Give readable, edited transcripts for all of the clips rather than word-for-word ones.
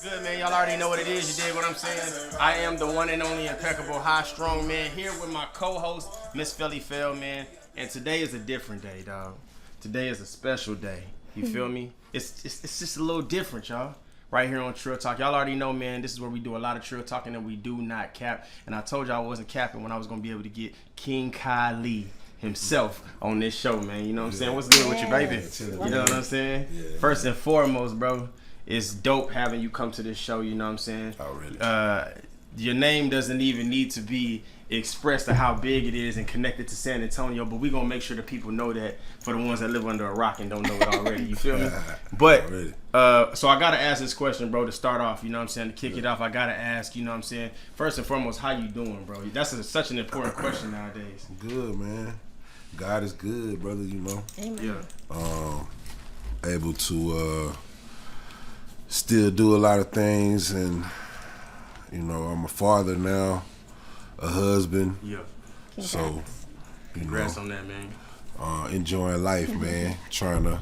good, man? Y'all already know what it is. You dig what I'm saying? I am the one and only impeccable Highstrung, man. Here with my co-host, Miss Philly Phil, man. And today is a different day, dog. Today is a special day. You feel me? It's just a little different, y'all. Right here on Trill Talk. Y'all already know, man, this is where we do a lot of Trill Talking and we do not cap. And I told y'all I wasn't capping when I was going to be able to get King Kylie himself on this show, man. You know what I'm saying? What's good with you, baby? You know what I'm saying? Yeah. First and foremost, bro, it's dope having you come to this show, you know what I'm saying? Oh, really? Your name doesn't even need to be expressed to how big it is and connected to San Antonio, but we're going to make sure that people know that for the ones that live under a rock and don't know it already. You feel me? But, so I got to ask this question, bro, to start off, you know what I'm saying? To kick it off, I got to ask, you know what I'm saying? First and foremost, how you doing, bro? That's such an important question nowadays. Good, man. God is good, brother, you know. Amen. Yeah. Able to still do a lot of things, and, you know, I'm a father now, a husband. Yeah. So, Congrats on that, man. Enjoying life, man. Trying to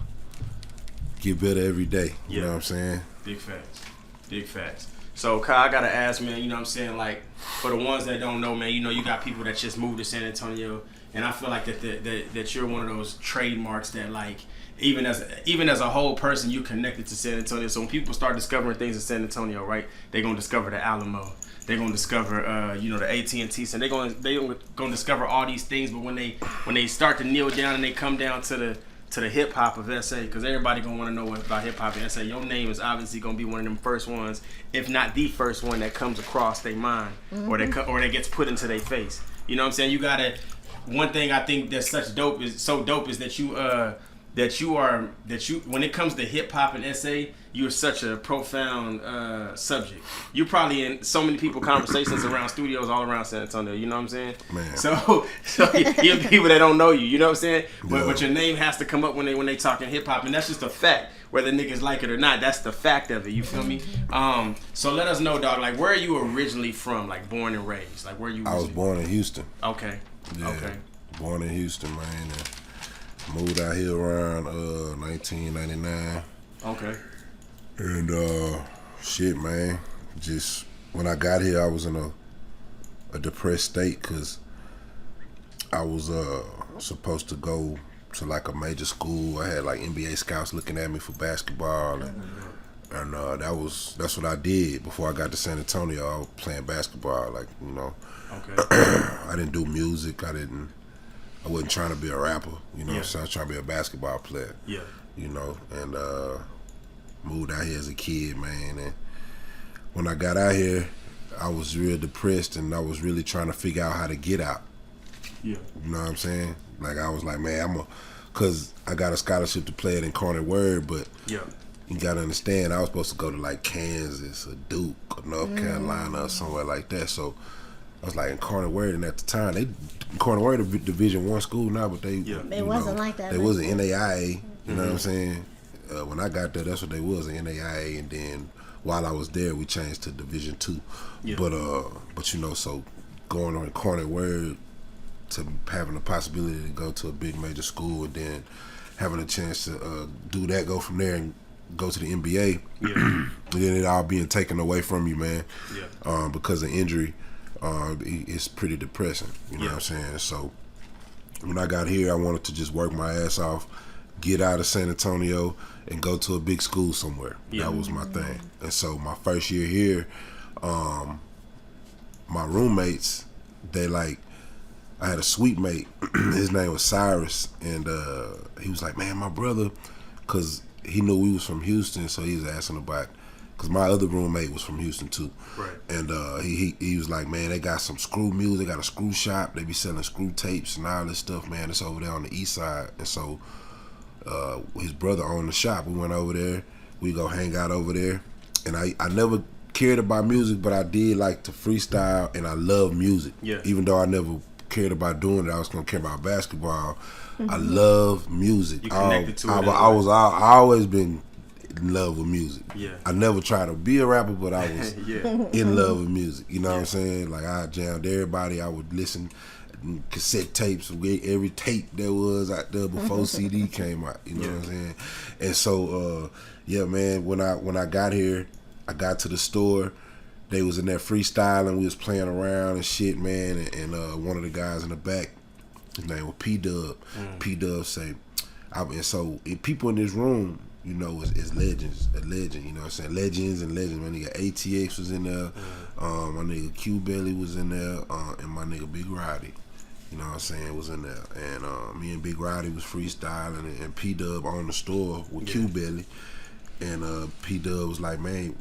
get better every day. You know what I'm saying? Big facts. Big facts. So, Kyle, I got to ask, man, you know what I'm saying? Like, for the ones that don't know, man, you know, you got people that just moved to San Antonio, and I feel like that you're one of those trademarks that, like, even as a whole person, you connected to San Antonio. So when people start discovering things in San Antonio, right, they're gonna discover the Alamo. They're gonna discover, you know, the AT&T. So they're gonna discover all these things. But when they start to kneel down and they come down to the hip hop of SA, because everybody gonna want to know about hip hop in SA. Your name is obviously gonna be one of them first ones, if not the first one that comes across their mind, or that gets put into their face. You know what I'm saying? You gotta. One thing I think that's so dope is that you when it comes to hip hop and SA, you're such a profound subject. You're probably in so many people conversations around studios all around San Antonio. You know what I'm saying? Man. So you have people that don't know you. You know what I'm saying? But your name has to come up when they talking hip hop, and that's just a fact. Whether niggas like it or not, that's the fact of it. You feel me? So let us know, dog. Like, where are you originally from? Like, born and raised. Like, where you? I was born in Houston. Okay. Yeah, okay. Born in Houston, man. And moved out here around 1999. Okay. And shit, man. Just when I got here, I was in a depressed state because I was supposed to go to like a major school. I had like NBA scouts looking at me for basketball, and that's what I did before I got to San Antonio. I was playing basketball, like, you know. Okay. I didn't do music. I wasn't trying to be a rapper, you know. So I was trying to be a basketball player. Yeah. You know, and moved out here as a kid, man. And when I got out here, I was real depressed, and I was really trying to figure out how to get out. Yeah. You know what I'm saying? Like, I was like, man, cause I got a scholarship to play it in Corner Word, but you gotta understand, I was supposed to go to like Kansas or Duke or North Carolina or somewhere like that. So I was like in Corner Word, and at the time, Corner Word a Division I school now, but it wasn't like that. They wasn't NAIA. You know what I'm saying? When I got there, that's what they was, an NAIA, and then while I was there, we changed to Division II. Yeah. But you know, so going on Corner Word to having the possibility to go to a big major school, and then having a chance to do that, go from there and go to the NBA, and then it all being taken away from you, man, because of injury. It's pretty depressing, you know what I'm saying? So when I got here, I wanted to just work my ass off, get out of San Antonio, and go to a big school somewhere. That was my thing. And so my first year here, my roommates, I had a suite mate, his name was Cyrus, and he was like, man, my brother, because he knew we was from Houston, so he was asking about, because my other roommate was from Houston too. Right. And he was like, man, they got some screw music, they got a screw shop, they be selling screw tapes and all this stuff, man. It's over there on the east side. And so his brother owned the shop. We went over there, we go hang out over there. And I never cared about music, but I did like to freestyle, and I love music. Yeah. Even though I never cared about doing it, I was gonna care about basketball. I love music. You connected to it. I always been in love with music. Yeah. I never tried to be a rapper, but I was in love with music. You know what I'm saying? Like, I jammed everybody. I would listen cassette tapes, every tape there was out there before CD came out. You know what I'm saying? And so, yeah, man. When I got here, I got to the store. They was in there freestyling. We was playing around and shit, man. And one of the guys in the back, his name was P-Dub. P-Dub say, and so people in this room, you know, is legends, a legend, you know what I'm saying? Legends and legends. My nigga ATX was in there, my nigga Q Belly was in there, and my nigga Big Roddy, you know what I'm saying, was in there. And me and Big Roddy was freestyling, and P-Dub on the store with Q Belly. And P-Dub was like, man,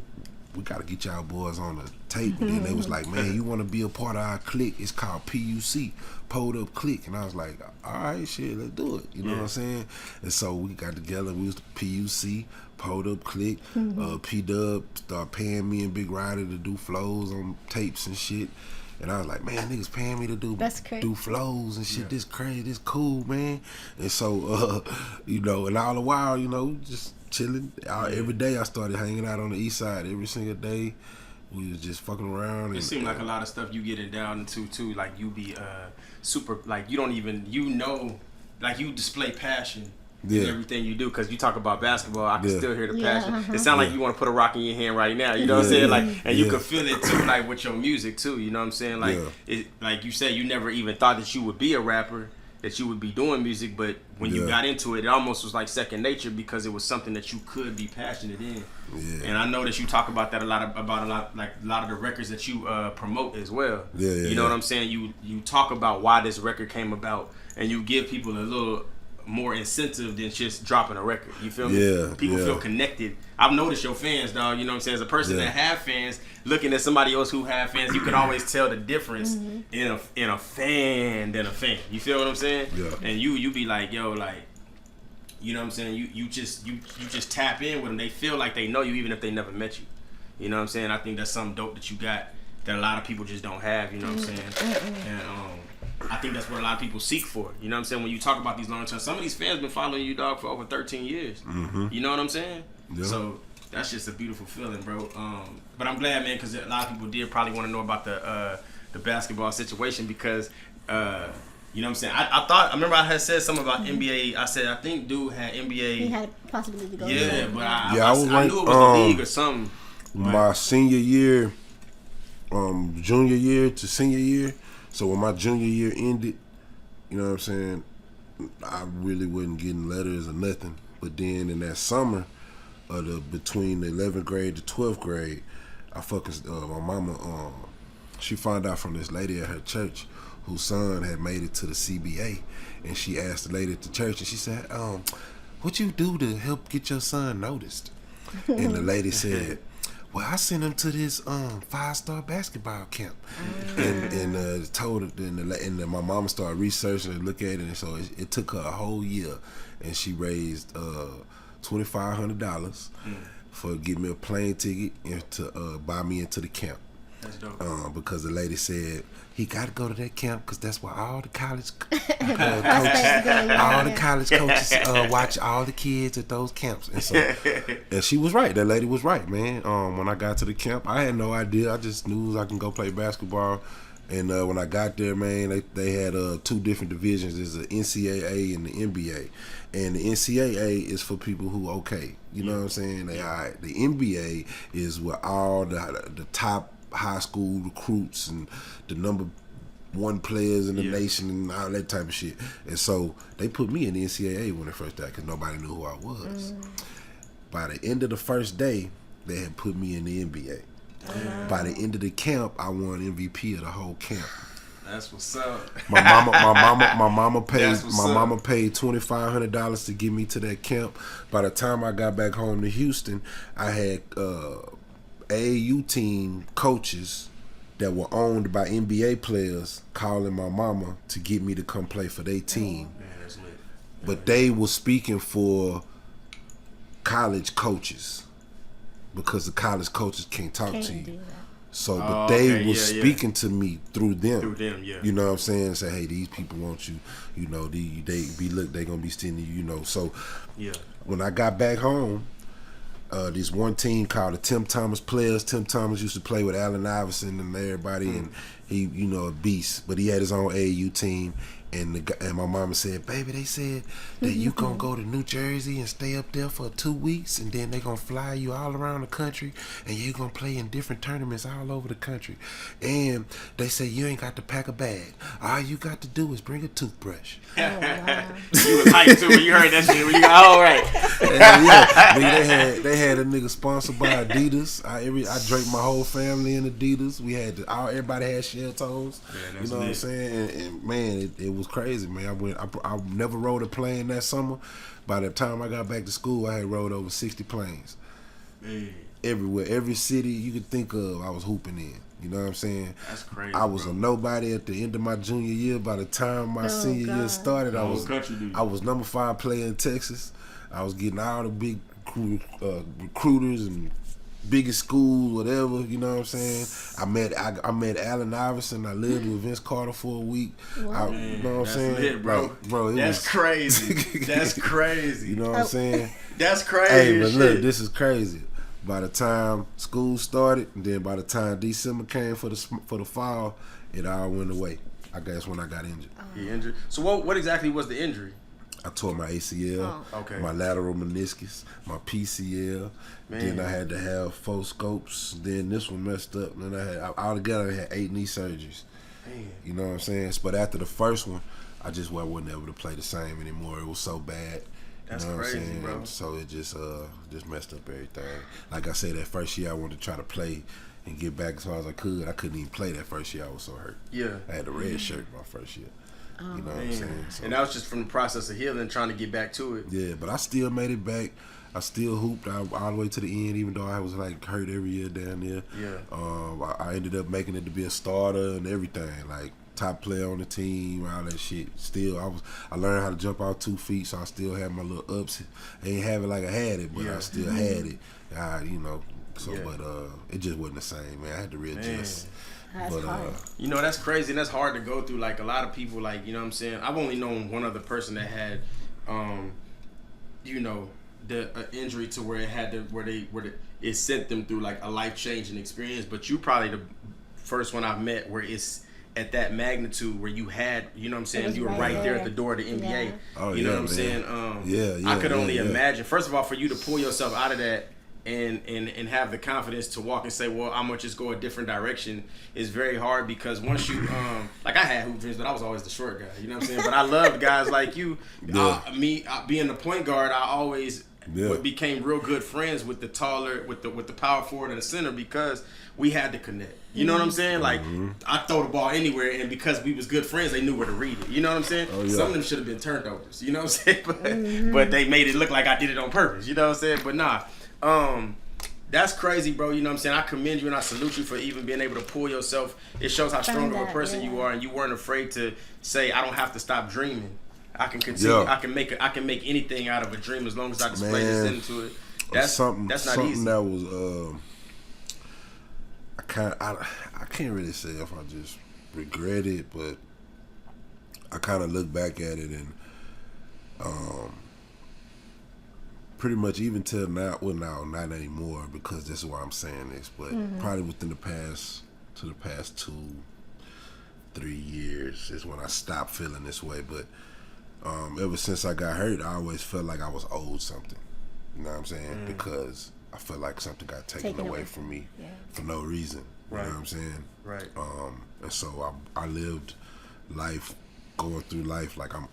we gotta get y'all boys on the tape. And then they was like, man, you wanna be a part of our clique? It's called PUC, Pulled Up Clique. And I was like, all right, shit, let's do it. You know what I'm saying? And so we got together. We was the PUC, Pulled Up Clique. P-Dub started paying me and Big Ryder to do flows on tapes and shit. And I was like, man, niggas paying me to do flows and shit. This crazy, this cool, man. And so, you know, and all the while, you know, just chilling. Every day I started hanging out on the east side. Every single day we was just fucking around. It seemed like a lot of stuff you getting down into too. Like you be super, like you don't even, you know, like you display passion in everything you do. Because you talk about basketball, I can still hear the passion. It sounds like you want to put a rock in your hand right now. You know what I'm saying? Like, and you can feel it too, like with your music too. You know what I'm saying? Like, it, like you said, you never even thought that you would be a rapper, that you would be doing music, but when you got into it, it almost was like second nature because it was something that you could be passionate in. And I know that you talk about that a lot of the records that you promote as well. You know what I'm saying? You talk about why this record came about, and you give people a little more incentive than just dropping a record. You feel me? People feel connected. I've noticed your fans, dog. You know what I'm saying? As a person that have fans, looking at somebody else who have fans, you can always tell the difference in a fan than a fan. You feel what I'm saying? And you be like, yo, like, you know what I'm saying? You just tap in with them. They feel like they know you even if they never met you. You know what I'm saying? I think that's something dope that you got that a lot of people just don't have. You know what I'm saying? And I think that's what a lot of people seek for. You know what I'm saying? When you talk about these long term, some of these fans been following you, dog, for over 13 years. You know what I'm saying? So that's just a beautiful feeling, bro. But I'm glad, man, because a lot of people did probably want to know about the basketball situation because, you know what I'm saying? I remember I had said something about NBA. I said, I think dude had NBA. He had possibility to go. Yeah, but I knew it was the league or something. My senior year, junior year to senior year. So when my junior year ended, you know what I'm saying, I really wasn't getting letters or nothing. But then in that summer, between the 11th grade to 12th grade, I fucking my mama, she found out from this lady at her church whose son had made it to the CBA, and she asked the lady at the church, and she said, what you do to help get your son noticed? And the lady said, well, I sent him to this 5-star basketball camp, and told her. And my mama started researching and look at it, and so it took her a whole year, and she raised $2,500 for getting me a plane ticket and to buy me into the camp. That's dope. Because the lady said he got to go to that camp because that's where all the college coaches watch all the kids at those camps. And so, and she was right. That lady was right, man. When I got to the camp, I had no idea. I just knew I can go play basketball. And when I got there, man, they had 2 different divisions. There's the NCAA and the NBA. And the NCAA is for people who you know what I'm saying? They all right. The NBA is where all the top high school recruits and the number 1 players in the nation and all that type of shit. And so they put me in the NCAA when they first started because nobody knew who I was. By the end of the first day, they had put me in the NBA. By the end of the camp, I won MVP of the whole camp. That's what's up. My mama paid $2,500 to get me to that camp. By the time I got back home to Houston, I had AAU team coaches that were owned by NBA players calling my mama to get me to come play for their team. Man, that's lit. But they were speaking for college coaches because the college coaches can't talk to you. So, but they was speaking to me through them. You know what I'm saying? Say, hey, these people want you. You know, they gonna be sending you. You know, so when I got back home, this one team called the Tim Thomas Players. Tim Thomas used to play with Allen Iverson and everybody, and he, you know, a beast. But he had his own AAU team, And my mama said, baby, they said that you gonna go to New Jersey and stay up there for 2 weeks, and then they gonna fly you all around the country, and you gonna play in different tournaments all over the country. And they say you ain't got to pack a bag. All you got to do is bring a toothbrush. Oh, wow. You was hyped too when you heard that shit. When you got all right. Nigga, they had a nigga sponsored by Adidas. I draped my whole family in Adidas. We had everybody had shell toes. Yeah, you know what I'm saying? And man, it was crazy, man. I never rode a plane that summer. By the time I got back to school, I had rode over 60 planes. Man. Everywhere, every city you could think of, I was hooping in. You know what I'm saying? That's crazy. I was a nobody at the end of my junior year. By the time my senior year started, I was number 5 player in Texas. I was getting all the big recruiters and biggest school, whatever. You know what I'm saying? I met Allen Iverson. I lived with Vince Carter for a week. Wow. You know what I'm saying? Lit, bro. Like, bro, that's crazy. That's crazy. You know what I'm saying? That's crazy. Hey, but look, this is crazy. By the time school started, and then by the time December came for the fall, it all went away. I guess when I got injured. He injured. So what exactly was the injury? I tore my ACL, my lateral meniscus, my PCL. Man. Then I had to have 4 scopes. Then this one messed up. Then I had 8 knee surgeries. Man. You know what I'm saying? But after the first one, I just wasn't able to play the same anymore. It was so bad. That's you know crazy, what I'm saying? bro. So it just messed up everything. Like I said, that first year I wanted to try to play and get back as far as I could. I couldn't even play that first year. I was so hurt. Yeah. I had a red shirt my first year. You know what I'm saying? So, and that was just from the process of healing, trying to get back to it. yeah, but I still made it back. I still hooped all the way to the end, even though I was like hurt every year down there. Yeah. I ended up making it to be a starter and everything, like top player on the team, all that shit. Still, I learned how to jump out 2 feet, so I still had my little ups. I ain't have it like I had it, but I still had it. You know, so but it just wasn't the same, man. I had to readjust. That's hard. You know, that's crazy and that's hard to go through. Like a lot of people, like, you know what I'm saying? I've only known one other person that had you know, the injury to where it sent them through like a life-changing experience, but you probably the first one I've met where it's at that magnitude where you had, you know what I'm saying, you were right there at the door of the NBA. Yeah. Oh, you know yeah, what I'm saying? Yeah, I could only imagine. First of all, for you to pull yourself out of that and have the confidence to walk and say, well, I'm gonna just go a different direction is very hard, because once you like I had hoop dreams, but I was always the short guy, you know what I'm saying? But I loved guys like you. Me being the point guard, I always became real good friends with the taller, with the power forward and the center, because we had to connect. You know what I'm saying? Like I throw the ball anywhere, and because we was good friends, they knew where to read it. You know what I'm saying? Oh, yeah. Some of them should have been turnovers. You know what I'm saying? But they made it look like I did it on purpose. You know what I'm saying? But nah. That's crazy, bro. You know what I'm saying? I commend you and I salute you for even being able to pull yourself. It shows how strong of a person you are, and you weren't afraid to say, I don't have to stop dreaming. I can continue. I can make anything out of a dream as long as I display this into it. That's not easy. That was I can't really say if I just regret it, but I kind of look back at it and pretty much even till now, well, now not anymore, because this is why I'm saying this, but probably within the past 2-3 years is when I stopped feeling this way. But ever since I got hurt, I always felt like I was owed something. You know what I'm saying? Because I felt like something got taken away from me for no reason. You know what I'm saying? Right. And so I lived life, going through life like I'm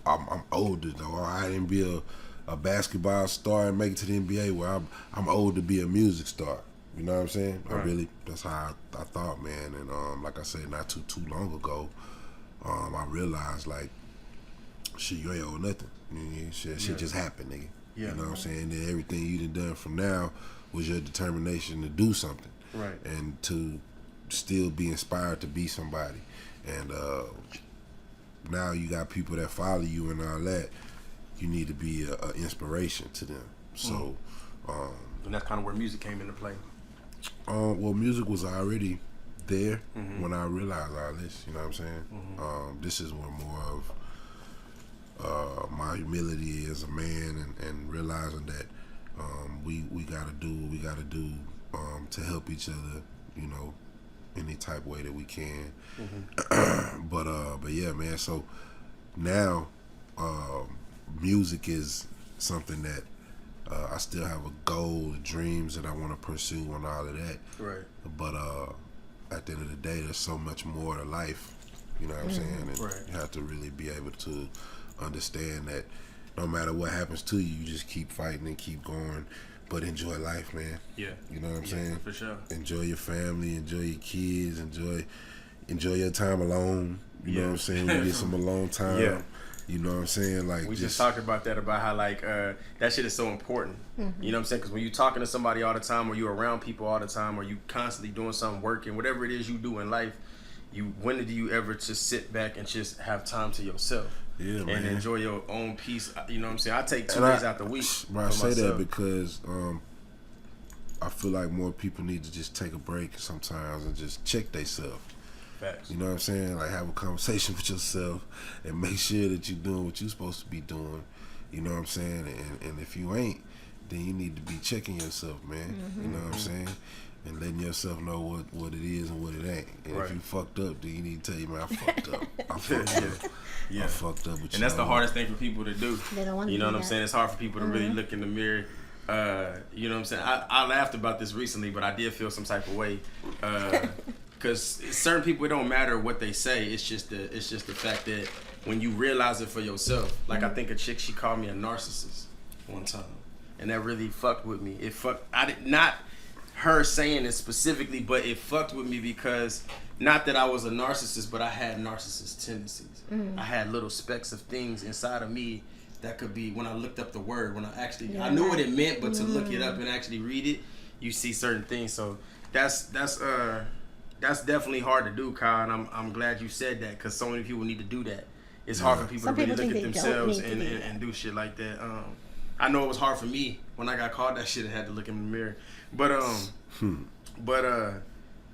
older though. I didn't be a basketball star and make it to the NBA where I'm old to be a music star. You know what I'm saying? Right. That's how I thought, man. And like I said, not too long ago, I realized like, shit, you ain't owe nothing. Shit just happened, nigga. Yeah. You know what I'm saying? And everything you done from now was your determination to do something. Right. And to still be inspired to be somebody. And now you got people that follow you and all that. You need to be an inspiration to them. So, and that's kind of where music came into play. Well, music was already there when I realized all this. You know what I'm saying? This is where more of my humility as a man and realizing that we got to do what we got to do to help each other. You know, any type way that we can. But yeah, man. So now, music is something that I still have a goal, dreams that I want to pursue, and all of that. Right. But at the end of the day, there's so much more to life. You know what I'm saying? And you have to really be able to understand that no matter what happens to you, you just keep fighting and keep going. But enjoy life, man. Yeah. You know what I'm saying? For sure. Enjoy your family, enjoy your kids, enjoy your time alone. You know what I'm saying? You get some alone time. Yeah. You know what I'm saying? Like we just talked about that, about how like that shit is so important. You know what I'm saying? Because when you're talking to somebody all the time, or you're around people all the time, or you constantly doing something, working, whatever it is you do in life, when do you ever just sit back and just have time to yourself? Yeah, man. And enjoy your own peace. You know what I'm saying? I take 2 days out the week. Bro, I say that because I feel like more people need to just take a break sometimes and just check themselves. Facts. You know what I'm saying? Like, have a conversation with yourself and make sure that you're doing what you're supposed to be doing. You know what I'm saying? And if you ain't, then you need to be checking yourself, man. You know what I'm saying? And letting yourself know what it is and what it ain't. And if you fucked up, then you need to tell you, man, I fucked up. I fucked up. I fucked up. But and that's the hardest thing for people to do. They don't want you know to what I'm saying? It's hard for people to really look in the mirror. You know what I'm saying? I laughed about this recently, but I did feel some type of way. Because certain people, it don't matter what they say. It's just the fact that when you realize it for yourself. Like, I think a chick, she called me a narcissist one time, and that really fucked with me. I did not her saying it specifically, but it fucked with me because not that I was a narcissist, but I had narcissist tendencies. I had little specks of things inside of me that could be, when I looked up the word, when I knew what it meant, but to look it up and actually read it, you see certain things. So that's definitely hard to do, Kyle, and I'm glad you said that, because so many people need to do that. It's hard for people to really look at themselves and do shit like that. I know it was hard for me when I got called that shit and had to look in the mirror. But you know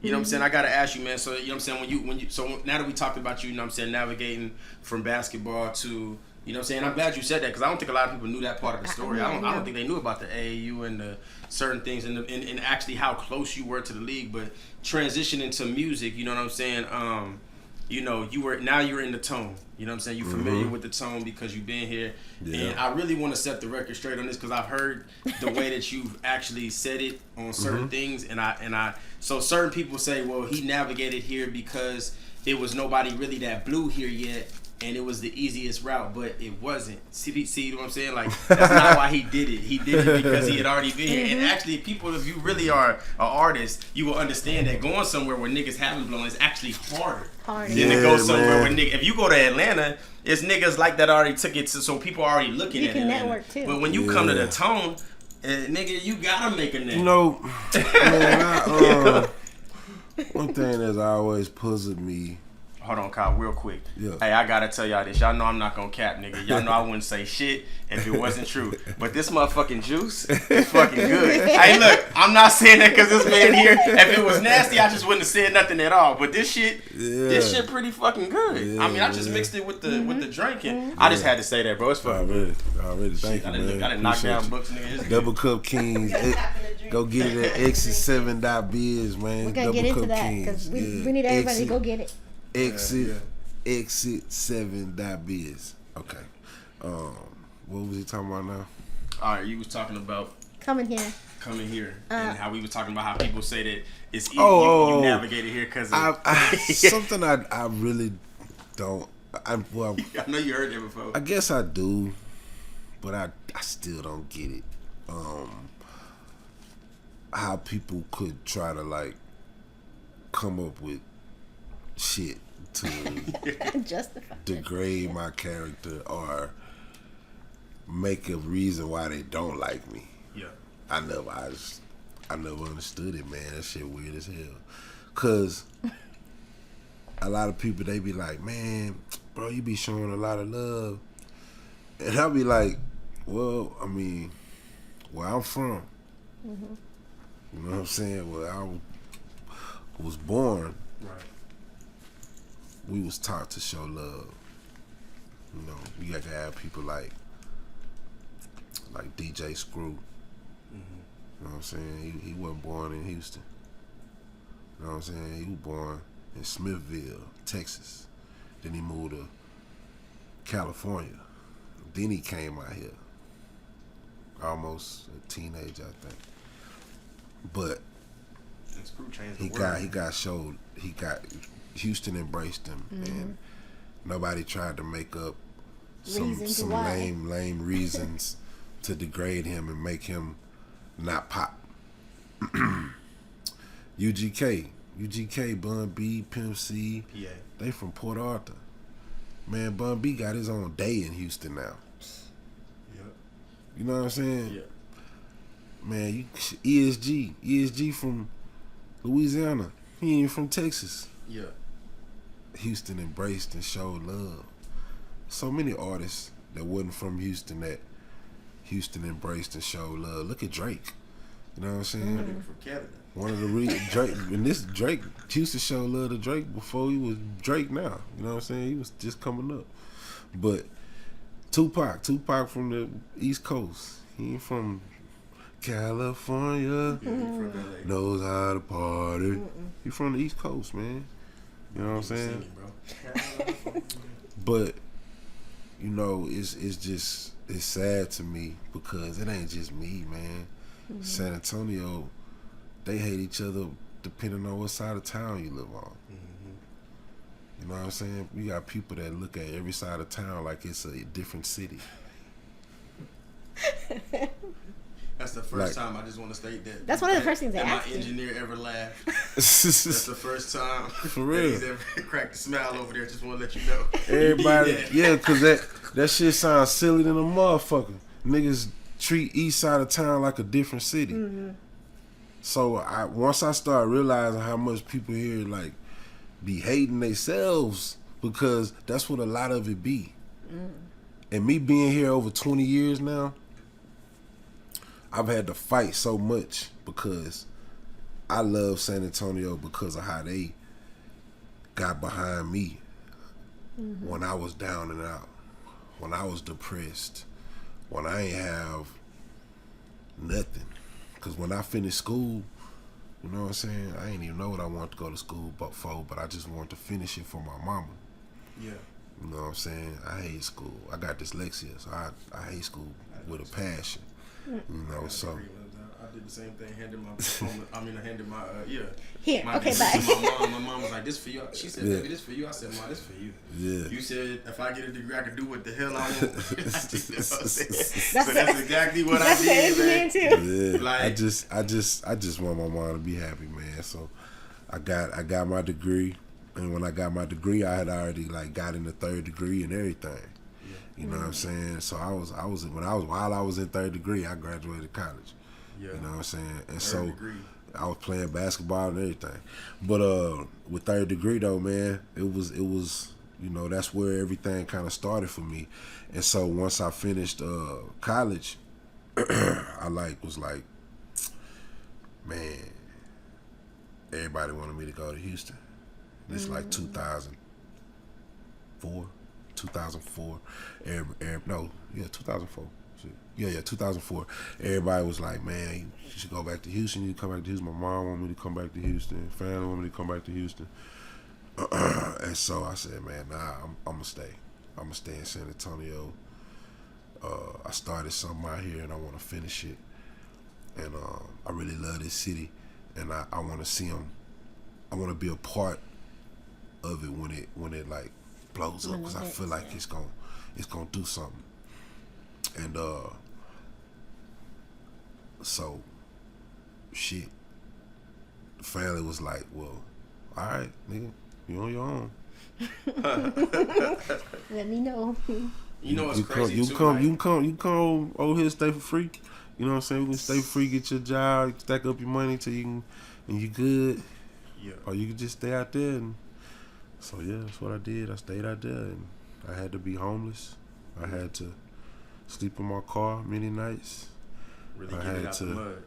what I'm saying? I gotta ask you, man. So you know what I'm saying, when you so now that we talked about you know what I'm saying, navigating from basketball to, you know what I'm saying, I'm glad you said that, because I don't think a lot of people knew that part of the story. I don't think they knew about the AAU and the certain things and actually how close you were to the league. But transitioning to music, you know what I'm saying, you know, you're in the tone. You know what I'm saying? You're familiar with the tone because you've been here. Yeah. And I really want to set the record straight on this, because I've heard the way that you've actually said it on certain things, and I so certain people say, well, he navigated here because it was nobody really that blew here yet, and it was the easiest route, but it wasn't. See what I'm saying? Like, that's not why he did it. He did it because he had already been here. And actually, people, if you really are an artist, you will understand that going somewhere where niggas haven't blown is actually harder than to go somewhere where niggas. If you go to Atlanta, it's niggas like that already took it, so people are already looking at it. You can network too. But when you come to the tone, nigga, you gotta make a name. You know, man, one thing that's always puzzled me. Hold on, Kyle, real quick. Yeah. Hey, I gotta tell y'all this. Y'all know I'm not gonna cap, nigga. Y'all know I wouldn't say shit if it wasn't true. But this motherfucking juice is fucking good. Hey, look, I'm not saying that because this man here, if it was nasty, I just wouldn't have said nothing at all. But this shit pretty fucking good. Yeah, I mean, I just mixed it with the drinking. I just had to say that, bro. It's fucking good. Already, thank you, man. I didn't knock down books, nigga. Double Cup Kings. Go get it at Exit7.biz, man. We're gonna get into that because we need everybody to go get it. Exit7.biz. Okay. What was he talking about now? All right, you was talking about coming here, and how we was talking about how people say that it's easy. You navigated here because something I really don't. I know you heard that before. I guess I do, but I still don't get it. How people could try to like come up with shit to degrade my character or make a reason why they don't like me. Yeah, I never understood it, man. That shit weird as hell. Cause a lot of people, they be like, man, bro, you be showing a lot of love, and I'll be like, well, I mean, where I'm from, you know what I'm saying? Where I was born. Right. We was taught to show love. You know, we got to have people like DJ Screw. You know what I'm saying? He wasn't born in Houston. You know what I'm saying? He was born in Smithville, Texas. Then he moved to California. Then he came out here. Almost a teenager, I think. But he got Houston embraced him, and nobody tried to make up some lame reasons to degrade him and make him not pop. UGK, Bun B, Pimp C, PA. They from Port Arthur. Man, Bun B got his own day in Houston now. Yep. You know what I'm saying? Yeah. Man, ESG from Louisiana. He ain't from Texas. Yeah. Houston embraced and showed love. So many artists that wasn't from Houston that Houston embraced and showed love. Look at Drake. You know what I'm saying? From Canada. One of the Drake Houston showed love to Drake before he was Drake now. You know what I'm saying? He was just coming up. But Tupac from the East Coast. He ain't from California. Yeah, he from LA. Knows how to party. He from the East Coast, man. You know what I'm saying? Singing, bro. But you know, it's sad to me because it ain't just me, man. San Antonio, they hate each other depending on what side of town you live on. You know what I'm saying? We got people that look at every side of town like it's a different city. That's the first time I just want to state that. That's one of the first things they that ask my you. engineer ever laughed. That's the first time For real. that he's ever cracked a smile over there. Just want to let you know. Everybody, yeah, because that shit sounds silly than a motherfucker. Niggas treat east side of town like a different city. So once I started realizing how much people here like be hating themselves, because that's what a lot of it be. And me being here over 20 years now, I've had to fight so much because I love San Antonio because of how they got behind me when I was down and out, when I was depressed, when I ain't have nothing. Because when I finished school, you know what I'm saying, I ain't even know what I wanted to go to school for, but I just wanted to finish it for my mama. Yeah. You know what I'm saying? I hate school. I got dyslexia, so I hate school with a passion. You know, so I did the same thing. Handed my Here, my okay, degree bye. to my mom. My mom was like, "This for you." She said, "Baby, this for you." I said, "Ma, this for you." yeah. You said if I get a degree, I can do what the hell I want. You know what I'm saying? That's So that's exactly what I That's the did, engineer man. too. Yeah, Like- I just want my mom to be happy, man. So I got my degree, and when I got my degree, I had already like got in the third degree and everything. You know what I'm saying? So while I was in third degree, I graduated college. Yeah. You know what I'm saying? And Third so degree. I was playing basketball and everything. But with third degree though, man, it was you know, that's where everything kind of started for me. And so once I finished college, I was like, man, everybody wanted me to go to Houston. This like 2004. 2004. 2004. Yeah, 2004. Everybody was like, man, you should go back to Houston. You need to come back to Houston. My mom wanted me to come back to Houston. Family wanted me to come back to Houston. And so I said, man, nah, I'm going to stay. I'm going to stay in San Antonio. I started something out here and I want to finish it. And I really love this city. And I want to see them. I want to be a part of it when it like blows up, because I feel like it's gonna do something. And so shit, the family was like, well, all right, nigga, you on your own. Let me know. You know what's you crazy you too? can come over here, stay for free. You know what I'm saying? We can stay free, get your job, stack up your money till you can, and you good. Yeah. Or you can just stay out there. And so yeah, that's what I did. I stayed out there, and I had to be homeless. I had to sleep in my car many nights. Really get it out the mud.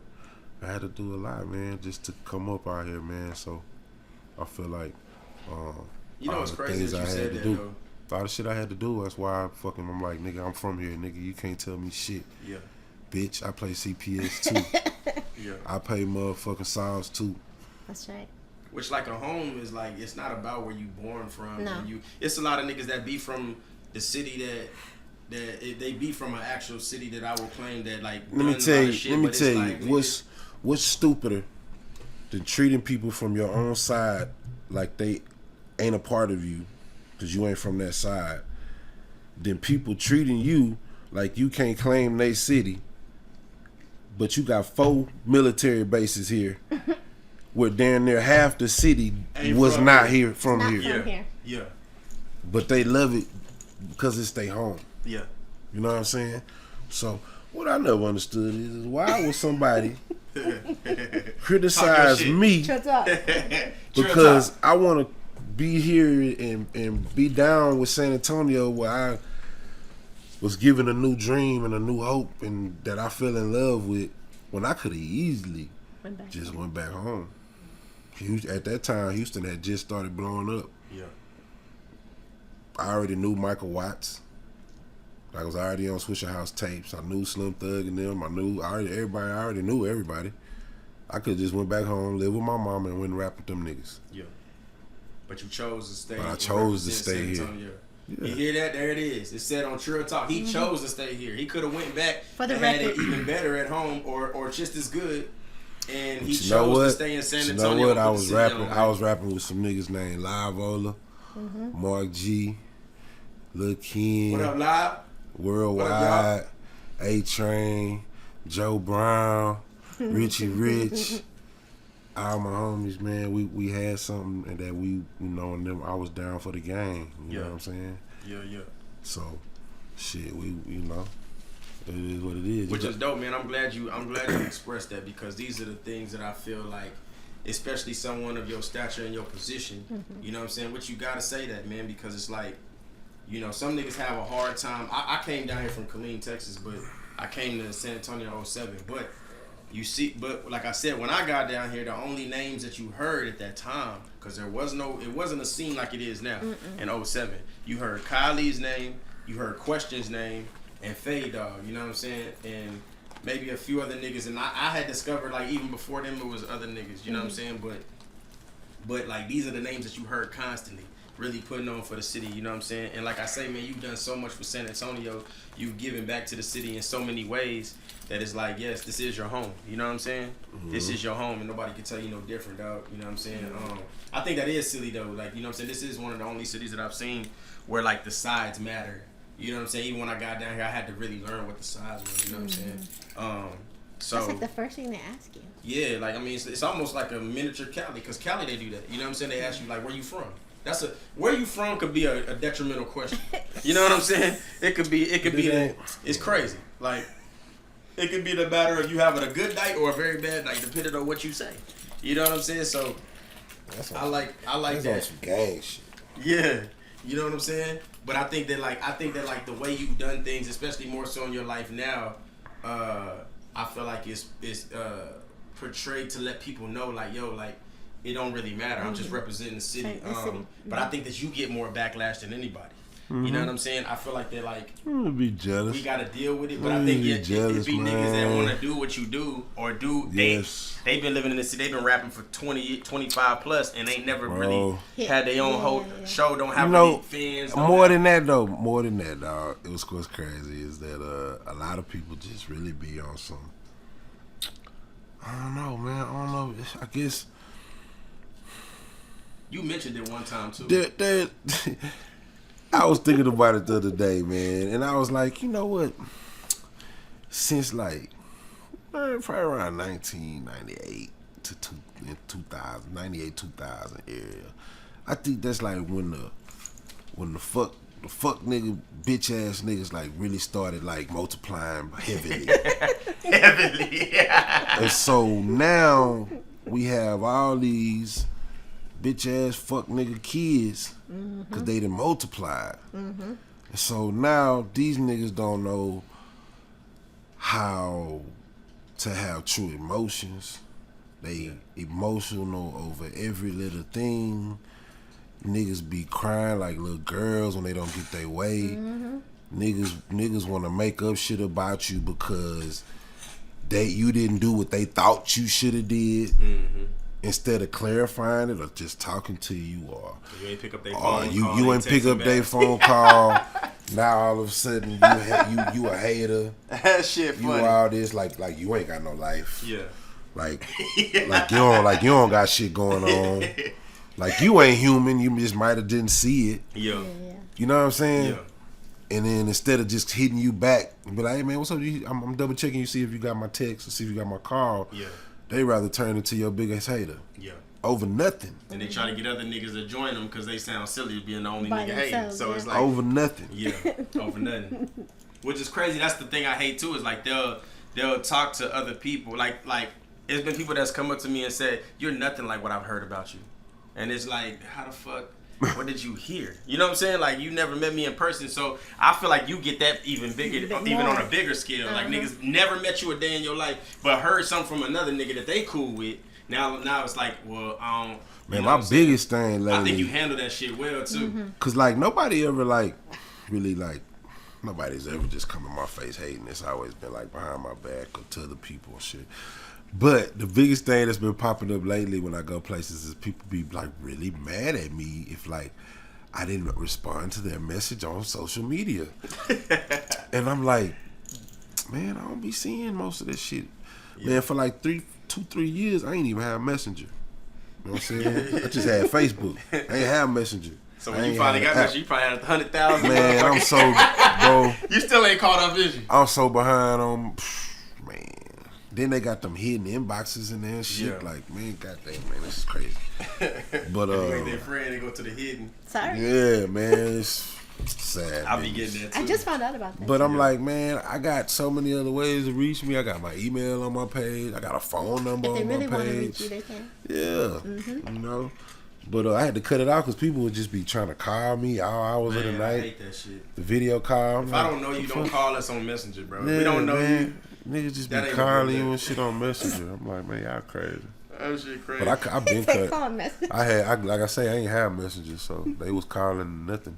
I had to do a lot, man, just to come up out here, man. So I feel like You know all what's the crazy things that you I said had to that do. though. All the shit I had to do. That's why I'm like, nigga, I'm from here, nigga. You can't tell me shit. Yeah. Bitch, I play CPS too. Yeah. I pay motherfucking SARS too. That's right. Which like a home is like, it's not about where you born from. No. It's a lot of niggas that be from the city that they be from an actual city that I will claim that like. Let me tell you, what's stupider than treating people from your own side like they ain't a part of you because you ain't from that side, than people treating you like you can't claim they city, but you got 4 military bases here, where damn near half the city was not here from here. Yeah. But they love it because it's their home. Yeah. You know what I'm saying? So what I never understood is why would somebody criticize me because I want to be here and be down with San Antonio, where I was given a new dream and a new hope and that I fell in love with, when I could have easily just went back home. At that time, Houston had just started blowing up. Yeah. I already knew Michael Watts. I was already on Swisher House tapes. I knew Slim Thug and them. I already knew everybody. I could have just went back home, live with my mama, and went and rap with them niggas. Yeah. But you chose to stay. But I chose to stay here. Yeah. You hear that? There it is. It said on Trill Talk. He chose to stay here. He could have went back and had it even better at home, or just as good. And he chose to stay in San Antonio. You know what? I was rapping with some niggas named Live Ola, Mark G, Lil Ken. What up, Live? Worldwide, A-Train, Joe Brown, Richie Rich. All my homies, man, we had something and that we, and them, I was down for the game. You know what I'm saying? Yeah. So, shit, it is what it is. Which is dope, man. I'm glad you expressed that, because these are the things that I feel like, especially someone of your stature and your position, you know what I'm saying? But you gotta say that, man, because it's like, some niggas have a hard time. I came down here from Killeen, Texas, but I came to San Antonio in 07. But but like I said, when I got down here, the only names that you heard at that time, because it wasn't a scene like it is now in 07. You heard Kylie's name, you heard Question's name, and Faye Dog, you know what I'm saying? And maybe a few other niggas. And I had discovered, like, even before them, it was other niggas, you know what I'm saying? But like, these are the names that you heard constantly, really putting on for the city, you know what I'm saying? And like I say, man, you've done so much for San Antonio. You've given back to the city in so many ways that it's like, yes, this is your home. You know what I'm saying? This is your home, and nobody can tell you no different, dog. You know what I'm saying? I think that is silly, though. Like, you know what I'm saying? This is one of the only cities that I've seen where, like, the sides matter. You know what I'm saying? Even when I got down here, I had to really learn what the sides were. You know what I'm saying? So that's like the first thing they ask you. Yeah, like, I mean, it's almost like a miniature Cali, because Cali, they do that. You know what I'm saying? They ask you, like, where you from? Where you from could be a detrimental question. You know what I'm saying? It could be it's crazy. Like, it could be the matter of you having a good night or a very bad night, depending on what you say. You know what I'm saying? So I like that's that. On some gang shit. Yeah. You know what I'm saying? But I think that like the way you've done things, especially more so in your life now, I feel like it's portrayed to let people know, like, yo, like, it don't really matter. I'm just representing the city. But I think that you get more backlash than anybody. You know what I'm saying? I feel like they're like, I'm gonna be jealous. We gotta deal with it. But I think it be niggas that want to do what you do, or do they've been living in the city. They've been rapping for 20, 25 plus, and they never really had their own whole show. Don't have any fans. More than that, dog. It was what's crazy is that a lot of people just really be on some. I don't know, man. I don't know. I guess. You mentioned it one time too. I was thinking about it the other day, man, and I was like, you know what? Since like probably around 1998 to 2000, 98, 2000 area, I think that's like when the fuck nigga bitch ass niggas like really started like multiplying heavily. And so now we have all these bitch ass fuck nigga kids because they done multiplied. And so now these niggas don't know how to have true emotions. They emotional over every little thing. Niggas be crying like little girls when they don't get their way. Niggas want to make up shit about you because you didn't do what they thought you should have did. Instead of clarifying it or just talking to you, or you ain't pick up their phone call. You ain't pick up their phone call. Now all of a sudden you a hater. That shit funny. You all this like you ain't got no life. Yeah. Like you don't got shit going on. Like you ain't human. You just might have didn't see it. Yeah. You know what I'm saying? Yeah. And then instead of just hitting you back and be like, hey man, what's up? I'm double checking you, see if you got my text or see if you got my call. Yeah. They rather turn into your biggest hater. Yeah. Over nothing. And they try to get other niggas to join them because they sound silly being the only By nigga hating. themselves, So yeah. it's like Over nothing. Yeah, over nothing. Which is crazy. That's the thing I hate too. Is like they'll talk to other people. Like it's been people that's come up to me and said, "You're nothing like what I've heard about you," and it's like, how the fuck? What did you hear? You know what I'm saying? Like you never met me in person, so I feel like you get that even bigger, even on a bigger scale. Like niggas never met you a day in your life, but heard something from another nigga that they cool with. Now it's like, well, I don't. Man, my biggest thing lately. I think you handle that shit well too. Cause like nobody ever like really like nobody's ever just come in my face hating. It's always been like behind my back or to other people and shit. But the biggest thing that's been popping up lately when I go places is people be like really mad at me if like I didn't respond to their message on social media. And I'm like, man, I don't be seeing most of this shit. Yeah. Man, for like 3 years I ain't even have Messenger. You know what I'm saying? I just had Facebook. I ain't have Messenger. So when you finally got Messenger, you probably had 100,000. Man, I'm so, bro. You still ain't caught up, is you? I'm so behind on, man. Then they got them hidden inboxes in there and shit. Yeah. Like, man, goddamn, man, this is crazy. But you ain't their friend, they go to the hidden. Sorry. yeah, man, it's sad. I'll be getting that too. I just found out about that. But I'm like, man, I got so many other ways to reach me. I got my email on my page. I got a phone number if they on really my want to reach page. you, they can. Yeah, you know. But I had to cut it out because people would just be trying to call me all hours of the Man, night. I hate that shit. The video call. If I don't know you, don't call us on Messenger, bro. If we don't know you. Niggas just be that ain't calling a good you and shit on Messenger. I'm like, man, y'all crazy. That shit crazy. But I've been They cut. call a message. Like I say, I ain't have Messenger, so they was calling nothing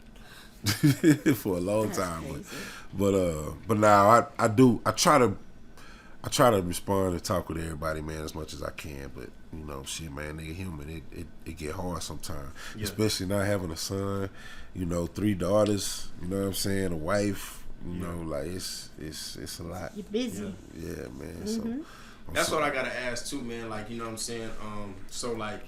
for a long time. But now I try to respond and talk with everybody, man, as much as I can. But you know, shit, man, nigga human. It get hard sometimes, especially not having a son. You know, 3 daughters. You know what I'm saying? A wife. You know, like it's a lot. You're busy. Yeah, man. So that's what I gotta ask too, man. Like, you know what I'm saying? So like,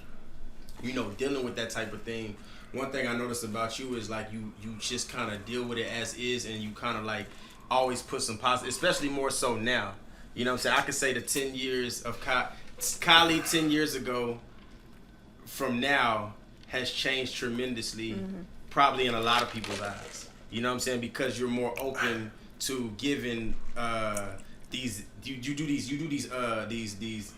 you know, dealing with that type of thing. One thing I noticed about you is like you just kind of deal with it as is, and you kind of like always put some positive, especially more so now. You know what I'm saying? I could say the 10 years of Kylie 10 years ago from now has changed tremendously, probably in a lot of people's eyes. You know what I'm saying? Because you're more open to giving these you do these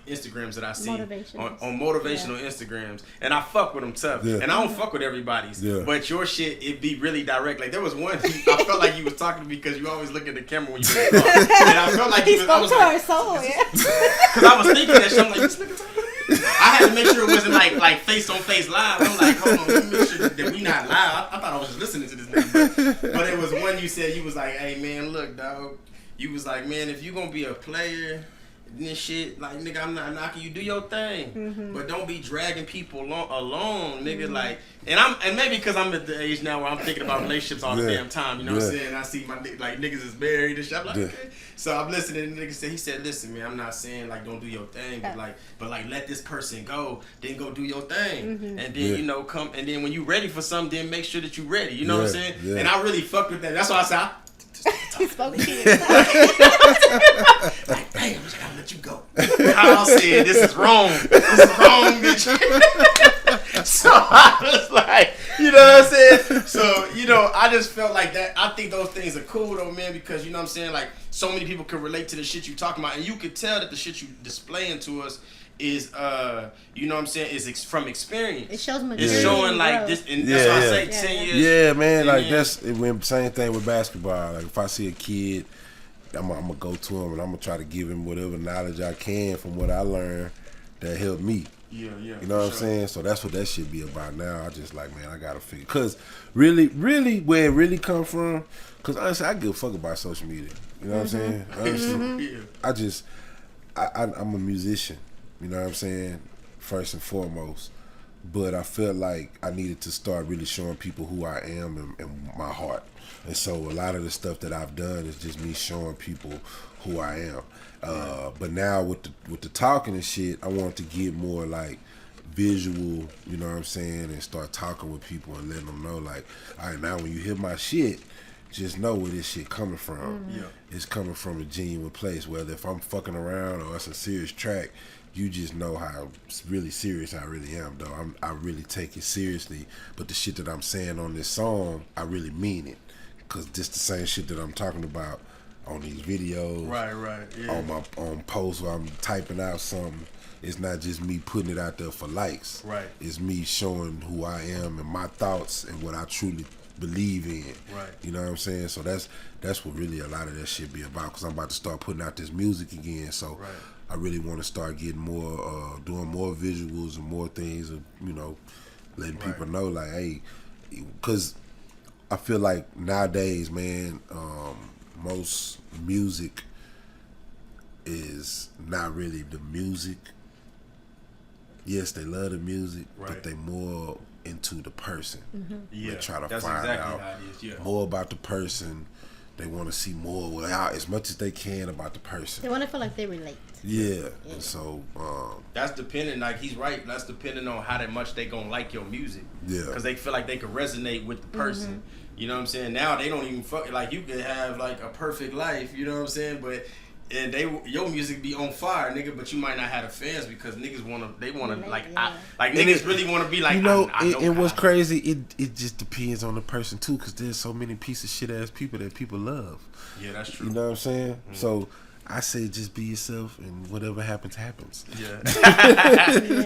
Instagrams that I see on motivational Instagrams, and I fuck with them tough. And I don't fuck with everybody's, but your shit it be really direct. Like there was one I felt like you was talking to me because you always look at the camera when you talk, and I felt like he spoke to our soul, because I was thinking that shit. I'm like, this nigga talking. I had to make sure it wasn't like face on face live. I'm like, hold on, let me make sure that we not live. I thought I was just listening to this nigga, but it was one you said. You was like, hey man, look, dog. You was like, man, if you gonna be a player, this shit, like nigga, I'm not knocking you. Do your thing, but don't be dragging people along, nigga. Like, and maybe because I'm at the age now where I'm thinking about relationships all the damn time. You know what I'm saying? I see my like niggas is married and shit. I'm like, okay. So I'm listening. And the nigga said, he said, listen, man, I'm not saying like don't do your thing, but like let this person go, then go do your thing, and then you know come, and then when you ready for something, then make sure that you ready. You know what I'm saying? Yeah. And I really fucked with that. That's why I said. He spoke to you. Like, damn, I gotta let you go. I said, this is wrong. This is wrong, bitch. So I was like, you know what I'm saying? So, you know, I just felt like that. I think those things are cool though, man, because you know what I'm saying? Like, so many people can relate to the shit you talking about, and you could tell that the shit you displaying to us is you know what I'm saying, is from experience. It shows maturity. It's showing like this, and that's why I say 10 years. Yeah, man, like that's same thing with basketball. Like if I see a kid, I'm gonna go to him and I'm gonna try to give him whatever knowledge I can from what I learned that helped me. Yeah. You know what I'm saying? So that's what that should be about now. I just like, man, I gotta figure. Cause really, where it really come from, cause honestly, I give a fuck about social media. You know what I'm saying? Honestly, I'm a musician. You know what I'm saying? First and foremost. but I felt like I needed to start really showing people who I am and my heart. And so a lot of the stuff that I've done is just me showing people who I am. But now with the talking and shit, I want to get more like visual, you know what I'm saying, and start talking with people and letting them know like, all right, now when you hear my shit, just know where this shit coming from. Yeah. It's coming from a genuine place. Whether if I'm fucking around or it's a serious track, you just know how really serious I really am, though. I really take it seriously. But the shit that I'm saying on this song, I really mean it. Cause this the same shit that I'm talking about on these videos. Right. Yeah. On posts where I'm typing out something. It's not just me putting it out there for likes. Right. It's me showing who I am and my thoughts and what I truly believe in. Right. You know what I'm saying? So that's what really a lot of that shit be about. Cause I'm about to start putting out this music again. So Right. I really want to start getting more, doing more visuals and more things, and letting people know like, hey, cause I feel like nowadays, man, most music is not really the music. Yes, they love the music, but they more into the person. Yeah. They try to That's find exactly out how it is. Yeah. more about the person. They want to see more as much as they can about the person. They want to feel like they relate. Yeah. And so that's dependent, like he's right, that's depending on how much they gonna like your music. Yeah. Because they feel like they could resonate with the person. You know what I'm saying? Now they don't even fuck, like you could have like a perfect life, you know what I'm saying? But and your music be on fire, nigga, but you might not have the fans because niggas wanna like niggas really wanna be like, and what's crazy, it just depends on the person too, because there's so many piece of shit ass people that people love. Yeah, that's true. You know what I'm saying? So I say just be yourself, and whatever happens, happens. Yeah.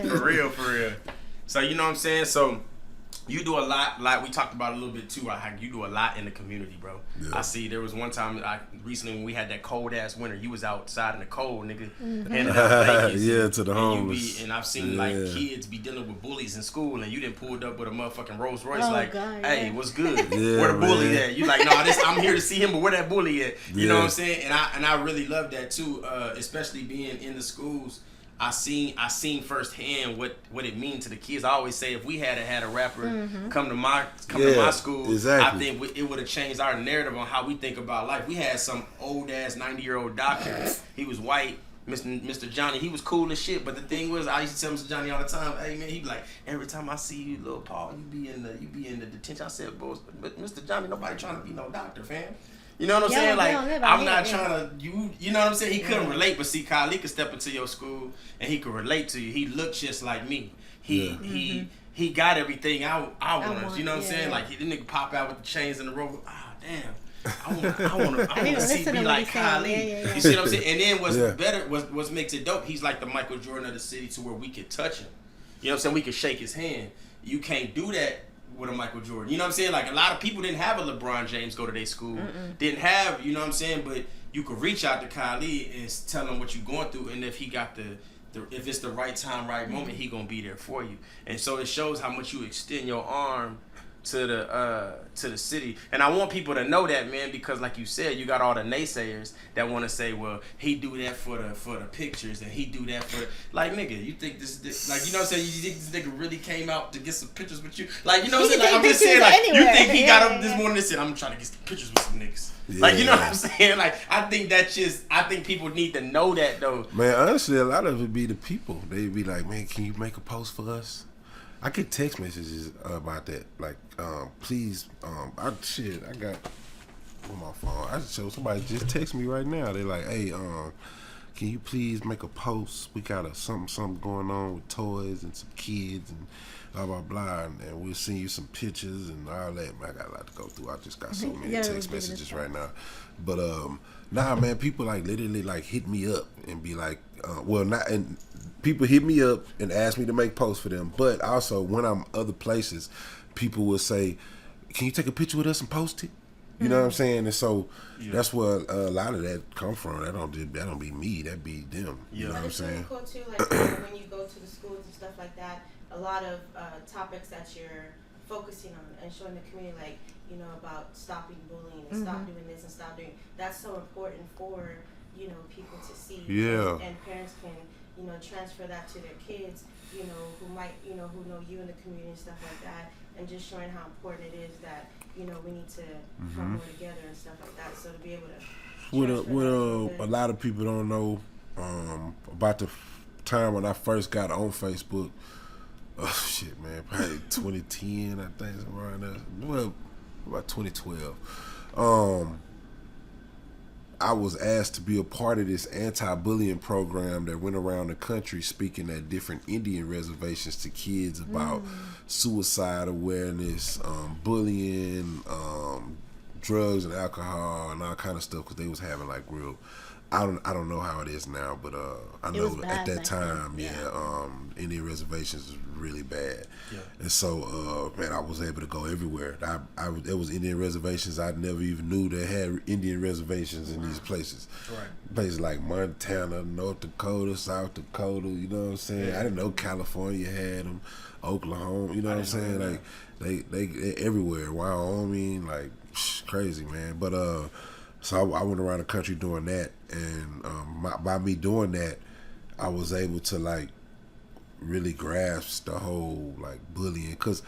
For real. So you know what I'm saying? So you do a lot, like we talked about a little bit too, how you do a lot in the community, bro. Yeah. I see there was one time recently when we had that cold ass winter, you was outside in the cold, nigga, handing out blankets. Yeah, to the homeless. And I've seen like kids be dealing with bullies in school, and you done pulled up with a motherfucking Rolls Royce, hey, what's good? Where the bully at? You like, no, I'm here to see him, but where that bully at? You know what I'm saying? And I really love that too, especially being in the schools. I seen firsthand what it means to the kids. I always say if we had a rapper come to my school, exactly. I think it would have changed our narrative on how we think about life. We had some old ass 90-year-old doctor. He was white, Mr. Johnny. He was cool as shit. But the thing was, I used to tell Mr. Johnny all the time, hey man, he be like, every time I see you, little Paul, you be in the detention. I said, but Mr. Johnny, nobody trying to be no doctor, fam. You know what I'm saying? Like, I'm not trying to, you know what I'm saying? He couldn't relate, but see, Kyle, he could step into your school and he could relate to you. He looked just like me. He got everything I wanted. You know what I'm saying? Like, the nigga pop out with the chains and the rope. Ah, damn. I want to see me like Kyle. You see what I'm saying? And then what's better, what makes it dope, he's like the Michael Jordan of the city to where we could touch him. You know what I'm saying? We could shake his hand. You can't do that with a Michael Jordan. You know what I'm saying? Like, a lot of people didn't have a LeBron James go to their school. Didn't have, you know what I'm saying? But you could reach out to Kylie and tell him what you're going through, and if he got if it's the right time, right moment, he gonna be there for you. And so it shows how much you extend your arm to the city. And I want people to know that, man, because like you said, you got all the naysayers that want to say, well, he do that for the pictures, and he do that for like, nigga, you think this like, you know what I'm saying, you think this nigga really came out to get some pictures with you, like, you know what I'm saying, like, I'm just saying, like, you think he got up this morning and said, I'm trying to get some pictures with some niggas, like, you know what I'm saying, like, I think people need to know that though, man. Honestly, a lot of it be the people. They be like, man, can you make a post for us? I get text messages about that. Like, please, I got on my phone. I show somebody just text me right now. They like, hey, can you please make a post? We got something going on with toys and some kids and blah blah blah, and we'll send you some pictures and all that. Man, I got a lot to go through. I just got so many text messages right now. But nah, man, people like literally like hit me up and be like, people hit me up and ask me to make posts for them. But also when I'm other places, people will say, can you take a picture with us and post it? You know what I'm saying? And so that's where a lot of that come from. That don't be me. That be them. You know what I'm saying? It's really cool too. Like when you go to the schools and stuff like that, a lot of topics that you're focusing on and showing the community, like, you know, about stopping bullying and stop doing this and stop doing. That's so important for, you know, people to see. Yeah. And parents can, transfer that to their kids, who might, who know you in the community and stuff like that, and just showing how important it is that, we need to come more together and stuff like that. So to be able to What a lot of people don't know about the time when I first got on Facebook. Oh shit, man, probably 2010, I think, somewhere around there. Well, about 2012. I was asked to be a part of this anti-bullying program that went around the country speaking at different Indian reservations to kids about suicide awareness, bullying, drugs and alcohol and all kind of stuff, because they was having like real. I don't know how it is now, but I know at that time, Indian reservations was really bad, and so man, I was able to go everywhere. There was Indian reservations I never even knew they had Indian reservations in these places. Right. Places like Montana, North Dakota, South Dakota. You know what I'm saying? I didn't know California had them, Oklahoma. You know what I'm saying? Like they everywhere. Wyoming, like crazy, man. But so I went around the country doing that, and by me doing that, I was able to like really grasp the whole like bullying, because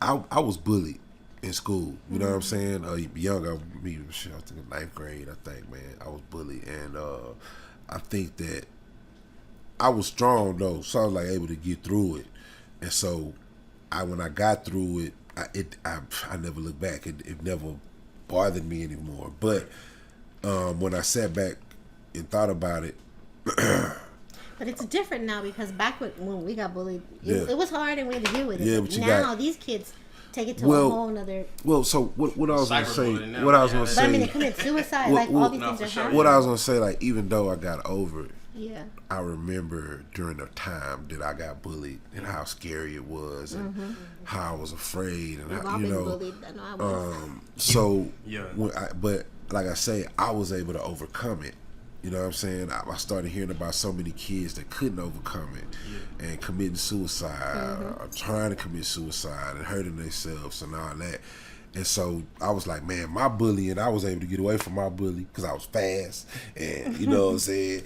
I was bullied in school. You know what I'm saying? Young, I was in ninth grade, I think, man. I was bullied, and I think that I was strong though, so I was like able to get through it, and so when I got through it, I never looked back. It never bothered me anymore. But when I sat back and thought about it, but it's different now, because back when we got bullied, it was hard and we had to deal with it. Yeah, but now these kids take it to a whole nother. Well, so what I was gonna say, But I mean, they commit suicide. All these things are happening. What I was gonna say, like, even though I got over it, I remember during the time that I got bullied and how scary it was, and how I was afraid, and how, bullied. I know I was. So but like I say, I was able to overcome it. You know what I'm saying? I started hearing about so many kids that couldn't overcome it, and committing suicide, or trying to commit suicide, and hurting themselves and all that. And so I was like, man, my bullying, I was able to get away from my bully because I was fast, and you know what I'm saying.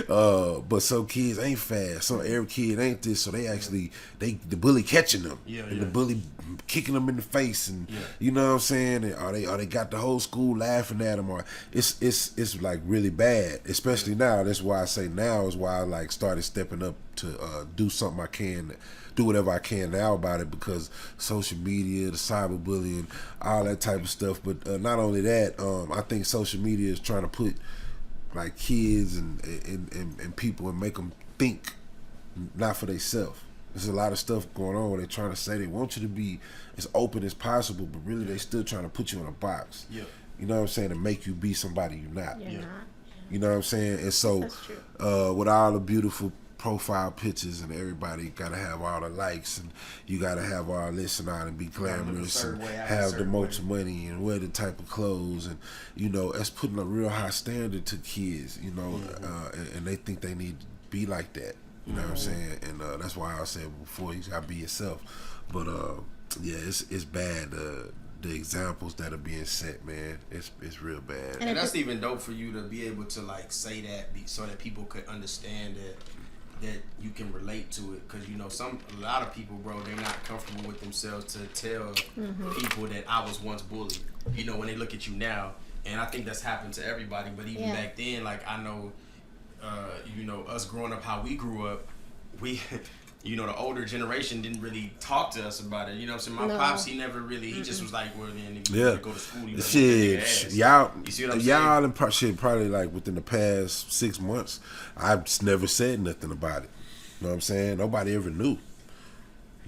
But some kids ain't fast. Every kid ain't this. So they actually the bully catching them, and the bully kicking them in the face, and you know what I'm saying. And or they got the whole school laughing at them, or it's like really bad. Especially now. That's why I say now is why I like started stepping up to do something I can. Do whatever I can now about it, because social media, the cyberbullying, all that type of stuff. But not only that, I think social media is trying to put like kids and people and make them think not for themselves. There's a lot of stuff going on where they're trying to say they want you to be as open as possible, but really they still trying to put you in a box. You know what I'm saying? To make you be somebody you're not. You're not. You know what I'm saying? And so with all the beautiful profile pictures, and everybody gotta have all the likes, and you gotta have all this and all, and be glamorous, and have the most money, and wear the type of clothes, and that's putting a real high standard to kids, and they think they need to be like that. You know what I'm saying? And that's why I said before, you gotta be yourself. But it's bad. The examples that are being set, man, it's real bad. And that's even dope for you to be able to like say that, so that people could understand that you can relate to it, because a lot of people, bro, they're not comfortable with themselves to tell people that I was once bullied. When they look at you now, and I think that's happened to everybody. But even back then, like I know, us growing up, how we grew up, we. The older generation didn't really talk to us about it. You know what I'm saying? My pops, he never really, he just was like, well, then you go to school. Shit, y'all, probably like within the past 6 months, I've just never said nothing about it. You know what I'm saying? Nobody ever knew.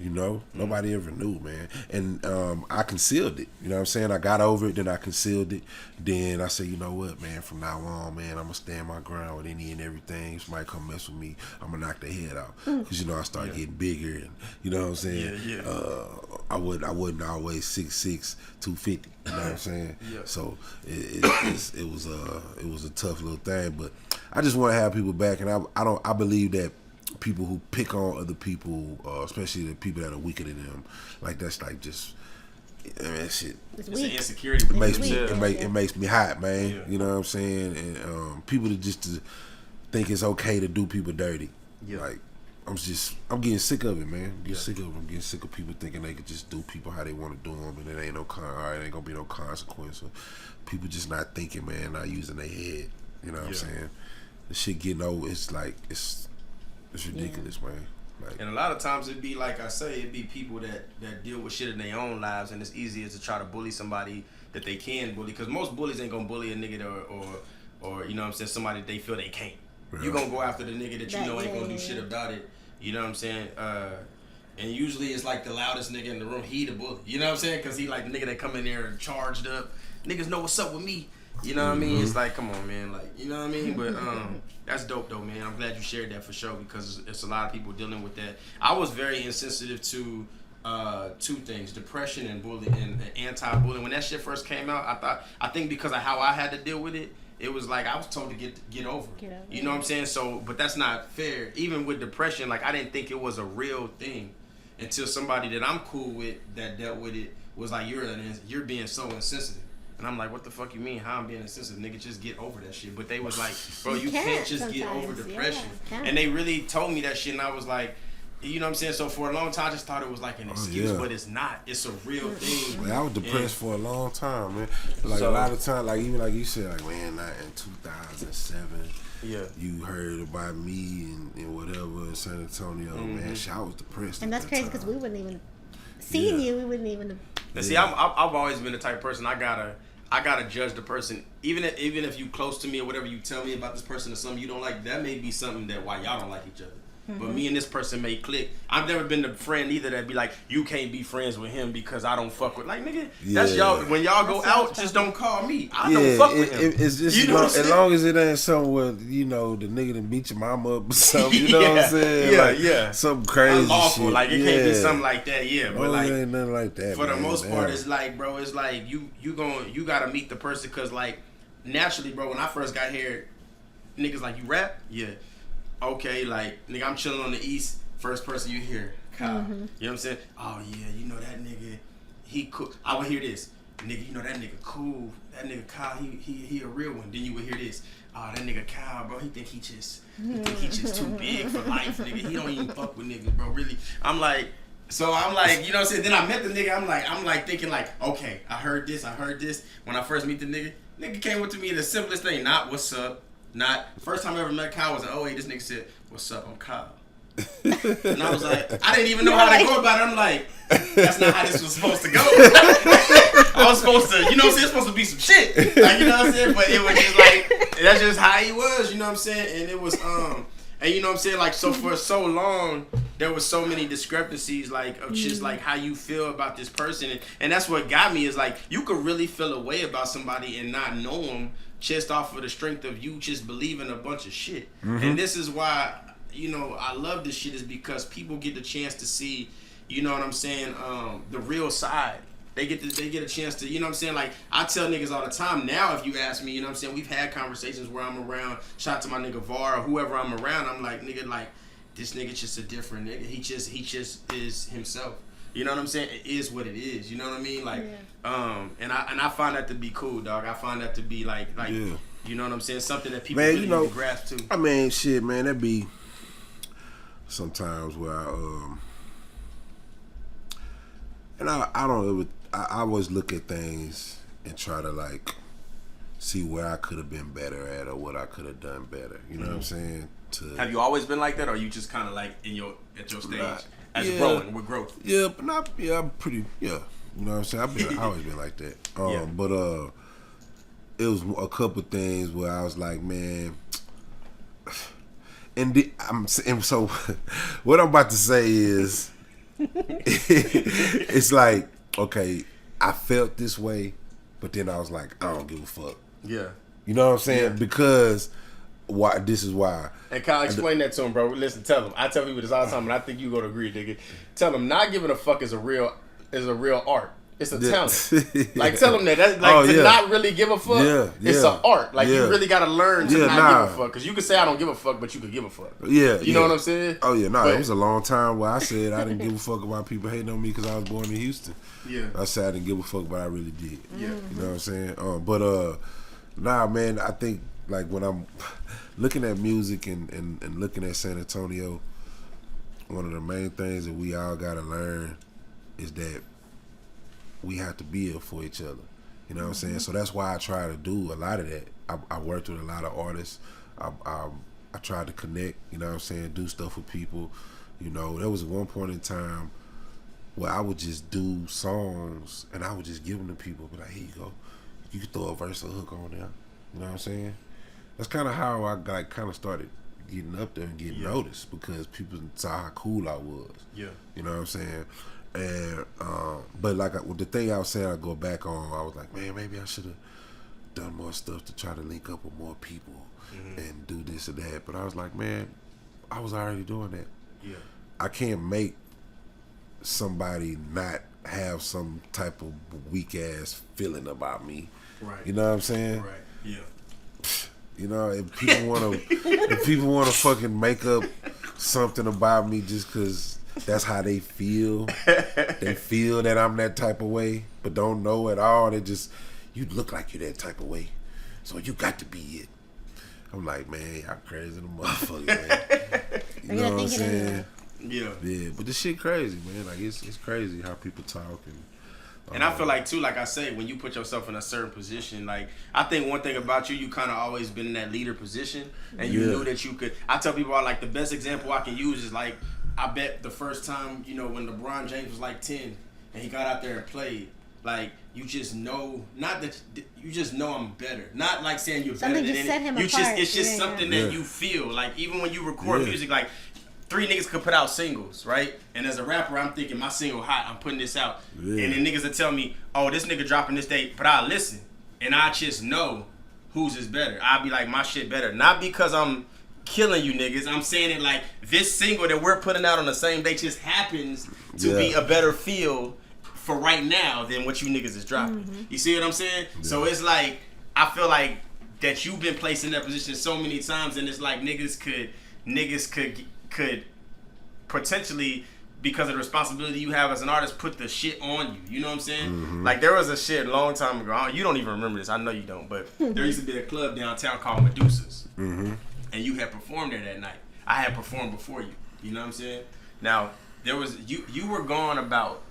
Nobody ever knew, man. And I concealed it. You know what I'm saying? I got over it, then I concealed it. Then I said, you know what, man, from now on, man, I'm going to stand my ground with any and everything. Somebody come mess with me, I'm going to knock their head out. Because, I started getting bigger, and you know what I'm saying? I wasn't always 6'6", 250. You know what I'm saying? So it was a tough little thing. But I just want to have people back, and I believe that people who pick on other people, especially the people that are weaker than them, like that's like just, that shit. It's an insecurity. It makes me hot, man. You know what I'm saying? And people that just think it's okay to do people dirty. Yeah. Like, I'm getting sick of it, man. I'm getting sick of people thinking they could just do people how they want to do them, and it ain't it ain't gonna be no consequence. Or people just not thinking, man, not using their head. You know what I'm saying? The shit getting old. It's like it's ridiculous, man. Like, and a lot of times it'd be like I say, it'd be people that deal with shit in their own lives, and it's easier to try to bully somebody that they can bully, because most bullies ain't gonna bully a nigga or you know what I'm saying, somebody that they feel they can't. Yeah. You gonna go after the nigga that you know ain't gonna do shit about it. You know what I'm saying? And usually it's like the loudest nigga in the room, he the bully. You know what I'm saying? Because he like the nigga that come in there and charged up. Niggas know what's up with me. You know what I mean? It's like, come on, man. Like, you know what I mean? But that's dope, though, man. I'm glad you shared that for sure, because it's a lot of people dealing with that. I was very insensitive to two things: depression and bullying and anti-bullying. When that shit first came out, I think because of how I had to deal with it, it was like I was told to get over it. You know what I'm saying? So, but that's not fair. Even with depression, like I didn't think it was a real thing until somebody that I'm cool with that dealt with it was like, you're being so insensitive. And I'm like, what the fuck you mean? How I'm being insensitive? Nigga, just get over that shit. But they was like, bro, you can't just get over depression. Yeah, and they really told me that shit, and I was like, you know what I'm saying? So for a long time, I just thought it was like an excuse, but it's not. It's a real thing. Man, I was depressed for a long time, man. Like a lot of time, like even like you said, like man, not in 2007. Yeah, you heard about me and whatever in San Antonio, man. Shit, I was depressed. And that's crazy because we wouldn't even seeing you. We wouldn't even. And see, I've always been the type of person I gotta judge the person, even if you close to me or whatever. You tell me about this person or something you don't like, that may be something that why y'all don't like each other. But me and this person may click. I've never been the friend either that be like, you can't be friends with him because I don't fuck with. Like, nigga, that's y'all. When y'all go out, just don't call me. I don't fuck with him. It's just, you know, as long as it ain't something where, you know, the nigga done beat your mama up or something. You know what I'm saying? Yeah, like, yeah. Something crazy awful. shit. Like, it can't be something like that. Yeah, but like, ain't nothing like that. For the most part, it's like, bro, it's like you gotta meet the person, because like naturally, bro, when I first got here, niggas like, you rap? Yeah. Okay, like, nigga, I'm chilling on the East. First person you hear, Kyle. You know what I'm saying? Oh, yeah, you know that nigga, he cool. I would hear this. Nigga, you know that nigga cool. That nigga Kyle, he a real one. Then you would hear this. Oh, that nigga Kyle, bro, he think he just too big for life, nigga. He don't even fuck with niggas, bro, really. I'm like, you know what I'm saying? Then I met the nigga, I'm like thinking like, okay, I heard this. When I first meet the nigga came up to me in the simplest thing, not what's up. Not first time I ever met Kyle was in 08. This nigga said, "What's up? I'm Kyle." And I was like, I didn't even know how to go about it. I'm like, that's not how this was supposed to go. I was supposed to, you know what I'm saying? It's supposed to be some shit. Like, you know what I'm saying? But it was just like, that's just how he was, you know what I'm saying? And it was, and you know what I'm saying? Like, so for so long, there was so many discrepancies, like, of just like how you feel about this person. And that's what got me, is like, you could really feel a way about somebody and not know them just off of the strength of you just believing a bunch of shit. And this is why, you know, I love this shit, is because people get the chance to see, you know what I'm saying, the real side. They get a chance to, you know what I'm saying, like, I tell niggas all the time now, if you ask me, you know what I'm saying, we've had conversations where I'm around, shout out to my nigga VAR or whoever I'm around, I'm like, nigga, like, this nigga just a different nigga. He just is himself. You know what I'm saying? It is what it is. You know what I mean? Like, and I find that to be cool, dog. I find that to be like, you know what I'm saying? Something that people really need to grasp too. I mean, shit, man, that be sometimes where I always look at things and try to like see where I could have been better at or what I could have done better. You know what I'm saying? Have you always been like that, or are you just kind of like at your stage as growing with growth? Yeah, but I'm pretty. Yeah, you know what I'm saying. I've always been like that. But it was a couple things where I was like, man. And so what I'm about to say is, it's like, okay, I felt this way, but then I was like, I don't give a fuck. Yeah. You know what I'm saying? Yeah. Because this is why. And Kyle, explain that to him, bro. Listen, tell him. I tell people this all the time, and I think you're gonna agree, nigga. Tell him not giving a fuck is a real art. It's a talent. Like, tell them that. That's like to not really give a fuck. It's an art. Like, you really gotta learn to not give a fuck. Because you can say I don't give a fuck, but you could give a fuck. Yeah. You know what I'm saying? Oh yeah, it was a long time where I said I didn't give a fuck about people hating on me because I was born in Houston. Yeah. I said I didn't give a fuck, but I really did. Yeah. You know what I'm saying? Nah, man. I think like when I'm looking at music and looking at San Antonio, one of the main things that we all gotta learn is that we have to be here for each other. You know what I'm saying? So that's why I try to do a lot of that. I worked with a lot of artists. I tried to connect, you know what I'm saying, do stuff with people. You know, there was one point in time where I would just do songs and I would just give them to people. Be like, here you go. You can throw a verse or a hook on there. You know what I'm saying? That's kind of how I kind of started getting up there and getting noticed, because people saw how cool I was. Yeah. You know what I'm saying? And but like the thing I was saying, I go back on, I was like, man, maybe I should have done more stuff to try to link up with more people and do this or that. But I was like, man, I was already doing that. Yeah. I can't make somebody not have some type of weak ass feeling about me. Right. You know what I'm saying? Right. Yeah. You know, if people wanna fucking make up something about me just because that's how they feel. They feel that I'm that type of way, but don't know at all. They just, you look like you're that type of way, so you got to be it. I'm like, man, y'all crazy the motherfucker, man. You know what I'm saying? Yeah. Yeah, but this shit crazy, man. Like, it's crazy how people talk. And I feel like, too, like I say, when you put yourself in a certain position, like, I think one thing about you kind of always been in that leader position, and you knew that you could. I tell people, like, the best example I can use is, like, I bet the first time, you know, when LeBron James was like 10 and he got out there and played, like, you just know, not that you just know I'm better. Not like saying you're something better than set him apart. It's just something that you feel. Like, even when you record music, like, 3 niggas could put out singles, right? And as a rapper, I'm thinking my single hot, I'm putting this out. Yeah. And then niggas will tell me, oh, this nigga dropping this date, but I listen. And I just know whose is better. I'll be like, my shit better. Not because I'm killing you niggas. I'm saying it like this single that we're putting out on the same day just happens to be a better feel for right now than what you niggas is dropping. Mm-hmm. You see what I'm saying? Yeah. So it's like, I feel like that you've been placed in that position so many times, and it's like niggas could potentially, because of the responsibility you have as an artist, put the shit on you. You know what I'm saying? Mm-hmm. Like, there was a shit a long time ago. You don't even remember this. I know you don't. But there used to be a club downtown called Medusa's. Mm-hmm. And you had performed there that night. I had performed before you. You know what I'm saying? Now, there was you were gone about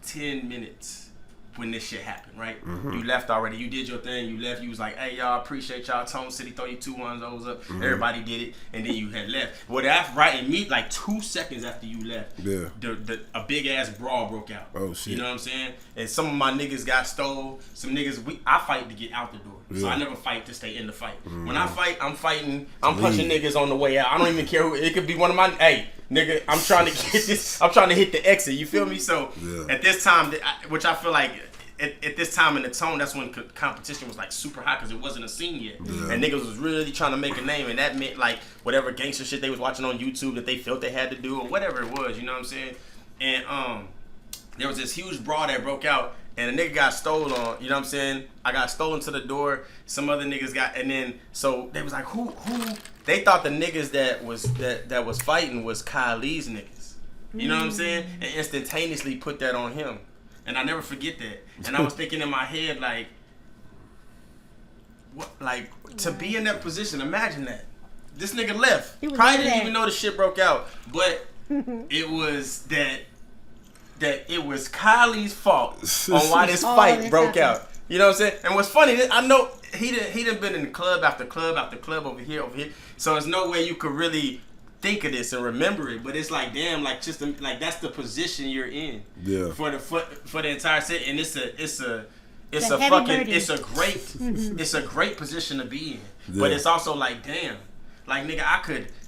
10 minutes when this shit happened, right? Mm-hmm. You left already. You did your thing. You left. You was like, hey, y'all, appreciate y'all. Tone City, throw you 2 ones, O's up. Mm-hmm. Everybody did it. And then you had left. Well, after, right, and me, like 2 seconds after you left, a big-ass brawl broke out. Oh, shit. You know what I'm saying? And some of my niggas got stole. Some niggas, I fight to get out the door. Yeah. So I never fight to stay in the fight. Mm-hmm. When I fight, I'm fighting. I'm punching niggas on the way out. I don't even care who. It could be one of my, hey, nigga, I'm trying to get this. I'm trying to hit the exit. You feel me? So at this time, which I feel like at this time in the tone, that's when competition was like super hot because it wasn't a scene yet, and niggas was really trying to make a name, and that meant like whatever gangster shit they was watching on YouTube that they felt they had to do or whatever it was. You know what I'm saying? And there was this huge brawl that broke out. And a nigga got stolen on, you know what I'm saying? I got stolen to the door. Some other niggas got, and then so they was like, who? They thought the niggas that was fighting was Kylie's niggas. You know what I'm saying? And instantaneously put that on him. And I never forget that. And I was thinking in my head like, what? Like to be in that position? Imagine that. This nigga left. Probably didn't even know the shit broke out, but it was that it was Kylie's fault on why this fight broke out. You know what I'm saying? And what's funny, I know he done been in club after club after club over here. So there's no way you could really think of this and remember it. But it's like, damn, like just like that's the position you're in. Yeah. For the entire set, and it's a great position to be in. Yeah. But it's also like, damn, like nigga,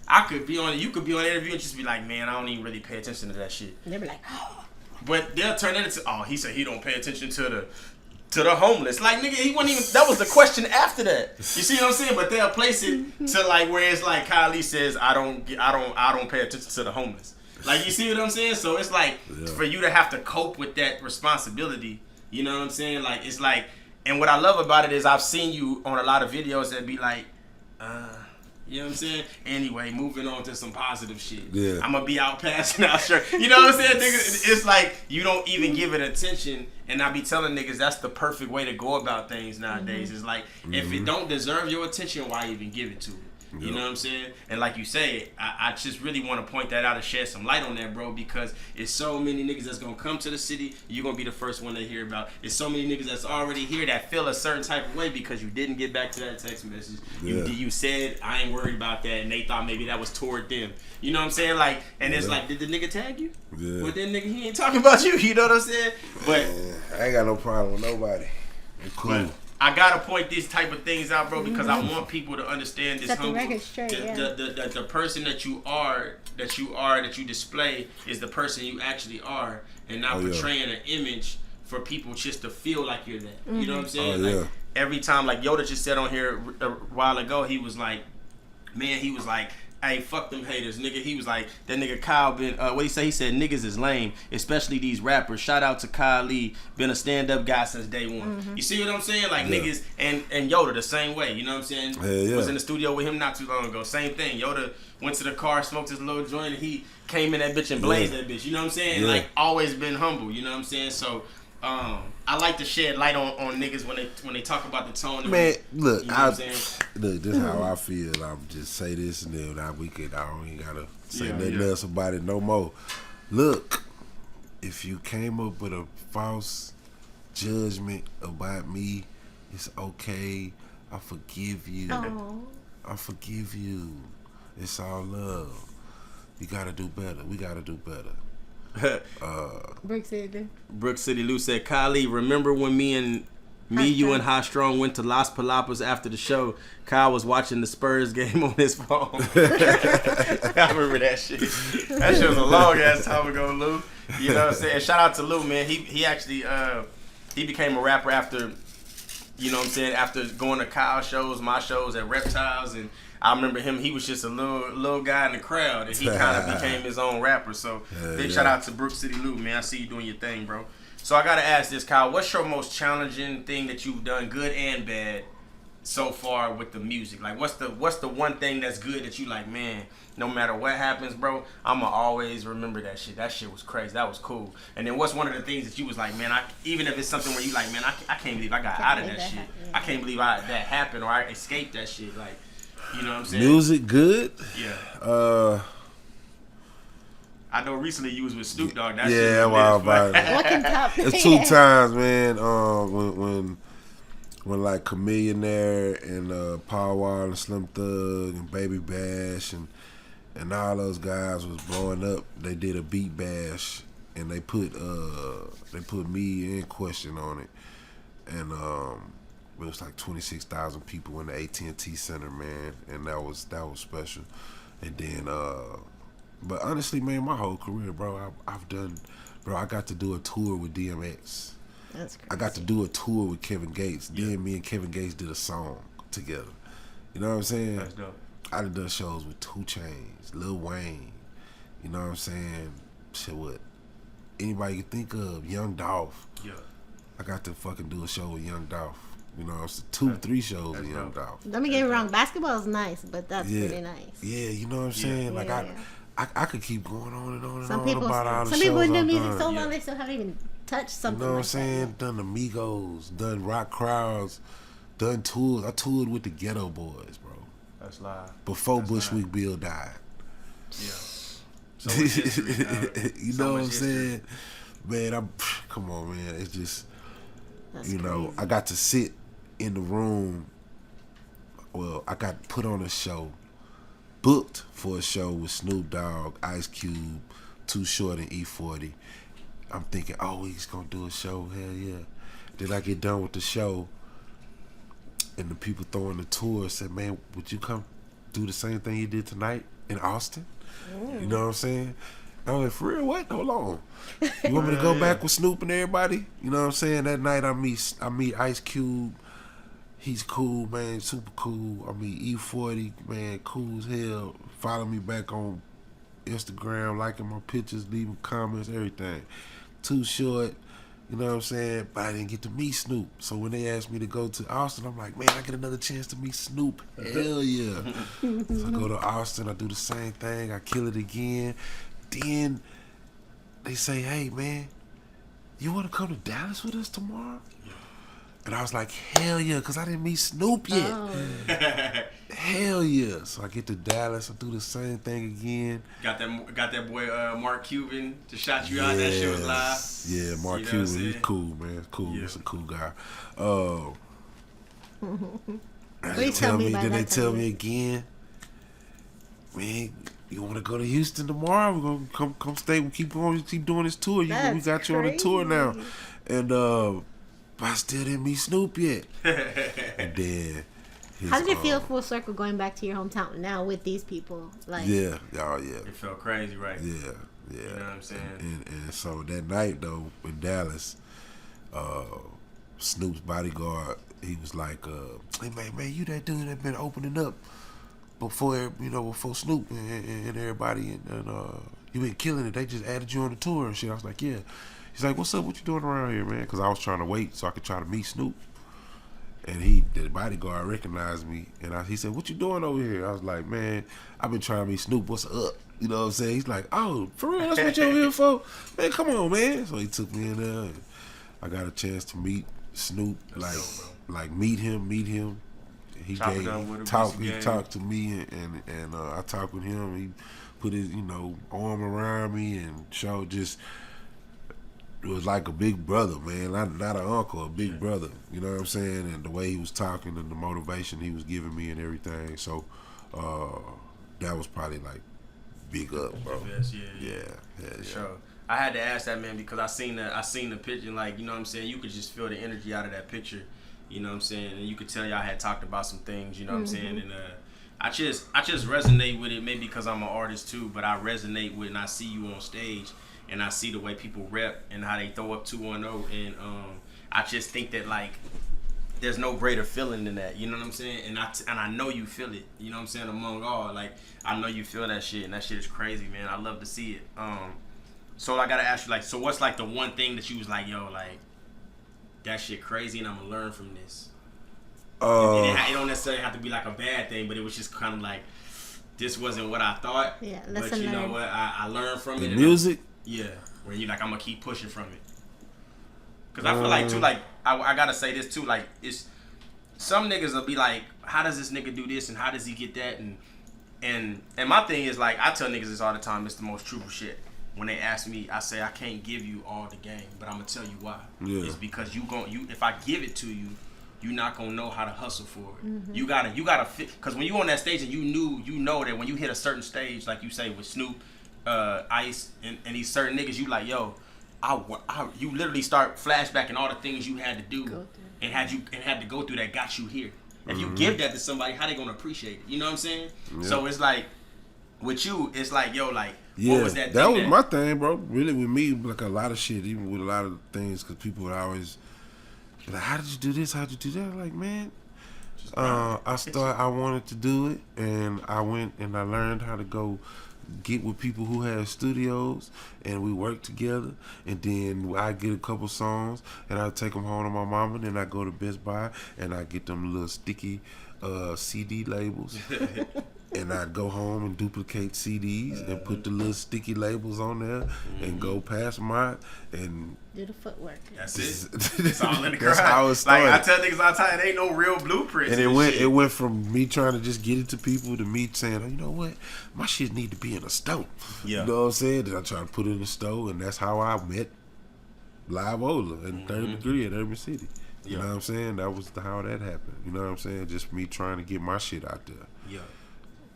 I could be on. You could be on an interview and just be like, man, I don't even really pay attention to that shit. They be like, oh. But they'll turn it into, oh, he said he don't pay attention to the homeless. Like, nigga, he wasn't even, that was the question after that. You see what I'm saying? But they'll place it to like where it's like Kylie says, I don't pay attention to the homeless. Like, you see what I'm saying? So it's like for you to have to cope with that responsibility. You know what I'm saying? Like, it's like, and what I love about it is I've seen you on a lot of videos that be like, You know what I'm saying? Anyway, moving on to some positive shit. Yeah. I'm gonna be out passing out sure. You know what I'm saying, nigga? It's like you don't even give it attention, and I be telling niggas that's the perfect way to go about things nowadays. It's like if it don't deserve your attention, why even give it to it? You know what I'm saying? And like you say, I just really want to point that out and shed some light on that, bro, because it's so many niggas that's going to come to the city, you're going to be the first one they hear about. It's so many niggas that's already here that feel a certain type of way because you didn't get back to that text message. Yeah. You said, I ain't worried about that, and they thought maybe that was toward them. You know what I'm saying? Like, and it's like, did the nigga tag you? Yeah. Well, then nigga, he ain't talking about you. You know what I'm saying? But I ain't got no problem with nobody. I'm cool. But I gotta point these type of things out, bro, because I want people to understand this. Set the record straight, the person that you display is the person you actually are, and not portraying an image for people just to feel like you're that. You know what I'm saying? Like, every time, like Yoda just said on here a while ago, he was like, hey, fuck them haters, nigga. He was like, that nigga Kyle been, what he say? He said, niggas is lame, especially these rappers. Shout out to Kyle Lee, been a stand-up guy since day one. You see what I'm saying? Like, niggas, and Yoda the same way, you know what I'm saying? Was in the studio with him not too long ago. Same thing. Yoda went to the car, smoked his little joint, and he came in that bitch and blazed that bitch. You know what I'm saying? Like, always been humble, you know what I'm saying? So, I like to shed light on niggas when they talk about the tone. Man, look, you know look, this is how I feel. I'll just say this and then I don't even gotta say nothing else about it no more. Look, if you came up with a false judgment about me, it's okay. I forgive you. Aww. I forgive you. It's all love. You gotta do better. We gotta do better. Brick City. Brook City Lou said, Kylie, remember when you and Highstrung went to Las Palapas after the show? Kyle was watching the Spurs game on his phone. I remember that shit. That shit was a long ass time ago, Lou. You know what I'm saying? Shout out to Lou, man. He actually he became a rapper after, you know what I'm saying, after going to Kyle's shows, my shows at Reptiles, and I remember him, he was just a little guy in the crowd, and he kind of became his own rapper. So big shout out to Brook City Lou, man. I see you doing your thing, bro. So I gotta ask this, Kyle, what's your most challenging thing that you've done, good and bad, so far with the music? Like, what's the one thing that's good that you like, man, no matter what happens, bro, I'ma always remember that shit. That shit was crazy. That was cool. And then what's one of the things that you was like, man, even if it's something where you like, man, I can't believe I got out of that shit. I can't believe that happened, or I escaped that shit. Like, you know what I'm saying? Music good? Yeah. I know recently you was with Snoop Dogg. That yeah, shit wow, What can top it's 2 times, man. When like Chamillionaire and Paul Wall and Slim Thug and Baby Bash and all those guys was blowing up, they did a beat bash and they put me in question on it, and it was like 26,000 people in the AT&T Center, man, and that was special. And then, but honestly, man, my whole career, bro, I've done, bro, I got to do a tour with DMX. That's crazy. I got to do a tour with Kevin Gates. Then me and Kevin Gates did a song together. You know what I'm saying? That's dope. I done shows with 2 Chainz, Lil Wayne. You know what I'm saying? Shit, what? Anybody you think of, Young Dolph. Yeah. I got to fucking do a show with Young Dolph. You know, it's 2-3 shows with Young Dolph. Don't get me wrong, basketball is nice, but that's pretty nice. Yeah, you know what I'm saying? Like, I could keep going on and on and Some on people, about all the some shows people do I've music done. so long they still haven't even touched something. You know what I'm like saying? that. Done Amigos, done rock crowds, done tours. I toured with the Ghetto Boys, bro. That's live. Before Bushwick Bill died. Yeah. So much history, you know what I'm saying? Man, come on, man. It's just, That's you know, crazy. I got to sit in the room. Well, I got put on a show, booked for a show with Snoop Dogg, Ice Cube, Too Short, and E40. I'm thinking, oh, he's gonna do a show. Hell yeah. Then I get done with the show, and the people throwing the tour said, man, would you come do the same thing you did tonight in Austin? You know what I'm saying? I was like, for real, what? Hold on. You want me to go back with Snoop and everybody? You know what I'm saying? That night I meet Ice Cube. He's cool, man, super cool. I mean, E40, man, cool as hell. Follow me back on Instagram, liking my pictures, leaving comments, everything. Too Short, You know what I'm saying? But I didn't get to meet Snoop. So when they asked me to go to Austin, I'm like, man, I get another chance to meet Snoop. Hell yeah. So I go to Austin, I do the same thing, I kill it again. Then they say, hey, man, you want to come to Dallas with us tomorrow? And I was like, hell yeah, because I didn't meet Snoop yet. Oh. Hell yeah. So I get to Dallas, I do the same thing again. Got that boy Mark Cuban to shout you out. That shit was live. Yeah, Mark Cuban, he's cool, man. Cool, Yeah. he's a cool guy. Please tell me by Then they that tell time. me again, man, you want to go to Houston tomorrow? We're gonna come stay. We keep doing this tour. We That's got you on a tour now, crazy. and but I still didn't meet Snoop yet. And then, How did it feel full circle going back to your hometown now with these people? Like, Yeah, oh yeah, It felt crazy, right? yeah. You know what I'm saying? And so that night though in Dallas, Snoop's bodyguard, he was like, "Hey man, you that dude that been opening up before Snoop and everybody, and you been killing it. They just added you on the tour and shit." I was like, "Yeah." He's like, "What's up? What you doing around here, man?" Because I was trying to wait so I could try to meet Snoop. And the bodyguard recognized me, and he said, "What you doing over here?" I was like, "Man, I've been trying to meet Snoop. What's up?" You know what I'm saying? He's like, "Oh, for real? That's what you over here for? Man, come on, man." So he took me in there, and I got a chance to meet Snoop, like meet him. He Chop it up with him, talked. piece He of talked to me, and I talked with him. He put his arm around me and showed just. It was like a big brother, man. Not an uncle, a big brother. You know what I'm saying? And the way he was talking and the motivation he was giving me and everything. So that was probably like big up, bro. Yes, Yeah. Sure. I had to ask that, man, because I seen the picture, like, you know what I'm saying, you could just feel the energy out of that picture. You know what I'm saying? And you could tell y'all had talked about some things, you know what I'm saying? And I just resonate with it, maybe because I'm an artist too, but I resonate with it and I see you on stage. And I see the way people rep and how they throw up 210, and I just think that, like, there's no greater feeling than that. You know what I'm saying? And I know you feel it. You know what I'm saying? Among all, like, I know you feel that shit, and that shit is crazy, man. I love to see it. So I gotta ask you, like, so what's like the one thing that you was like, yo, like, that shit crazy, and I'm gonna learn from this? And it don't necessarily have to be like a bad thing, but it was just kind of like, this wasn't what I thought. Yeah, but lesson you know learned. what? I learned from The it. music. Yeah, where you like, I'm gonna keep pushing from it. Cause I feel like too, like I gotta say this too, like it's some niggas will be like, how does this nigga do this and how does he get that, and my thing is, like, I tell niggas this all the time, it's the most truthful shit. When they ask me, I say I can't give you all the game, but I'm gonna tell you why. Yeah. It's because if I give it to you, you're not gonna know how to hustle for it. You gotta fit, cause when you on that stage and you know that when you hit a certain stage, like you say with Snoop, Ice, and these certain niggas, you like, yo, you literally start flashbacking all the things you had to do and had to go through that got you here. If you give that to somebody, how they gonna appreciate it? You know what I'm saying? Yeah. So it's like with you, it's like, yo, like, Yeah, what was that? that thing was my thing, bro. Really, with me, like a lot of shit, even with a lot of things, because people would always be like, "How did you do this? How'd you do that?" I'm like, man, I wanted to do it, and I went and I learned how to go get with people who have studios, and we work together, and then I get a couple songs, and I take them home to my mama, then I go to Best Buy, and I get them little sticky CD labels. And I'd go home and duplicate CDs and put the little sticky labels on there and go past mine and do the footwork. That's it. It's all in the that's grind. how it started. Like I tell niggas all the time, it ain't no real blueprints. And shit. it went from me trying to just get it to people to me saying, oh, you know what, my shit need to be in a store. Yeah. You know what I'm saying? Then I try to put it in the store, and that's how I met Live Ola in Third Degree at Urban City. You know what I'm saying? That was how that happened. You know what I'm saying? Just me trying to get my shit out there. Yeah.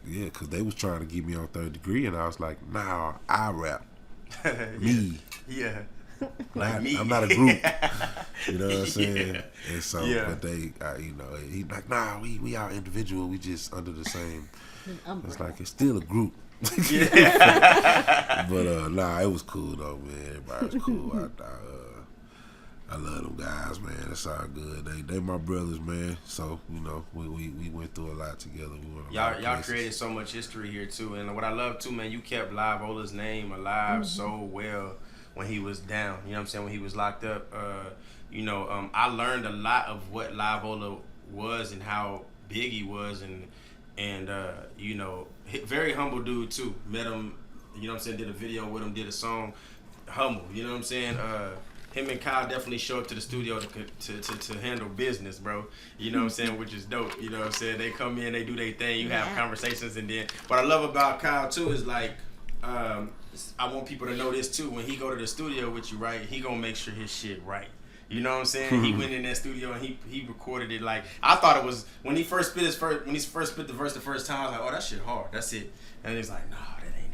Yeah, because they was trying to get me on Third Degree, and I was like, nah, I rap. Me. Yeah. Like me. I'm not a group. You know what I'm saying? Yeah. And so, but they, he like, nah, we are individual. We just under the same. It's like, it's still a group. Yeah. But nah, it was cool though, man. Everybody was cool. I love them guys, man. It's all good. They my brothers, man. So, you know, we went through a lot together. We went Y'all created so much history here too, and what I love too, man, you kept Live Ola's name alive so well when he was down. You know what I'm saying? When he was locked up. I learned a lot of what Live Ola was and how big he was, and very humble dude too. Met him, you know what I'm saying, did a video with him, did a song. Humble, you know what I'm saying? Him and Kyle definitely show up to the studio to handle business, bro. You know what I'm saying? Which is dope. You know what I'm saying? They come in, they do their thing, you have conversations, and then what I love about Kyle too is like, I want people to know this too. When he go to the studio with you, right, he gonna make sure his shit right. You know what I'm saying? He went in that studio and he recorded it like, I thought it was when he first spit the verse the first time. I was like, oh, that shit hard. That's it. And he's like, nah, that ain't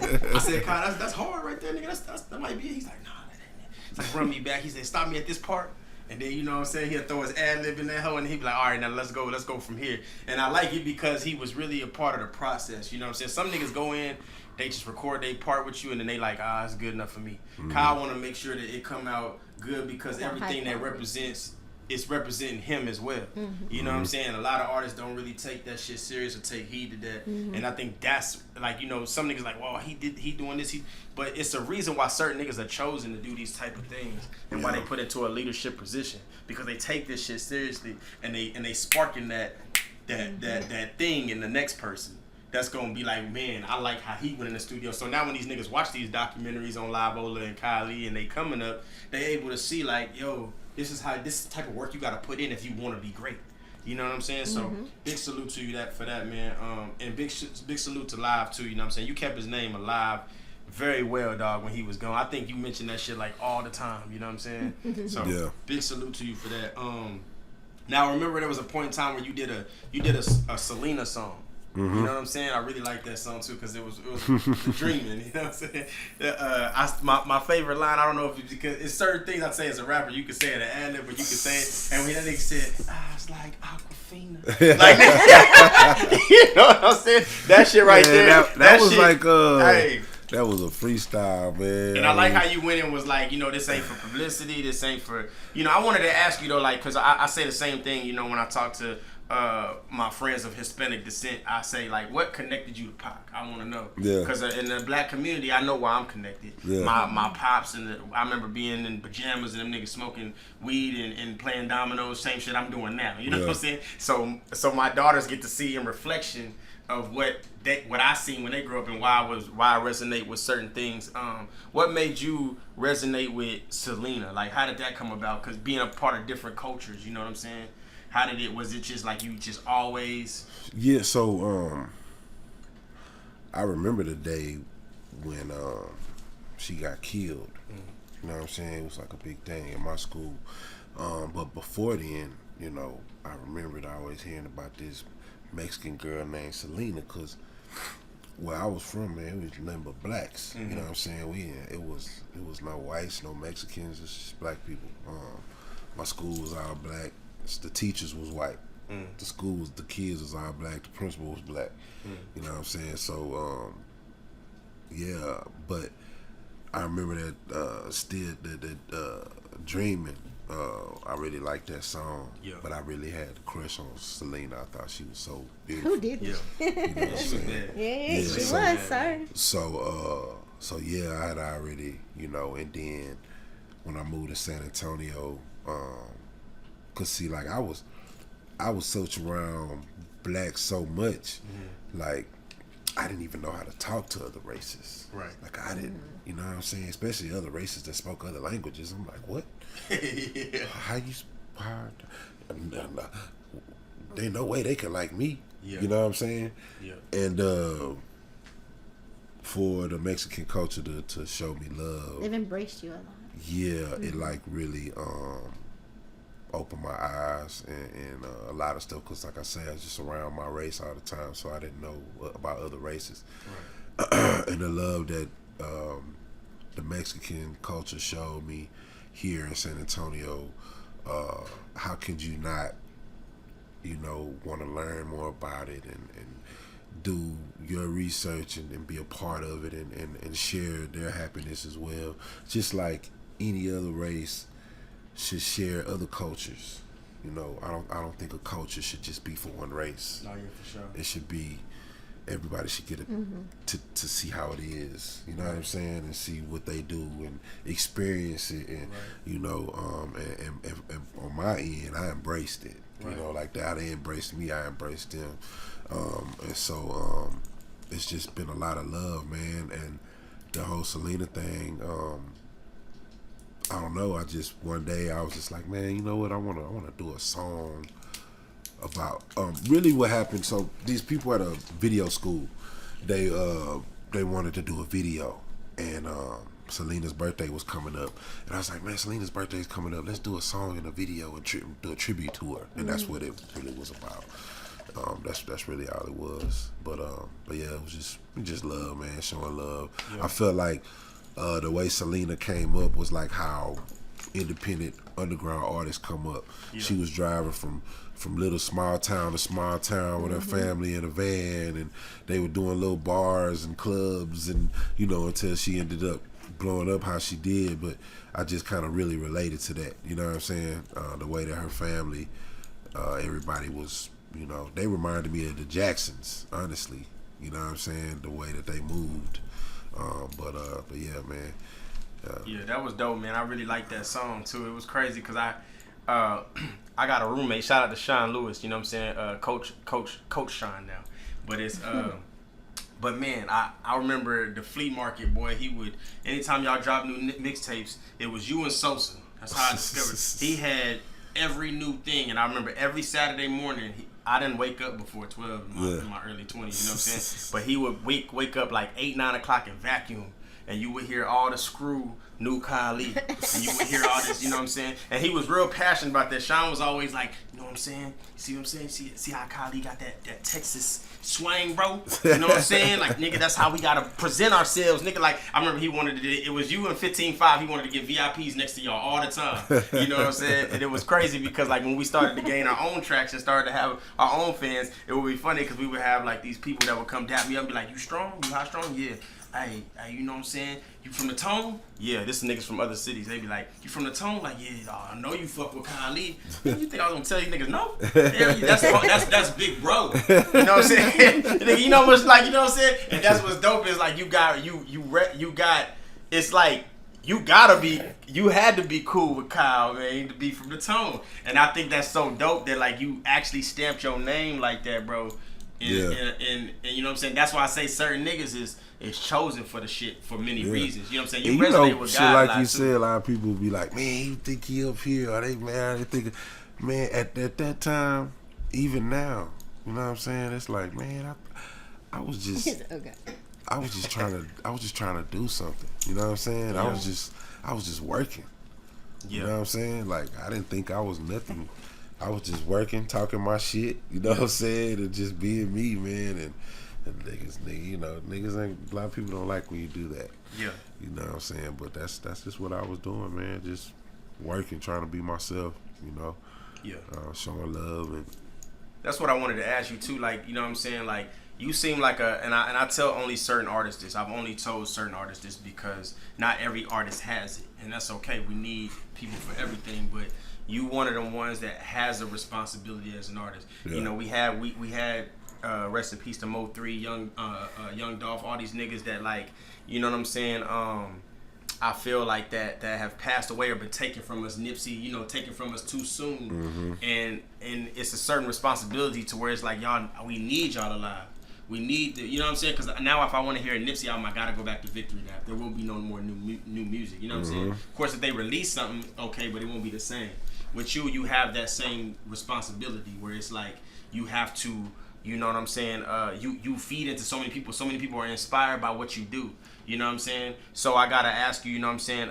it. I said, Kyle, that's hard right there, nigga. That might be it. He's like, nah, that ain't it. He's like, run me back. He said, stop me at this part. And then, you know what I'm saying, he'll throw his ad lib in that hoe and he'd be like, all right, now let's go from here. And I like it because he was really a part of the process. You know what I'm saying? Some niggas go in, they just record they part with you and then they like, it's good enough for me. Kyle want to make sure that it come out good because everything that represents, it's representing him as well. You know what I'm saying? A lot of artists don't really take that shit serious or take heed to that. And I think that's like, some niggas like, well, he doing this, but it's a reason why certain niggas are chosen to do these type of things and why they put into a leadership position, because they take this shit seriously and they sparking that thing in the next person. That's gonna be like, man, I like how he went in the studio. So now when these niggas watch these documentaries on Live Ola and Kylie and they coming up, they able to see like, yo, this is type of work you gotta put in if you want to be great. You know what I'm saying? So big salute to you for that, man. And big salute to Live too. You know what I'm saying? You kept his name alive very well, dog, when he was gone. I think you mentioned that shit like all the time. You know what I'm saying? So big salute to you for that. Now I remember there was a point in time where you did a Selena song. You know what I'm saying? I really like that song too because it was dreaming. You know what I'm saying? My favorite line, I don't know if it's because it's certain things I say as a rapper. You can say it an ad-lib, but you can say it. And when that nigga said, it's like Aquafina. Like, you know what I'm saying? That shit right there. That was shit, like hey. That was a freestyle, man. And I like how you went and was like, this ain't for publicity. This ain't for, I wanted to ask you though, like, because I say the same thing, when I talk to my friends of Hispanic descent, I say like, what connected you to Pac? I want to know. Yeah. Because in the black community, I know why I'm connected. Yeah. My pops I remember being in pajamas and them niggas smoking weed and playing dominoes, same shit I'm doing now. You know what I'm saying? So my daughters get to see in reflection of what I seen when they grew up and why I resonate with certain things. What made you resonate with Selena? Like, how did that come about? Because being a part of different cultures, you know what I'm saying? Was it just like you just always? Yeah, so I remember the day when she got killed. You know what I'm saying? It was like a big thing in my school. But before then, I remembered always hearing about this Mexican girl named Selena because where I was from, man, it was nothing but blacks. You know what I'm saying? It was no whites, no Mexicans, it's just black people. My school was all black. The teachers was white. The kids was all black. The principal was black. You know what I'm saying? So, but I remember that Dreaming. I really liked that song. Yeah. But I really had a crush on Selena. I thought she was so beautiful. Who didn't? Yeah. She was bad. Yeah, she was, sir. So I had already, and then when I moved to San Antonio, cause see, like I was such around blacks so much, like I didn't even know how to talk to other races. Right. Like I didn't, you know what I'm saying? Especially other races that spoke other languages. I'm like, what? How you? There's no way they can like me. Yeah. You know what I'm saying? Yeah. And for the Mexican culture to show me love, they've embraced you a lot. Yeah, it like really opened my eyes and a lot of stuff, because like I say, I was just around my race all the time, so I didn't know about other races. Right. And the love that the Mexican culture showed me here in San Antonio, how could you not, want to learn more about it and do your research and be a part of it and share their happiness as well, just like any other race should share other cultures. I don't think a culture should just be for one race. No, yeah, for sure. It should be everybody should get it to see how it is. You know what I'm saying, and see what they do and experience it. And you know, and on my end, I embraced it. You know, like that they embraced me, I embraced them. And so it's just been a lot of love, man. And the whole Selena thing, I don't know. I just one day I was just like, man, you know what? I wanna do a song about really what happened. So these people at a video school, they wanted to do a video, and Selena's birthday was coming up, and I was like, man, Selena's birthday is coming up. Let's do a song and a video and do a tribute to her, and that's what it really was about. That's really all it was. But yeah, it was just love, man, showing love. Yeah. I felt like the way Selena came up was like how independent underground artists come up. Yeah. She was driving from little small town to small town with her family in a van, and they were doing little bars and clubs, and you know, until she ended up blowing up how she did. But I just kind of really related to that, you know what I'm saying? The way that her family, everybody was, you know, they reminded me of the Jacksons, honestly, you know what I'm saying? The way that they moved. But yeah, man. Yeah, that was dope, man. I really liked that song too. It was crazy because I got a roommate. Shout out to Sean Lewis. You know what I'm saying? Coach Sean now. But it's but man, I remember the flea market, boy. He would, anytime y'all drop new mixtapes, it was you and Sosa. That's how I discovered. He had every new thing, and I remember every Saturday morning. I didn't wake up before 12 in my early 20s. You know what I'm saying? But he would wake up like 8, 9 o'clock and vacuum. And you would hear all the Screw, New Kylie, and you would hear all this, you know what I'm saying? And he was real passionate about that. Sean was always like, you know what I'm saying? See what I'm saying? See how Kylie got that Texas swing, bro? You know what I'm saying? Like, nigga, that's how we gotta present ourselves. Nigga, like, I remember he wanted to, it was you and 15-5, he wanted to get VIPs next to y'all all the time. You know what I'm saying? And it was crazy because, like, when we started to gain our own traction, started to have our own fans, it would be funny because we would have, like, these people that would come dap me up and be like, you strong? You high strong? Yeah. Hey, you know what I'm saying? You from the Tone? Yeah, this niggas from other cities. They be like, you from the Tone? Like, yeah, I know you fuck with Kylie. You think I was gonna tell you niggas no? Yeah, that's big bro. You know what I'm saying? You know what's like, you know what I'm saying? And that's what's dope is like you got it's like you had to be cool with Kyle, man, to be from the Tone. And I think that's so dope that like you actually stamped your name like that, bro. And you know what I'm saying? That's why I say certain niggas is chosen for the shit for many reasons. You know what I'm saying? You resonate with shit God like you said, a lot of people be like, man, you think he up here? Or they mad? They think, man, at that time, even now, you know what I'm saying? It's like, man, I was just okay. I was just trying to do something. You know what I'm saying? Yeah. I was just working. Yeah. You know what I'm saying? Like I didn't think I was nothing. I was just working, talking my shit, you know what I'm saying, and just being me, man, and niggas, you know, niggas ain't, a lot of people don't like when you do that. Yeah. You know what I'm saying? But that's just what I was doing, man, just working, trying to be myself, you know. Yeah. Showing love. And that's what I wanted to ask you too, like, you know what I'm saying, like, you seem like and I tell only certain artists this. I've only told certain artists this because not every artist has it, and that's okay. We need people for everything, but you one of the ones that has a responsibility as an artist. Yeah. You know, we had rest in peace to Mo 3, Young Dolph, all these niggas that like, you know what I'm saying? I feel like that have passed away or been taken from us. Nipsey, you know, taken from us too soon, and it's a certain responsibility to where it's like y'all, we need y'all alive. We need you know what I'm saying? Because now if I want to hear a Nipsey album, I gotta go back to Victory Lap. There won't be no more new music. You know what I'm saying? Of course, if they release something, okay, but it won't be the same. With you have that same responsibility where it's like you have to, you know what I'm saying? You feed into so many people. So many people are inspired by what you do. You know what I'm saying? So I gotta ask you, you know what I'm saying?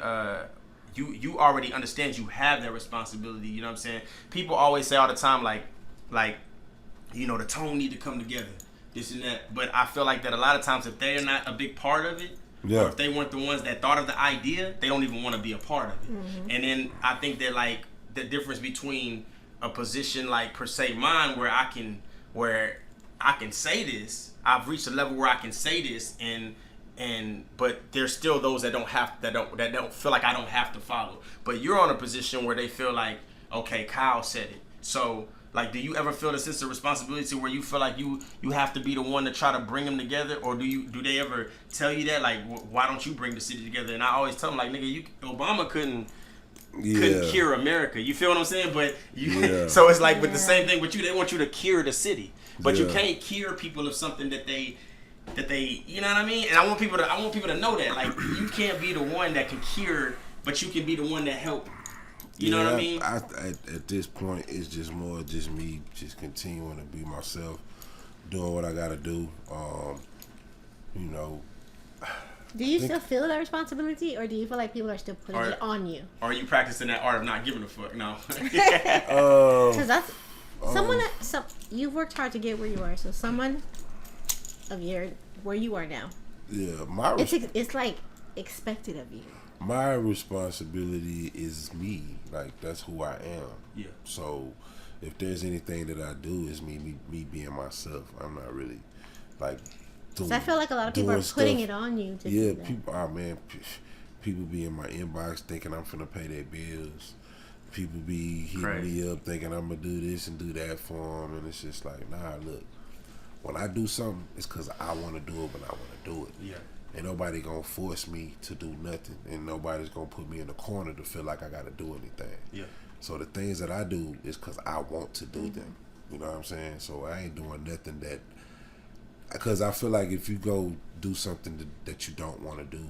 You already understand you have that responsibility. You know what I'm saying? People always say all the time, like, you know, the Tone need to come together, this and that. But I feel like that a lot of times if they're not a big part of it, or if they weren't the ones that thought of the idea, they don't even want to be a part of it. And then I think that like the difference between a position like per se mine where I can say this, I've reached a level where I can say this, but there's still those that don't feel like I don't have to follow. But you're on a position where they feel like, okay, Kyle said it, so Like, do you ever feel a sense of responsibility where you feel like you have to be the one to try to bring them together, or do they ever tell you that, like, why don't you bring the city together? And I always tell them, like, nigga, Obama couldn't cure America. You feel what I'm saying? But so it's like with the same thing with you. They want you to cure the city, but you can't cure people of something that they you know what I mean? And I want people to know that, like, you can't be the one that can cure, but you can be the one that help. You know what I mean? At this point, it's just more just me just continuing to be myself, doing what I gotta do. You know. Do you still feel that responsibility, or do you feel like people are still putting it on you? Or are you practicing that art of not giving a fuck? No. Because that's you've worked hard to get where you are. So someone of where you are now. Yeah, it's like expected of you. My responsibility is me. Like, that's who I am. Yeah. So if there's anything that I do, it's me being myself. I'm not really like. So I feel like a lot of people are putting it on you to do that. People be in my inbox thinking I'm finna pay their bills. People be hitting me up thinking I'm gonna do this and do that for them, and it's just like, nah, look. When I do something, it's because I want to do it when I want to do it. Yeah. Ain't nobody gonna force me to do nothing, and nobody's gonna put me in the corner to feel like I gotta do anything. Yeah. So the things that I do is because I want to do them. You know what I'm saying? So I ain't doing nothing that. Because I feel like if you go do something that you don't want to do,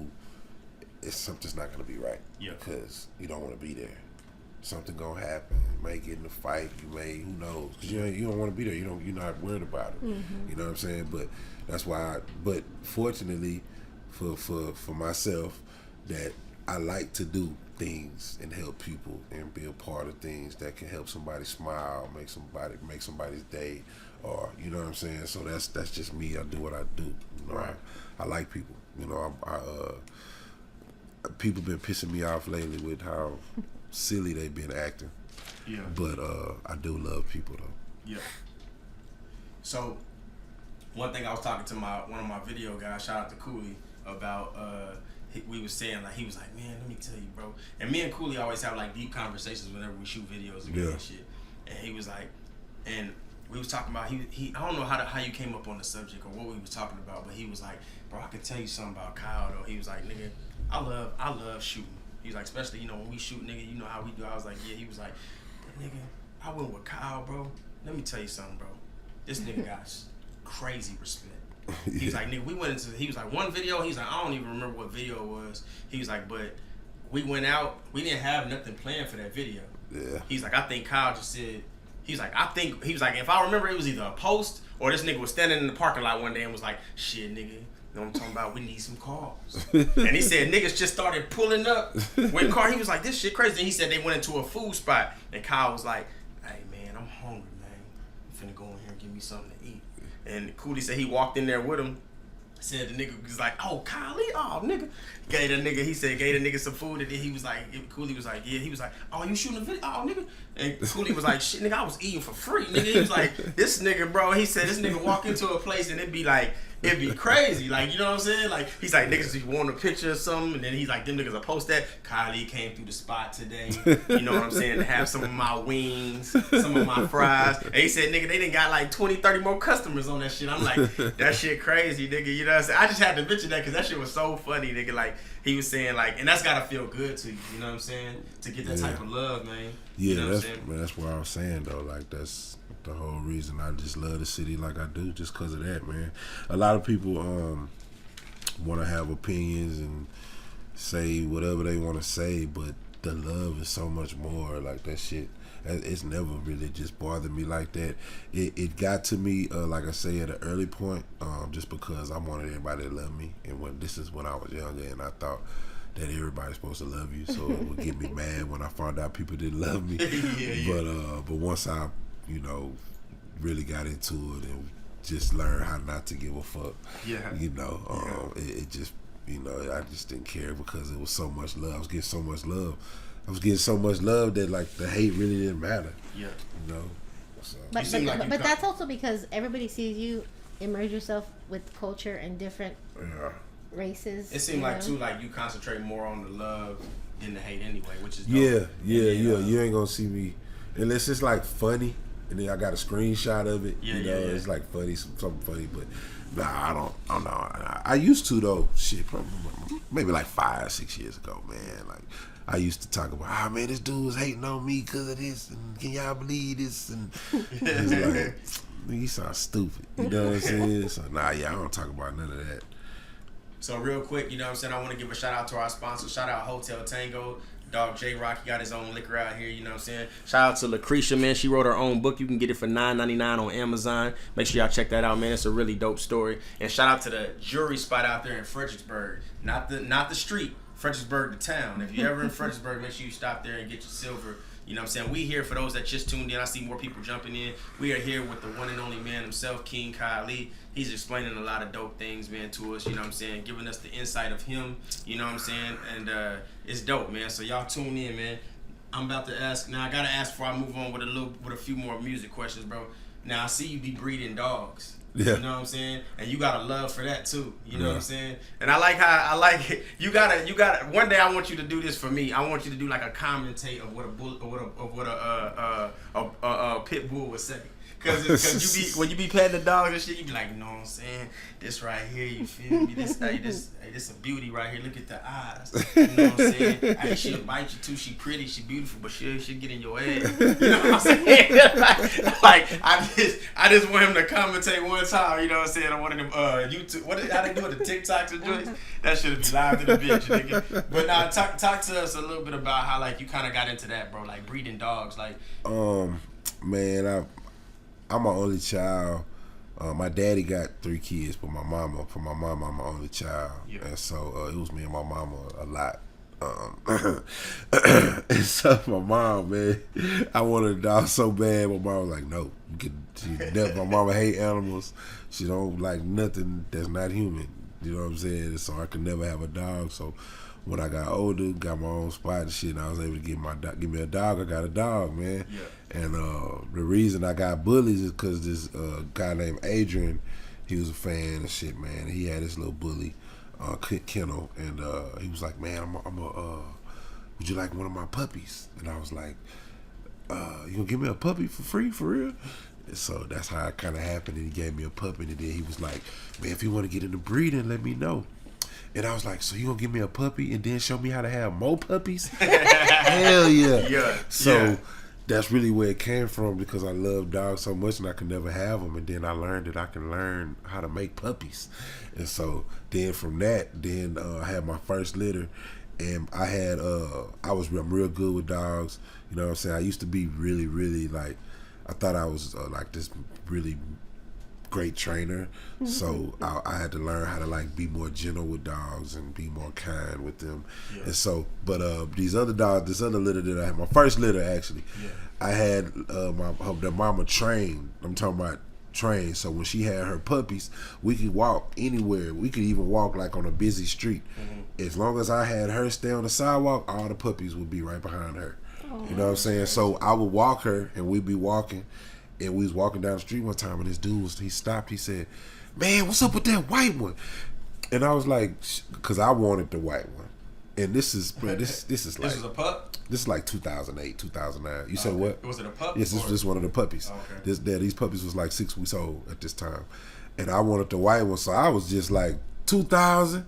something's not going to be right. Yeah. Because you don't want to be there. Something going to happen. You may get in a fight. You may, who knows? Because you don't want to be there. You're not worried about it. Mm-hmm. You know what I'm saying? But that's why but fortunately for myself, that I like to do things and help people and be a part of things that can help somebody smile, make somebody's day. Or, you know what I'm saying? So that's just me. I do what I do. You know, right. I like people. You know, people been pissing me off lately with how silly they've been acting. Yeah. But I do love people though. Yeah. So one thing I was talking to one of my video guys, shout out to Cooley, about we was saying, like, he was like, man, let me tell you, bro. And me and Cooley always have like deep conversations whenever we shoot videos and shit. And he was like, and we was talking about he I don't know how you came up on the subject or what we was talking about, but he was like, bro, I could tell you something about Kyle though. He was like, nigga, I love shooting. He's like, especially, you know, when we shoot, nigga, you know how we do. I was like, yeah. He was like, nigga, I went with Kyle, bro. Let me tell you something, bro. This nigga got crazy respect. He was like, nigga, we went into, he was like, one video, he's like, I don't even remember what video it was. He was like, but we went out, we didn't have nothing planned for that video. Yeah. He's like, I think Kyle just said, he was like, if I remember, it was either a post or this nigga was standing in the parking lot one day and was like, shit, nigga, you know what I'm talking about? We need some cars. And he said niggas just started pulling up with car. He was like, this shit crazy. And he said they went into a food spot. And Kyle was like, hey, man, I'm hungry, man. I'm finna go in here and give me something to eat. And Cooley said he walked in there with him. Said the nigga was like, oh, Kylie, oh, nigga. Gave the nigga some food, and then he was like, Cooley was like, yeah, he was like, oh, you shooting a video? Oh, nigga. And Cooley was like, shit, nigga, I was eating for free, nigga. He was like, this nigga, bro, he said this nigga walk into a place and it'd be crazy. Like, you know what I'm saying? Like, he's like, niggas just want a picture or something, and then he's like, them niggas will post that. Kylie came through the spot today, you know what I'm saying, to have some of my wings, some of my fries. And he said, nigga, they done got like 20, 30 more customers on that shit. I'm like, that shit crazy, nigga, you know what I'm saying? I just had to mention that because that shit was so funny, nigga. Like, he was saying, like, and that's gotta feel good to you, you know what I'm saying? To get that type of love, man. Yeah, you know that's what I was saying, though. Like, that's the whole reason I just love the city like I do, just because of that, man. A lot of people want to have opinions and say whatever they want to say, but the love is so much more. Like, that shit, it's never really just bothered me like that. It got to me, like I say, at an early point, just because I wanted everybody to love me. And this is when I was younger, and I thought that everybody's supposed to love you, so it would get me mad when I found out people didn't love me. But once I, you know, really got into it and just learned how not to give a fuck, you know, it just, you know, I just didn't care because it was so much love. I was getting so much love that, like, the hate really didn't matter. Yeah. You know? So. But that's also because everybody sees you immerse yourself with culture and different races. It seemed like, too, like, you concentrate more on the love than the hate anyway, which is dope. Yeah. You ain't gonna see me unless it's like funny and then I got a screenshot of it. Yeah, It's like funny, something funny, but nah, I don't know. I used to though. Shit, probably, maybe like 5-6 years ago, man. Like I used to talk about, man, this dude was hating on me because of this, and can y'all believe this? And it's like, you sound stupid. You know what I'm saying? So I don't talk about none of that. So real quick, you know what I'm saying, I want to give a shout out to our sponsor. Shout out Hotel Tango. Dog J Rock, he got his own liquor out here, you know what I'm saying? Shout out to Lucretia, man. She wrote her own book. You can get it for $9.99 on Amazon. Make sure y'all check that out, man. It's a really dope story. And shout out to the jewelry spot out there in Fredericksburg. Not the street, Fredericksburg the town. If you're ever in Fredericksburg, make sure you stop there and get your silver. You know what I'm saying? We here for those that just tuned in. I see more people jumping in. We are here with the one and only man himself, King Kylie. He's explaining a lot of dope things, man, to us, you know what I'm saying? Giving us the insight of him, you know what I'm saying? And it's dope, man. So y'all tune in, man. I'm about to ask, now I gotta ask before I move on with a few more music questions, bro. Now I see you be breeding dogs. Yeah. You know what I'm saying? And you got a love for that too. You know what I'm saying? And I like how it. You gotta one day I want you to do this for me. I want you to do like a commentate of what a pit bull would say. Cause when you be petting the dog and shit, you be like, you know what I'm saying? This right here, you feel me? This a beauty right here. Look at the eyes. You know what I'm saying? Hey, she'll bite you too. She pretty, she beautiful, but she'll get in your ass. You know what I'm saying? like I just want him to commentate one time. You know what I'm saying? On one of them YouTube. How they do it? The TikToks and joints. That should be live to the bitch, nigga. But now talk to us a little bit about how like you kind of got into that, bro. Like breeding dogs, like. Man, I'm my only child. My daddy got 3 kids, but my mama, I'm my only child. Yeah. And so it was me and my mama a lot. And so my mom, man, I wanted a dog so bad. My mom was like, no. My mama hate animals. She don't like nothing that's not human. You know what I'm saying? So I could never have a dog. So when I got older, got my own spot and shit, and I was able to give me a dog. I got a dog, man. Yeah. And the reason I got bullies is because this guy named Adrian, he was a fan and shit, man. He had this little bully, kennel, and he was like, man, would you like one of my puppies? And I was like, you gonna give me a puppy for free, for real? And so that's how it kind of happened, and he gave me a puppy, and then he was like, man, if you want to get into breeding, let me know. And I was like, so you gonna give me a puppy and then show me how to have more puppies? Hell yeah. Yeah. So that's really where it came from, because I love dogs so much and I could never have them. And then I learned that I can learn how to make puppies. And so then from that, I had my first litter, and I'm real good with dogs. You know what I'm saying? I used to be really, really like, I thought I was like this really great trainer, so I had to learn how to like be more gentle with dogs and be more kind with them. Yeah. And so, but these other dogs, this other litter that I had, my first litter actually, I had the mama trained. I'm talking about trained. So when she had her puppies, we could walk anywhere. We could even walk like on a busy street. As long as I had her stay on the sidewalk, all the puppies would be right behind her. You know what I'm saying? So I would walk her, and we'd be walking. And we was walking down the street one time, and this dude he stopped. He said, man, what's up with that white one? And I was like, because I wanted the white one. And this is like, this was a pup? This is like 2008, 2009. You said what? Was it a pup? Yes, this was one of the puppies. Okay. These puppies was like 6 weeks old at this time. And I wanted the white one, so I was just like, 2,000.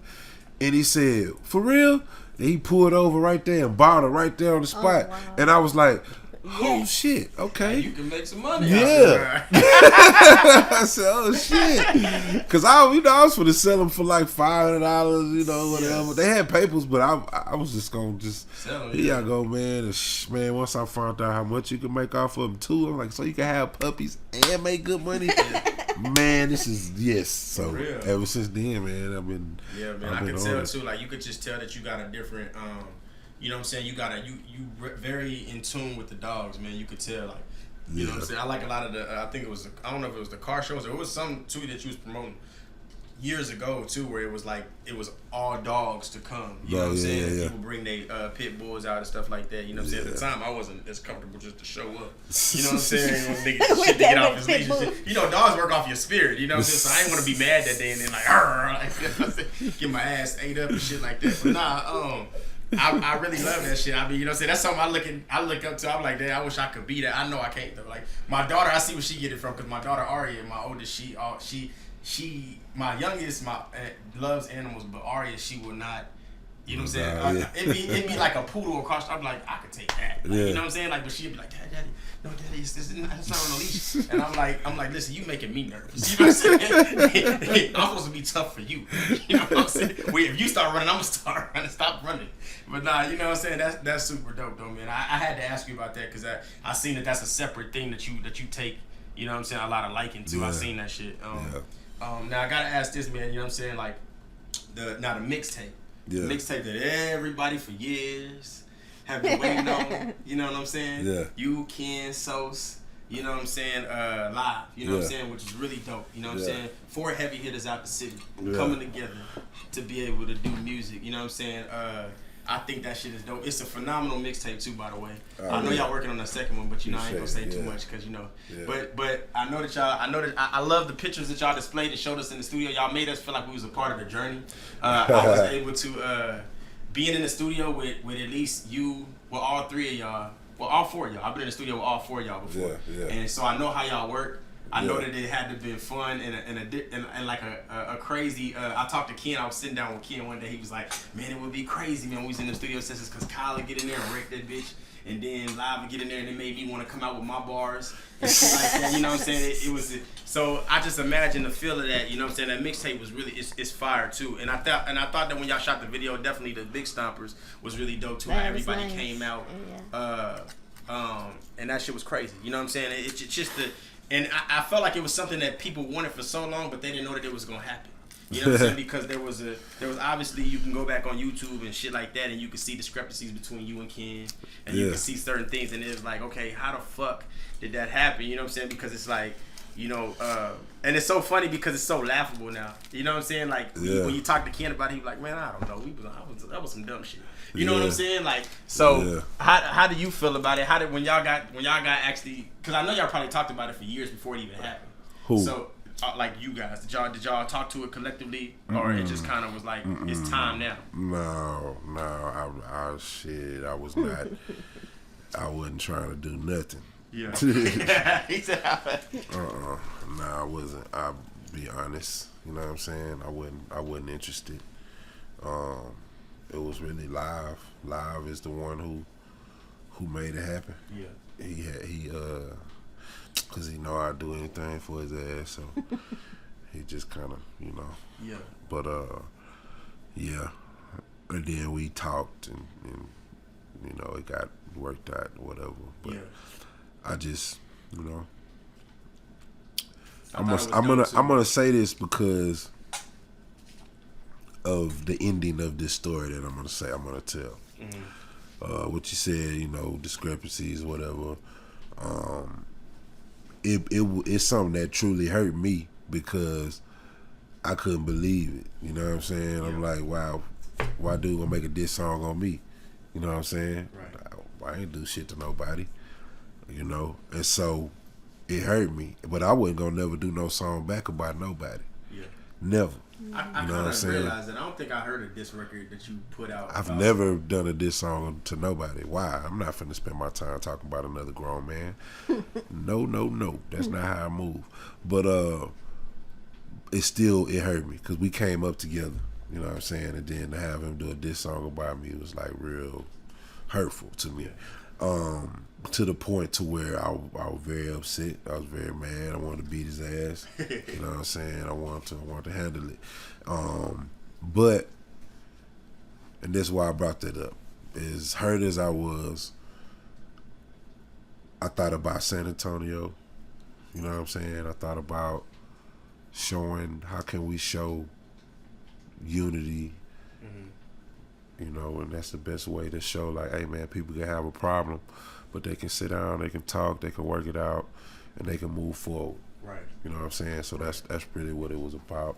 And he said, for real? And he pulled over right there and bought her right there on the spot. Oh, wow. And I was like, oh shit, okay. You can make some money. Yeah. I said, oh shit. Because I was going to sell them for like $500, whatever. Yes. They had papers, but I was just going to sell them. Here y'all go, man. Man, once I found out how much you can make off of them too, I'm like, so you can have puppies and make good money? Man, this is, yes. So ever since then, man, I've been. Yeah, man, I can tell too. Like, you could just tell that you got a different, you know what I'm saying? You very in tune with the dogs, man. You could tell, like, you know what I'm saying? I like a lot of I think it was, I don't know if it was the car shows or it was some too that you was promoting years ago too, where it was like, it was all dogs to come. You know what I'm saying? People bring their pit bulls out and stuff like that. You know what I'm saying? At the time, I wasn't as comfortable just to show up. You know what I'm saying? Niggas shit to get off his leash and shit. You know, dogs work off your spirit. You know what I'm saying? So I ain't want to be mad that day and then like, get my ass ate up and shit like that. But nah, I really love that shit. I mean, you know what I'm saying? That's something I look up to. I'm like, damn, I wish I could be that. I know I can't though. Like my daughter, I see where she get it from, because my daughter Aria, my oldest, she my youngest, loves animals, but Aria, she will not. You know what I'm saying? It'd be like a poodle across. I'm like, I could take that. Like, you know what I'm saying? Like, but she'd be like, Daddy, no, Daddy, it's not on a leash. And I'm like, listen, you making me nervous. You know what I'm saying? I'm supposed to be tough for you. You know what I'm saying? Wait, if you start running, I'm gonna start running. Stop running. But nah, you know what I'm saying? That's super dope though, man. I had to ask you about that because I seen that's a separate thing that you take. You know what I'm saying? A lot of liking to. I seen that shit. Now I gotta ask this, man. You know what I'm saying? Like the mixtape. Yeah. Mixtape that everybody for years have been waiting on. You know what I'm saying? Yeah. You, Ken, Sos, you know what I'm saying? Live. You know what I'm saying? Which is really dope. You know what I'm saying? 4 heavy hitters out the city coming together to be able to do music. You know what I'm saying? I think that shit is dope. It's a phenomenal mixtape too, by the way. I know y'all working on the second one, but you know I ain't gonna say too much because you know. Yeah. But I know that I love the pictures that y'all displayed and showed us in the studio. Y'all made us feel like we was a part of the journey. I was able to being in the studio with at least you, well, all 3 of y'all, well, all 4 of y'all. I've been in the studio with all 4 of y'all before, and so I know how y'all work. I know that it had to be fun and like a crazy. I talked to Ken. I was sitting down with Ken one day. He was like, "Man, it would be crazy, man. We was in the studio sessions because Kyle would get in there and wreck that bitch, and then Live would get in there and it made me want to come out with my bars and shit like that." You know what I'm saying? It was so I just imagine the feel of that. You know what I'm saying? That mixtape was really it's fire too. And I thought that when y'all shot the video, definitely the Big Stompers was really dope too. How everybody came out, and that shit was crazy. You know what I'm saying? It's just the. And I felt like it was something that people wanted for so long, but they didn't know that it was gonna happen. You know what I'm saying? Because there was obviously, you can go back on YouTube and shit like that, and you can see discrepancies between you and Ken, and you can see certain things, and it's like, okay, how the fuck did that happen? You know what I'm saying? Because it's like, you know, and it's so funny because it's so laughable now. You know what I'm saying? Like when you talk to Ken about it, he was like, man, I don't know, that was some dumb shit. You know what I'm saying? Like, so how do you feel about it? When y'all got actually, because I know y'all probably talked about it for years before it even happened. Who? So like you guys, did y'all talk to it collectively, or it just kind of was like it's time now? No, I was not. I wasn't trying to do nothing. Yeah. He said, no, I wasn't. I'll be honest. You know what I'm saying? I wasn't interested. It was really Live. Live is the one who made it happen. Yeah. He cause he know I'd do anything for his ass, so he just kind of, you know. Yeah. But yeah. And then we talked and you know, it got worked out or whatever. But I just, you know, I'm gonna say this because of the ending of this story that I'm gonna tell. Mm-hmm. What you said, you know, discrepancies, whatever. It's something that truly hurt me because I couldn't believe it. You know what I'm saying? Yeah. I'm like, wow, why dude gonna make a diss song on me? You know what I'm saying? Right. I ain't do shit to nobody. You know, and so it hurt me. But I wasn't gonna never do no song back about nobody. Yeah. Never. I kind of realized that. I don't think I heard a diss record that you put out. I've never done a diss song to nobody. Why? I'm not finna spend my time talking about another grown man. No. That's not how I move. But it hurt me because we came up together. You know what I'm saying? And then to have him do a diss song about me was like real hurtful to me. To the point to where I was very upset. I was very mad. I wanted to beat his ass. You know what I'm saying? I wanted to handle it. But, and that's why I brought that up. As hurt as I was, I thought about San Antonio. You know what I'm saying? I thought about showing, how can we show unity? You know, and that's the best way to show, like, hey man, people can have a problem, but they can sit down, they can talk, they can work it out, and they can move forward. Right. You know what I'm saying? So that's really what it was about.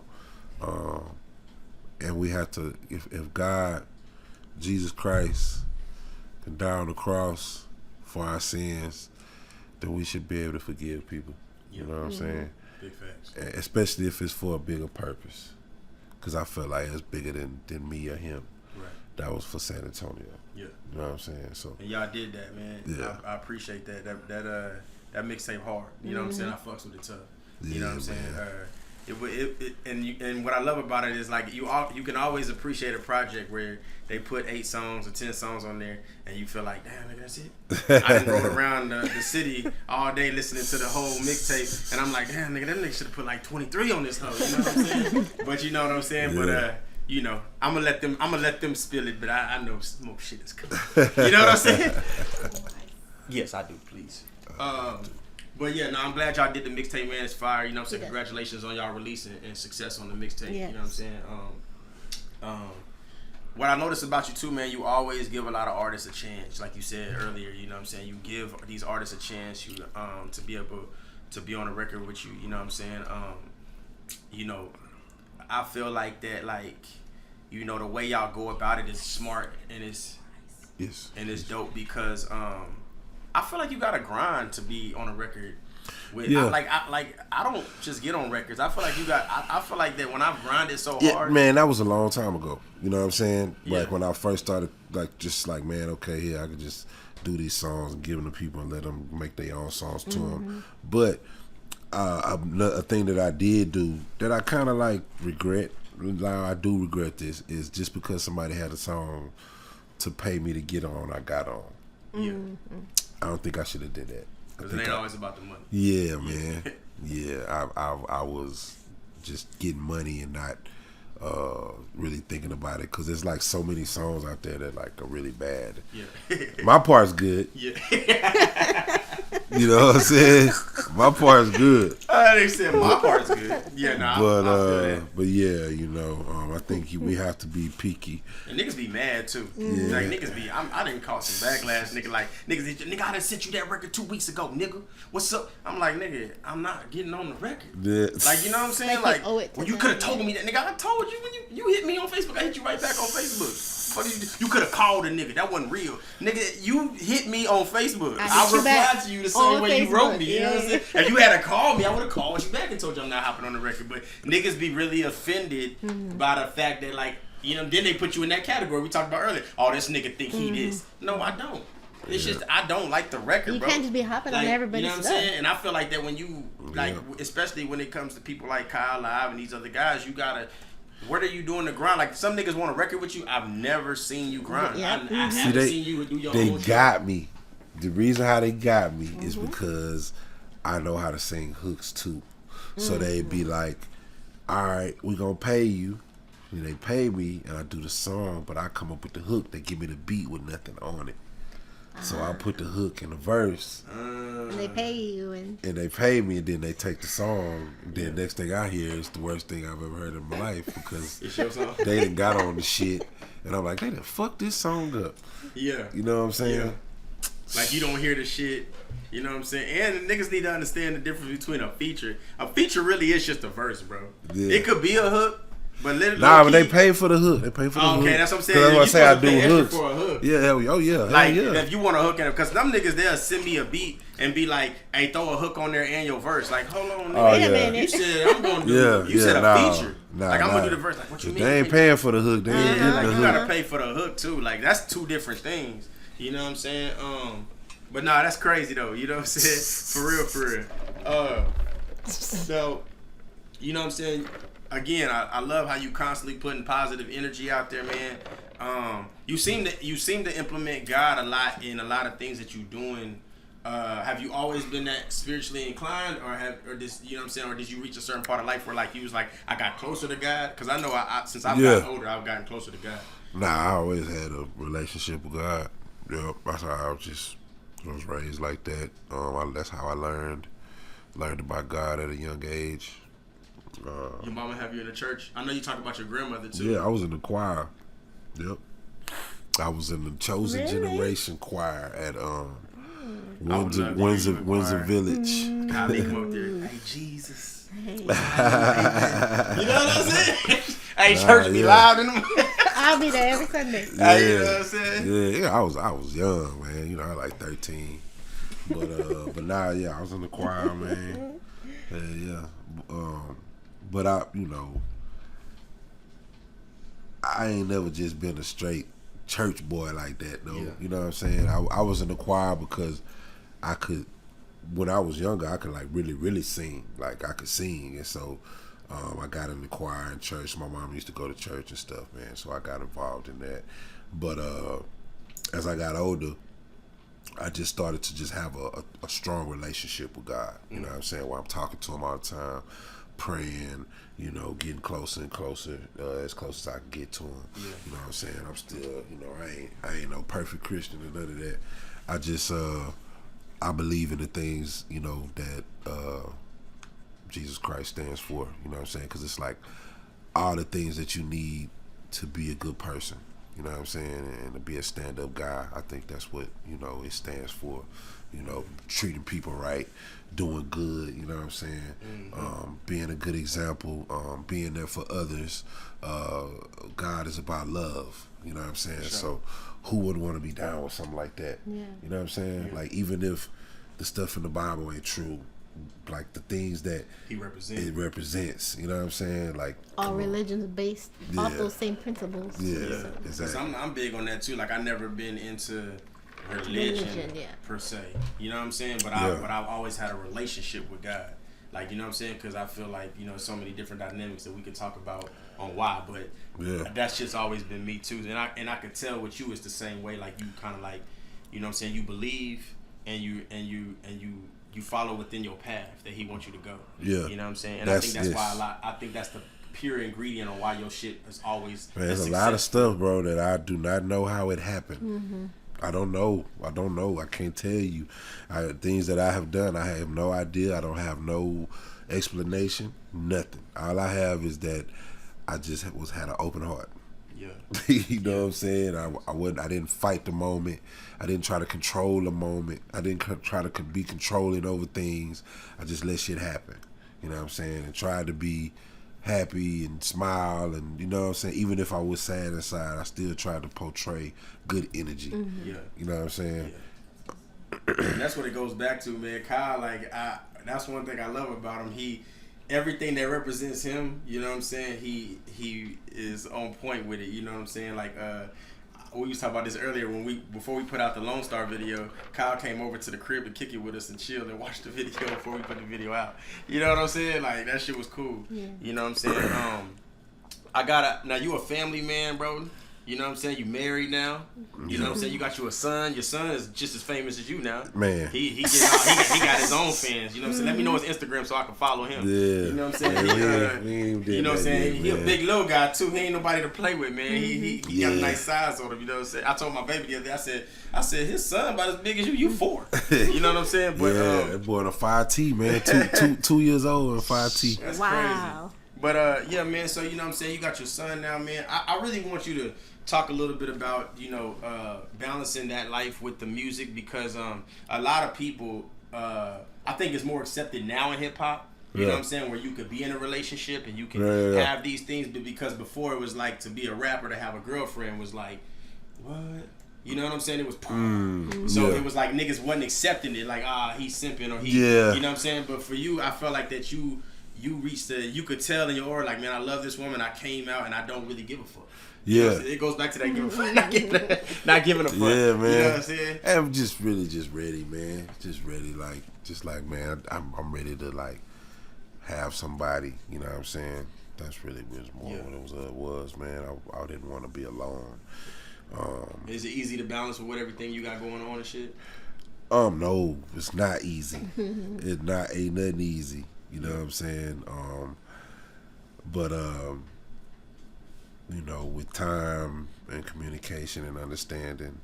And we have to, if God, Jesus Christ, can die on the cross for our sins, then we should be able to forgive people. Yep. You know what I'm saying? Big facts. Especially if it's for a bigger purpose. Because I feel like it's bigger than me or him. Right. that was for San Antonio. Yeah. You know what I'm saying? So and y'all did that, man. Yeah. I appreciate that. That mixtape hard. You know what I'm saying? I fucks with it tough. You know what I'm saying? And what I love about it is like you can always appreciate a project where they put 8 songs or 10 songs on there and you feel like, damn, nigga, that's it. I done rode around the city all day listening to the whole mixtape and I'm like, damn, nigga, that nigga should have put like 23 on this hoe. You know what I'm saying? But you know what I'm saying? Yeah. But you know, I'm gonna let them spill it, but I know more shit is coming. You know what I'm saying? Yes, I do, please. But yeah, no, I'm glad y'all did the mixtape, man. It's fire. You know what I'm saying? Yeah. Congratulations on y'all release and success on the mixtape. Yes. You know what I'm saying? What I noticed about you too, man, you always give a lot of artists a chance. Like you said earlier, you know what I'm saying? You give these artists a chance to be able to be on a record with you. You know what I'm saying? You know, I feel like that, like, you know, the way y'all go about it is smart and it's dope because I feel like you gotta grind to be on a record with. Yeah. I don't just get on records. I feel like you got. I feel like that when I've grinded so Yeah, hard. man, that was a long time ago. You know what I'm saying? Yeah. Like when I first started, like just like, man, okay, here I could just do these songs and give them to people and let them make their own songs to them. But a thing that I did do that I kind of like regret. Like I do regret this is just because somebody had a song to pay me to get on, I got on. Yeah. I don't think I should have did that. Because it ain't always about the money. Yeah, man. Yeah, I was just getting money and not really thinking about it because there's like so many songs out there that like are really bad. Yeah. My part's good. Yeah. You know what I'm saying? My part's good. They said my part's good. Yeah, nah. I feel that. But yeah, you know, I think we have to be peaky. And niggas be mad too. Yeah. Like niggas be, I didn't call some backlash, nigga. Like nigga, I done sent you that record 2 weeks ago, nigga. What's up? I'm like, nigga, I'm not getting on the record. Yeah. Like, you know what I'm saying? Like, Like, you owe it to well, you them, could have told me that, nigga. I told you when you hit me on Facebook. I hit you right back on Facebook. What did you do? You could have called a nigga. That wasn't real, nigga. You hit me on Facebook. I replied to you the same way you wrote me. You know what I'm saying? If you had to call me, I would have called you back and told you I'm not hopping on the record. But niggas be really offended by the fact that, like, you know, then they put you in that category we talked about earlier. Oh, this nigga think he this. No, I don't. It's just I don't like the record, You bro. can't just be hopping on Like, everybody's you know what I'm stuff. saying? And I feel like that when you, like, especially when it comes to people like Kyle Live and these other guys, you gotta, what are you doing to grind? Like, some niggas want a record with you. I've never seen you grind. Yeah. I haven't seen you do your They own got me. The reason how they got me is because I know how to sing hooks too. So they'd be like, all right, we gonna pay you. And they pay me and I do the song, but I come up with the hook. They give me the beat with nothing on it. So I put the hook in the verse. And they pay you and And they pay me, and then they take the song. And then next thing I hear is the worst thing I've ever heard in my life because It's your song? they done got on the shit. And I'm like, they done fucked this song up. Yeah. You know what I'm saying? Yeah. Like, you don't hear the shit. You know what I'm saying? And the niggas need to understand the difference between a feature. A feature really is just a verse, bro. Yeah. It could be a hook, but literally. Nah, but they pay for the hook. They pay for the hook. Okay, that's what I'm saying. Because You that's what I say. I supposed to do pay extra hooks. for a hook. Yeah, hell yeah. Like, hell yeah. if you want a hook in it, because them niggas, they'll send me a beat and be like, hey, throw a hook on there and your verse. Like, hold on, nigga. Oh, wait a yeah. minute. You said I'm going to do Yeah, You said a nah, feature. nah, like, I'm going to nah. do the verse. Like, what you mean? They ain't paying for the hook. They ain't Yeah, getting like, the you hook. gotta pay for the hook too. Like, that's two different things. You know what I'm saying? But nah, that's crazy though. You know what I'm saying? For real. So, you know what I'm saying? Again, I love how you constantly putting positive energy out there, man. You seem to implement God a lot in a lot of things that you doing. Have you always been that spiritually inclined, or this, you know what I'm saying, or did you reach a certain part of life where like you was like, I got closer to God? Because I know since I've gotten older, I've gotten closer to God. Nah, I always had a relationship with God. Yep, that's how I was raised like that. That's how I learned about God at a young age. Your mama have you in the church? I know you talk about your grandmother too. Yeah, I was in the choir. Yep, I was in the chosen generation choir at Windsor Village. God, they come up there. Hey, Jesus. You know what I'm saying? Hey, church be loud in them. I'll be there every Sunday. Yeah, You know what I'm saying? yeah. I was young, man. You know, I was like 13. But now, yeah, I was in the choir, man. Yeah. But I ain't never just been a straight church boy like that though. Yeah. You know what I'm saying? I was in the choir because I could, when I was younger, I could like really sing. Like I could sing, and so I got in the choir in church. My mom used to go to church and stuff, man. So I got involved in that. But as I got older, I just started to just have a strong relationship with God. You know what I'm saying? Where I'm talking to Him all the time, praying, you know, getting closer and closer, as close as I can get to Him. Yeah. You know what I'm saying? I'm still, you know, I ain't no perfect Christian or none of that. I just, I believe in the things, you know, that Jesus Christ stands for. You know what I'm saying? Because it's like all the things that you need to be a good person. You know what I'm saying? And to be a stand-up guy, I think that's what, you know, it stands for. You know, treating people right, doing good, you know what I'm saying? Being a good example, being there for others. God is about love, you know what I'm saying? Sure. So who wouldn't want to be down with something like that? Yeah. You know what I'm saying? Yeah. Like, even if the stuff in the Bible ain't true, like the things that it represents, you know what I'm saying? Like all religions are based off those same principles. Yeah, so. Exactly. I'm big on that too. Like I never been into religion per se, you know what I'm saying? But I've always had a relationship with God. Like, you know what I'm saying? Because I feel like, you know, so many different dynamics that we could talk about on why, but that's just always been me too. And I could tell with you it's the same way. Like you kind of like, you know what I'm saying? You believe and you follow within your path that He wants you to go. Yeah. You know what I'm saying? And I think that's why I think that's the pure ingredient on why your shit is always. Man, there's a lot of stuff, bro, that I do not know how it happened. Mm-hmm. I don't know. I can't tell you. Things that I have done, I have no idea. I don't have no explanation. Nothing. All I have is that I just had an open heart. Yeah. You know what I'm saying? I didn't fight the moment. I didn't try to control the moment. I didn't try to be controlling over things. I just let shit happen. You know what I'm saying? And tried to be happy and smile, and you know what I'm saying? Even if I was sad inside, I still tried to portray good energy. Mm-hmm. Yeah. You know what I'm saying? Yeah. And that's what it goes back to, man. Kyle, like that's one thing I love about him. Everything that represents him, you know what I'm saying? He is on point with it, you know what I'm saying? Like we was talking about this earlier before we put out the Lone Star video. Kyle came over to the crib to kick it with us and chill and watch the video before we put the video out. You know what I'm saying? Like that shit was cool. Yeah. You know what I'm saying? Now you a family man, bro. You know what I'm saying? You married now. You know what I'm saying? You got you a son. Your son is just as famous as you now. Man. He got his own fans. You know what I'm saying? Let me know his Instagram so I can follow him. Yeah. You know what I'm saying? You know what I'm saying? He a big little guy too. He ain't nobody to play with, man. He got a nice size on him. You know what I'm saying? I told my baby the other day, I said his son about as big as you. You 4. You know what I'm saying? But that boy on a 5T, man. 2 years old and 5T. That's crazy. But yeah, man. So you know what I'm saying? You got your son now, man. I really want you to talk a little bit about, you know, balancing that life with the music, because a lot of people, I think it's more accepted now in hip hop. You know what I'm saying? Where you could be in a relationship and you can have these things, but because before it was like to be a rapper, to have a girlfriend was like, what? You know what I'm saying? It was so it was like niggas wasn't accepting it, like he's simping or you know what I'm saying? But for you, I felt like that you reached you could tell in your aura, like, man, I love this woman. I came out and I don't really give a fuck. Yeah, you know, it goes back to that giving a fuck, not giving a fuck. Yeah, man. You know what I'm saying? I'm just really just ready, man. Just ready, like man, I'm ready to like have somebody. You know what I'm saying? That's really was more what it was, man. I didn't want to be alone. Is it easy to balance with everything you got going on and shit? No, it's not easy. Ain't nothing easy. You know what I'm saying? But you know, with time and communication and understanding,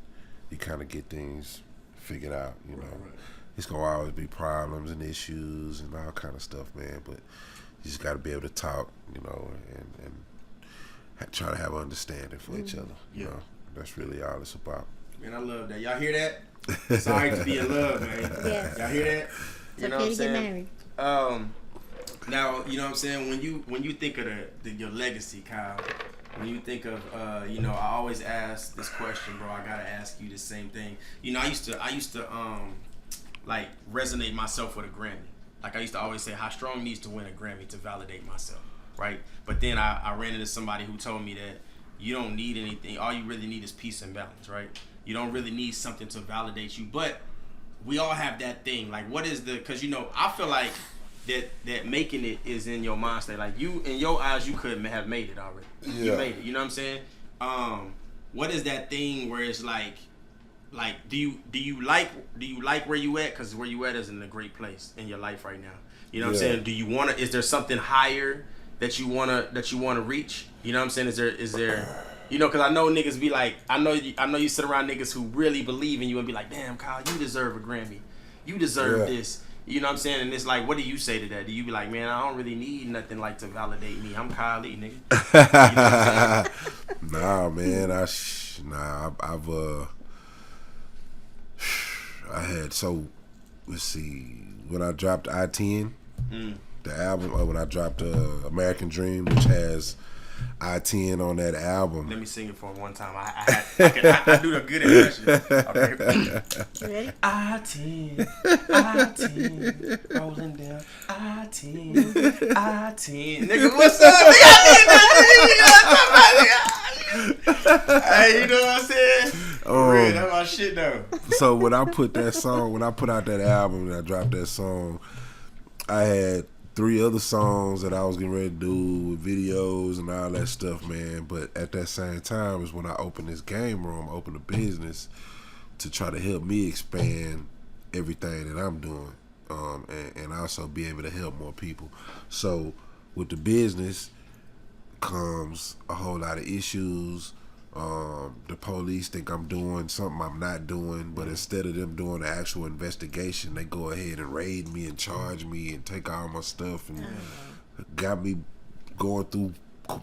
you kind of get things figured out, you know. Right. It's going to always be problems and issues and all kind of stuff, man, but you just got to be able to talk, you know, and try to have understanding for each other, you know. That's really all it's about. Man, I love that. Y'all hear that? Sorry to be in love, man. Yes. Y'all hear that? You know what I'm saying? Now, you know what I'm saying, when you think of your legacy, Kyle, when you think of, you know, I always ask this question, bro. I gotta ask you the same thing. You know, I used to like resonate myself with a Grammy. Like I used to always say, Highstrung needs to win a Grammy to validate myself, right? But then I ran into somebody who told me that, you don't need anything. All you really need is peace and balance, right? You don't really need something to validate you, but we all have that thing. Like, what is the? Because I feel like that making it is in your mind state. Like, you, in your eyes, you could have made it already. Yeah. You made it. You know what I'm saying? What is that thing where it's like do you like where you at? Because where you at is in a great place in your life right now. You know what I'm saying? Do you want to? Is there something higher that you wanna reach? You know what I'm saying? Is there? Because I know niggas be like, I know you sit around niggas who really believe in you and be like, damn, Kyle, you deserve a Grammy. You deserve this. You know what I'm saying? And it's like, what do you say to that? Do you be like, man, I don't really need nothing like to validate me. I'm Kyle E, nigga. You know Nah, man. Let's see. When I dropped I-10, the album, when I dropped American Dream, which has I-10 on that album. Let me sing it for one time. I do the good impression. Okay. You ready? I-10, I-10, rolling down. I-10, I-10. Nigga, what's up? Hey, you know what I'm saying? Real, that's my shit though. So when I put out that album and I dropped that song, I had 3 other songs that I was getting ready to do with videos and all that stuff, man. But at that same time is when I opened this game room, opened a business to try to help me expand everything that I'm doing, and also be able to help more people. So with the business comes a whole lot of issues. The police think I'm doing something I'm not doing, but instead of them doing the actual investigation, they go ahead and raid me and charge me and take all my stuff and got me going through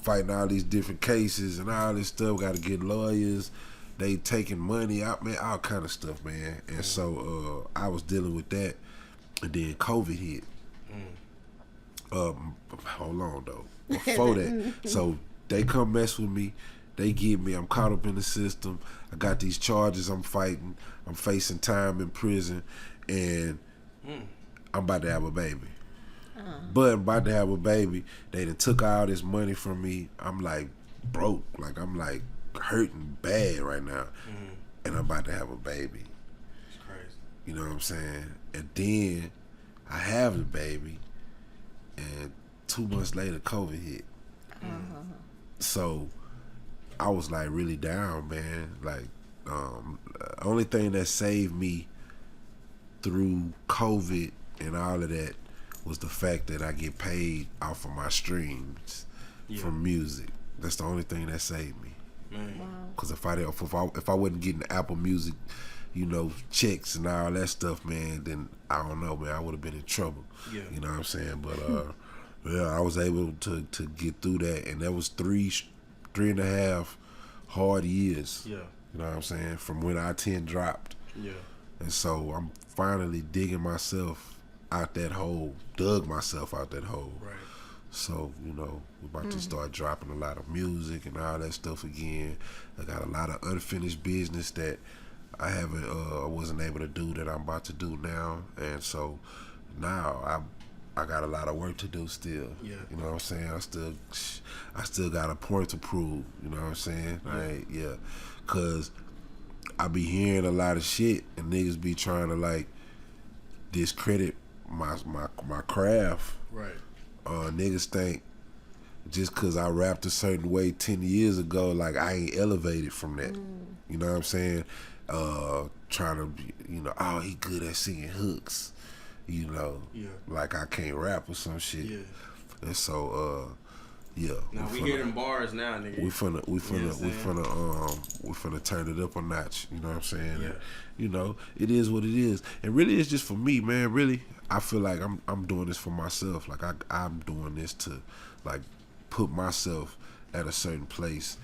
fighting all these different cases and all this stuff. Got to get lawyers. They taking money out, man, all kind of stuff, man. And so I was dealing with that, and then COVID hit. Hold on though. Before that, so they come mess with me. They get me. I'm caught up in the system. I got these charges I'm fighting. I'm facing time in prison, and I'm about to have a baby. But I'm about to have a baby. They done took all this money from me. I'm like broke. Like I'm like hurting bad right now, and I'm about to have a baby. It's crazy. You know what I'm saying? And then I have the baby, and 2 months later, COVID hit. So I was like really down, man. Like, only thing that saved me through COVID and all of that was the fact that I get paid off of my streams from music. That's the only thing that saved me. Because if I wasn't getting Apple Music, checks and all that stuff, man, then I don't know, man, I would have been in trouble. Yeah. You know what I'm saying? But I was able to get through that, and that was 3.5 hard years. Yeah. You know what I'm saying? From when I-10 dropped. Yeah. And so I'm finally dug myself out that hole. Right. So, we're about to start dropping a lot of music and all that stuff again. I got a lot of unfinished business that I wasn't able to do that I'm about to do now. And so now I got a lot of work to do still. Yeah. You know what I'm saying? I still got a point to prove. You know what I'm saying? Yeah. Cause I be hearing a lot of shit and niggas be trying to discredit my craft. Right. Niggas think just cause I rapped a certain way 10 years ago, I ain't elevated from that. You know what I'm saying? Trying to be, oh, he good at singing hooks. Like I can't rap or some shit. Yeah. And so, Now we hear them bars now, nigga. We finna turn it up a notch. You know what I'm saying? Yeah. And, it is what it is. And really, it's just for me, man. Really, I feel like I'm doing this for myself. Like I'm doing this to, put myself at a certain place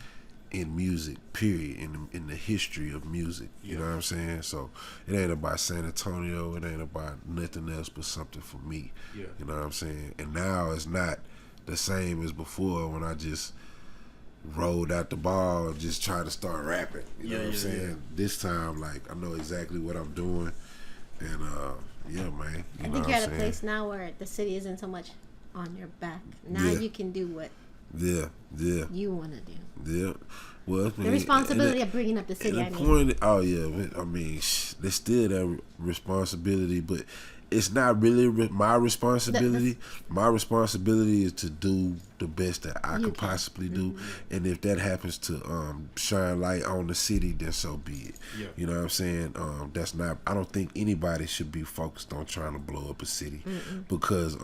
in music, period, in the history of music. You know what I'm saying? So it ain't about San Antonio, it ain't about nothing else but something for me. Yeah. You know what I'm saying? And now it's not the same as before when I just rolled out the ball and just tried to start rapping. You know what I'm saying? Yeah. This time, I know exactly what I'm doing, and man. I think you're at a place now where the city isn't so much on your back. Now you can do what Yeah. You want to do. Yeah. Well, The responsibility of bringing up the city. I mean, there's still that responsibility, but it's not really my responsibility. My responsibility is to do the best that I could possibly do, and if that happens to shine light on the city, then so be it. Yeah. You know what I'm saying? That's not. I don't think anybody should be focused on trying to blow up a city, because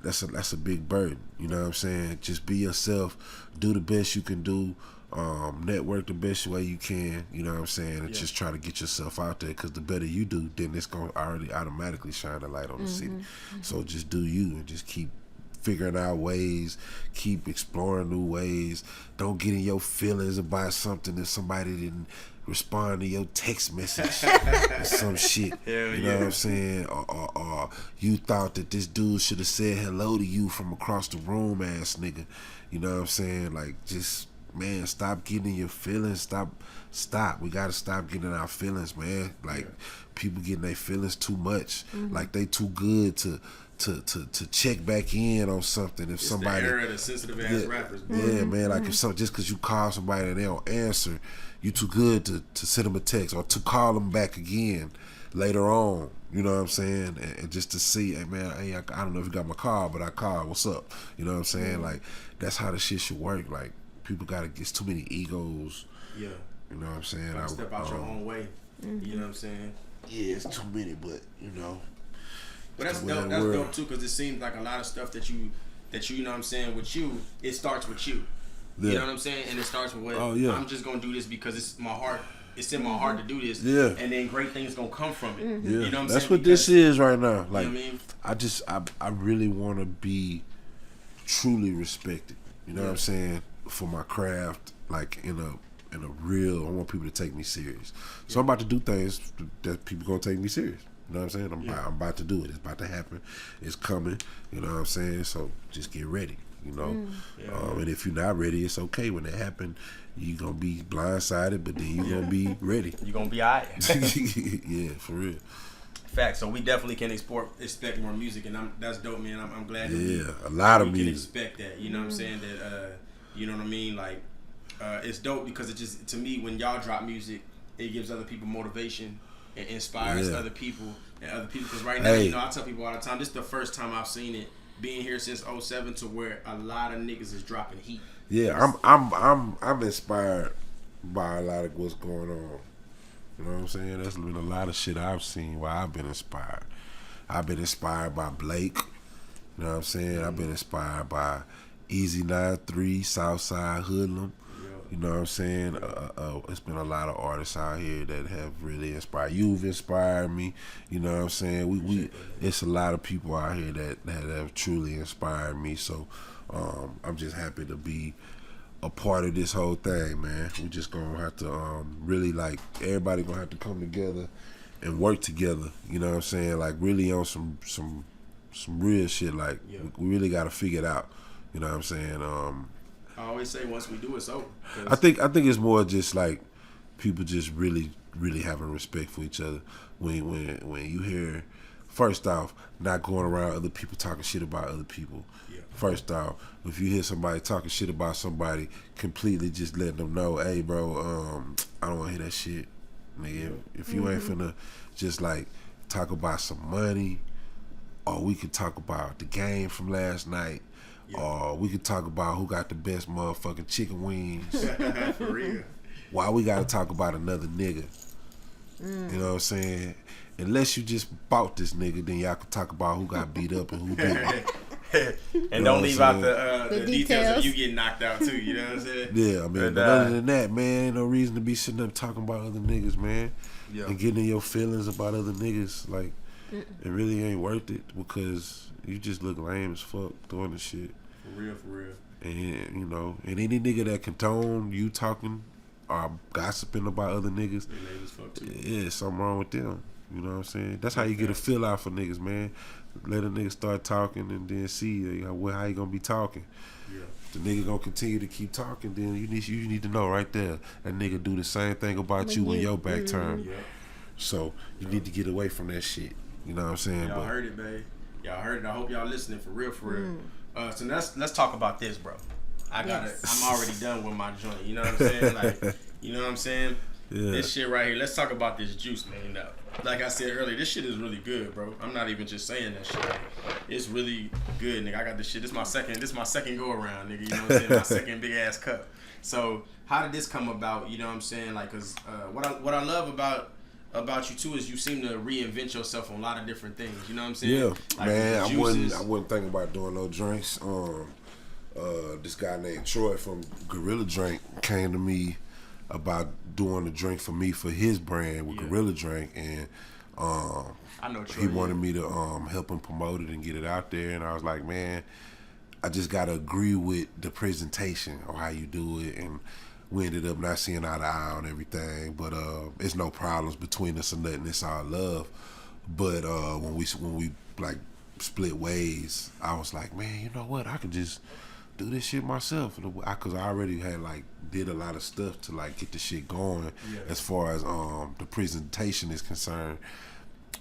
that's a big burden. You know what I'm saying? Just be yourself, do the best you can do. Network the best way you can, you know what I'm saying, and just try to get yourself out there, because the better you do, then it's going to already automatically shine a light on the city. So just do you, and just keep figuring out ways, keep exploring new ways. Don't get in your feelings about something that somebody didn't respond to your text message or some shit. Hell you know what I'm saying? Or you thought that this dude should have said hello to you from across the room, ass nigga. You know what I'm saying? Like, just, man, stop getting in your feelings. Stop. We gotta stop getting in our feelings, man. Like, people getting their feelings too much. Like, they too good to check back in on something. If it's somebody, the era of the sensitive ass rappers. Yeah, man. Like, if just because you call somebody and they don't answer, you too good to send them a text or to call them back again later on. You know what I'm saying? And just to see, hey, man, hey, I don't know if you got my call, but I called. What's up? You know what I'm saying? Like, that's how the shit should work. Like, people gotta get too many egos. Yeah. You know what I'm saying? Gotta step out your own way. You know what I'm saying? Yeah, it's too many, but you know. But that's dope. That's dope too, because it seems like a lot of stuff that you know what I'm saying, with you, it starts with you. Yeah. You know what I'm saying? And it starts with I'm just gonna do this because it's my heart. It's in my heart to do this. Yeah. And then great things gonna come from it. Yeah. You know what I'm saying? That's what this is right now. Like, you know what I mean? I really want to be truly respected. You know what I'm saying? For my craft, like in a real, I want people to take me serious. So I'm about to do things that people gonna take me serious. You know what I'm saying? I'm about to do it. It's about to happen. It's coming. You know what I'm saying? So just get ready. You know, and if you're not ready, it's okay. When it happen, you're gonna be blindsided, but then you're gonna be ready. You're gonna be alright. Yeah, for real. Fact. So we definitely can expect more music, and that's dope, man. I'm glad. That a lot of we music. can expect that. You know what I'm saying? That you know what I mean? Like, it's dope because it just, to me, when y'all drop music, it gives other people motivation. It inspires other people and other people. Because right now, you know, I tell people all the time, this is the first time I've seen it, being here since 2007, to where a lot of niggas is dropping heat. Yeah, I'm inspired by a lot of what's going on. You know what I'm saying? There's been a lot of shit I've seen where I've been inspired. I've been inspired by Blake. You know what I'm saying? I've been inspired by Easy 93, Southside Hoodlum. You know what I'm saying? It's been a lot of artists out here that have really inspired. You've inspired me. You know what I'm saying? It's a lot of people out here that have truly inspired me. So I'm just happy to be a part of this whole thing, man. We just gonna have to really, like, everybody gonna have to come together and work together. You know what I'm saying? Like, really on some real shit. Like, we really gotta figure it out. You know what I'm saying? I always say once we do, it's over. I think it's more just like people just really having respect for each other. When you hear, first off, not going around other people talking shit about other people. Yeah. First off, if you hear somebody talking shit about somebody, completely just letting them know, hey, bro, I don't want to hear that shit. Nigga, if you ain't finna just like talk about some money, or we could talk about the game from last night. Or we could talk about who got the best motherfucking chicken wings. For real. Why we gotta talk about another nigga? You know what I'm saying? Unless you just bought this nigga, then y'all could talk about who got beat up and who didn't. And don't leave out the details of you getting knocked out too. You know what I'm saying? Yeah, I mean, but other than that, man, ain't no reason to be sitting up talking about other niggas, man. Yeah. And getting in your feelings about other niggas. Like, it really ain't worth it, because you just look lame as fuck doing this shit. For real. And, you know, and any nigga that condone you talking or gossiping about other niggas, yeah, something wrong with them. You know what I'm saying? That's how you get a feel out for niggas, man. Let a nigga start talking and then see how you gonna be talking. Yeah. If the nigga gonna continue to keep talking, then you need to know right there, that nigga do the same thing about you when your back turn. Yeah. So you need to get away from that shit. You know what I'm saying? Y'all heard it, babe. Y'all heard it. I hope y'all listening for real. So let's talk about this, bro. I'm already done with my joint. You know what I'm saying? Like, you know what I'm saying? Yeah. This shit right here. Let's talk about this juice, man. Now, like I said earlier, this shit is really good, bro. I'm not even just saying that shit. Like, it's really good, nigga. I got this shit. This my second go around, nigga. You know what I'm saying? My second big ass cup. So how did this come about? You know what I'm saying? Like, cause what I love about you too is you seem to reinvent yourself on a lot of different things. You know what I'm saying? Yeah, like, man. I wasn't thinking about doing no drinks. This guy named Troy from Gorilla Drink came to me about doing a drink for me for his brand with Gorilla Drink, and I know Troy, he wanted me to help him promote it and get it out there. And I was like, man, I just gotta agree with the presentation or how you do it, and we ended up not seeing eye to eye on everything, but it's no problems between us or nothing. It's all love. But when we like split ways, I was like, man, you know what? I could just do this shit myself, because I already had like did a lot of stuff to like get the shit going as far as the presentation is concerned.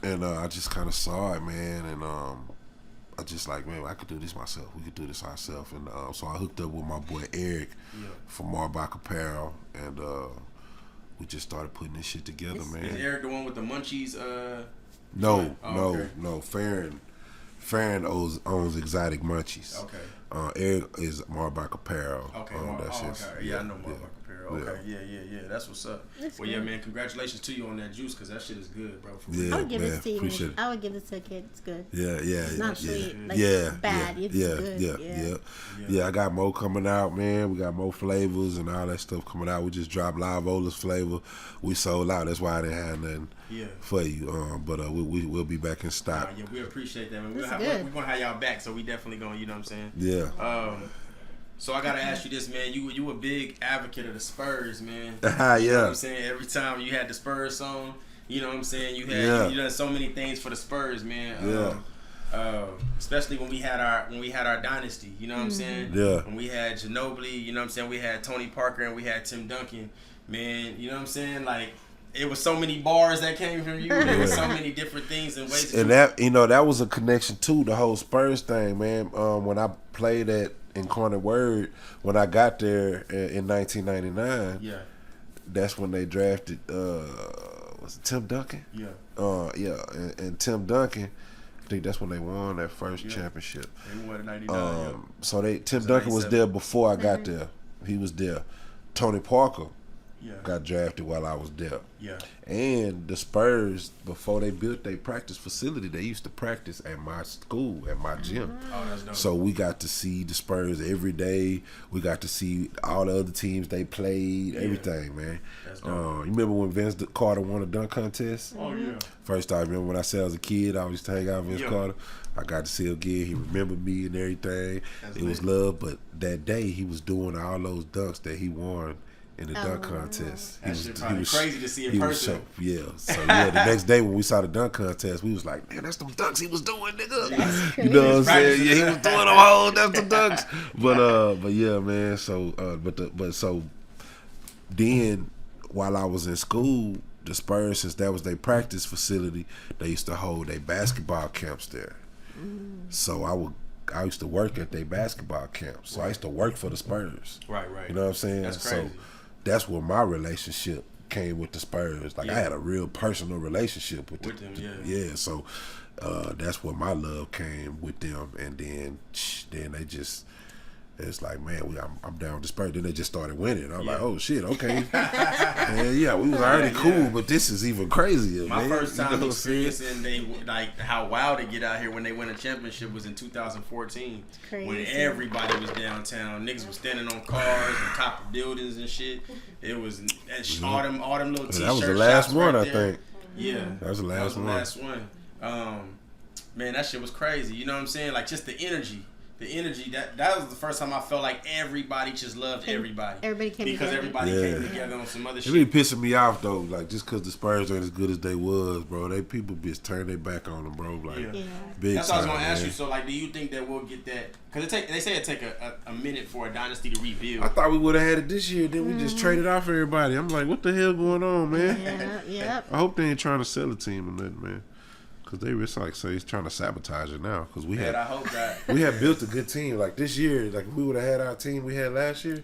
And I just kind of saw it, man, and I just like, man, I could do this myself. We could do this ourselves. And so I hooked up with my boy Eric from Marbach Apparel, and we just started putting this shit together, man. Is Eric the one with the munchies? No. Farron owns Exotic Munchies. Okay. Eric is Marbach Apparel. Okay. Yeah, I know Marbach Apparel. Okay. Yeah. That's what's up. That's well, good. yeah, man. Congratulations to you on that juice, because that shit is good, bro. For Yeah, I would give man, this to you. appreciate it. I would give this to a kid. It's good. Yeah. It's not sweet. Like, bad. It's good. Yeah. I got more coming out, man. We got more flavors and all that stuff coming out. We just dropped Live Ola's flavor. We sold out. That's why I didn't have nothing for you. But we'll be back in stock. Yeah, we appreciate that, man. That's We're good. gonna have y'all back, so we definitely gonna, you know what I'm saying? Yeah. So I gotta ask you this, man. You a big advocate of the Spurs, man. Yeah. You know what I'm saying? Every time you had the Spurs song, you know what I'm saying? You done so many things for the Spurs, man. Especially when we had our dynasty, you know what I'm saying? Yeah. When we had Ginobili, you know what I'm saying? We had Tony Parker and we had Tim Duncan, man. You know what I'm saying? Like, it was so many bars that came from you. There was so many different things and ways. And that was a connection too, the whole Spurs thing, man. When I played at Incarnate Word, when I got there in 1999, that's when they drafted was it Tim Duncan? And Tim Duncan, I think that's when they won that first championship. They won in 99. So Tim Duncan was there before I got there. He was there. Tony Parker got drafted while I was there. And the Spurs, before they built their practice facility, they used to practice at my school, at my gym. Oh, that's dope. So we got to see the Spurs every day. We got to see all the other teams they played, everything, man. That's dope. You remember when Vince Carter won a dunk contest? Oh, yeah. First, I remember when I said I was a kid, I used to hang out with Vince Carter. I got to see him again. He remembered me and everything. It was love, but that day he was doing all those dunks that he won in the dunk contest. That shit probably crazy to see in person. So the next day when we saw the dunk contest, we was like, man, that's them dunks he was doing, nigga. You know what I'm saying? Yeah, he was doing them whole, that's the dunks. But yeah, man. So so then while I was in school, the Spurs, since that was their practice facility, they used to hold their basketball camps there. So I used to work at their basketball camps. So I used to work for the Spurs. Right. You know what I'm saying? That's crazy. So that's where my relationship came with the Spurs. Like I had a real personal relationship with them. Yeah. So that's where my love came with them. And then they just, it's like, man, I'm down with the Spurs. Then they just started winning. I'm like, oh shit, okay. And we was already cool, but this is even crazier. My man. first time you know experiencing how wild they get out here when they win a championship was in 2014. Crazy. When everybody was downtown. Niggas was standing on cars on top of buildings and shit. It was all them little t-shirts. That was the last one, right I think. Yeah. That was the last one. Man, that shit was crazy. You know what I'm saying? Like, just the energy. That was the first time I felt like everybody just loved everybody. Everybody came because together. everybody came together on some other It shit. really pissing me off though, like just because the Spurs ain't as good as they was, bro. They people just turn their back on them, bro. Like big. That's what I was gonna time, ask man. you. So, like, do you think that we'll get that? Because they say it take a minute for a dynasty to rebuild. I thought we would have had it this year. Then we just traded off everybody. I'm like, what the hell going on, man? Yep. I hope they ain't trying to sell a team or nothing, man. Because it's like say he's trying to sabotage it now. Because I hope that we had built a good team. Like this year, like if we would have had our team we had last year,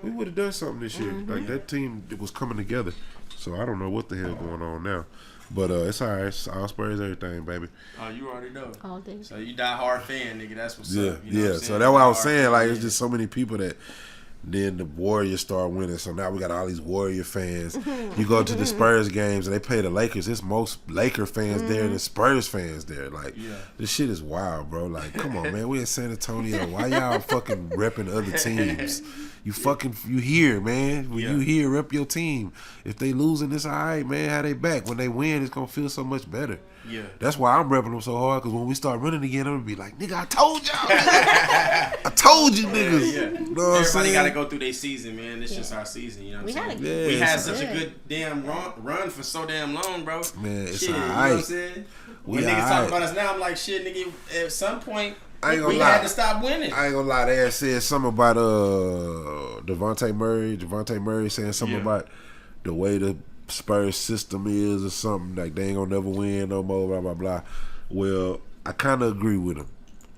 we would have done something this year. Like that team was coming together. So I don't know what the hell going on now. But it's all right. It's all Spurs, everything, baby. Oh, you already know. All day. So you die hard fan, nigga. That's what's up. You know Yeah. what I'm So that's what I was saying. Like, it's just so many people that then the Warriors start winning. So now we got all these Warrior fans. You go to the Spurs games and they play the Lakers. There's most Laker fans there than Spurs fans there. Like, this shit is wild, bro. Like, come on, man. We in San Antonio. Why y'all fucking repping other teams? You here, man. When you here, rep your team. If they losing, it's all right, man. How they back? When they win, it's gonna feel so much better. Yeah. That's why I'm repping them so hard, because when we start running again, I'm gonna be like, nigga, I told y'all. I told you, niggas. Yeah. You know what I'm saying? Everybody got to go through their season, man. It's just our season, you know what I'm saying? We had such a good damn run for so damn long, bro. Man, it's shit, all you know right. what I'm saying? When niggas talk about us now, I'm like, shit, nigga, at some point, we had to stop winning. I ain't gonna lie, they had said something about Devontae Murray saying something about the way the Spurs system is or something, like they ain't gonna never win no more, blah blah blah. Well, I kinda agree with him.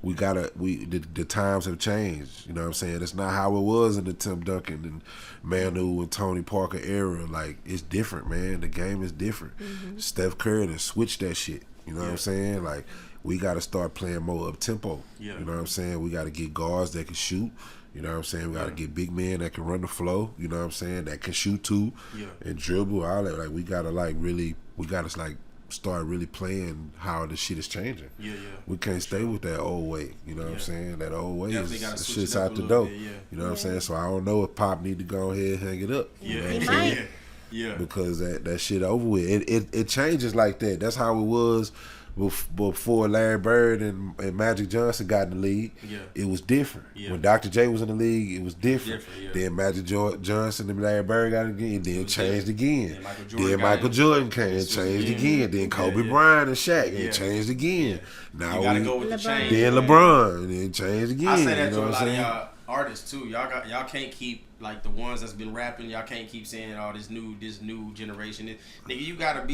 The times have changed, you know what I'm saying? It's not how it was in the Tim Duncan and Manu and Tony Parker era. Like, it's different, man. The game is different. Steph Curry done switched that shit. You know what I'm saying? Like, we got to start playing more up tempo. You know what I'm saying? We got to get guards that can shoot. You know what I'm saying? We got to get big men that can run the flow. You know what I'm saying? That can shoot too, and dribble, all that. Like, we got to start really playing how the shit is changing. We can't stay with that old way. You know what I'm saying? That old way is the shit's out the door. You know what I'm saying? So I don't know if Pop need to go ahead and hang it up. You know what I'm saying? Because that shit over with. It changes like that. That's how it was before Larry Bird and Magic Johnson got in the league. It was different. When Dr. J was in the league, it was different. Then Magic Johnson and Larry Bird got it again. Then it changed again. Then Michael Jordan came and changed again. Then Kobe Bryant and Shaq and it changed again. Now you gotta go with the change. Then LeBron and it changed again. I say that you know to a what lot I'm of saying? y'all artists too. Y'all can't keep, like, the ones that's been rapping. Y'all can't keep saying, "Oh, this new generation." Nigga, you gotta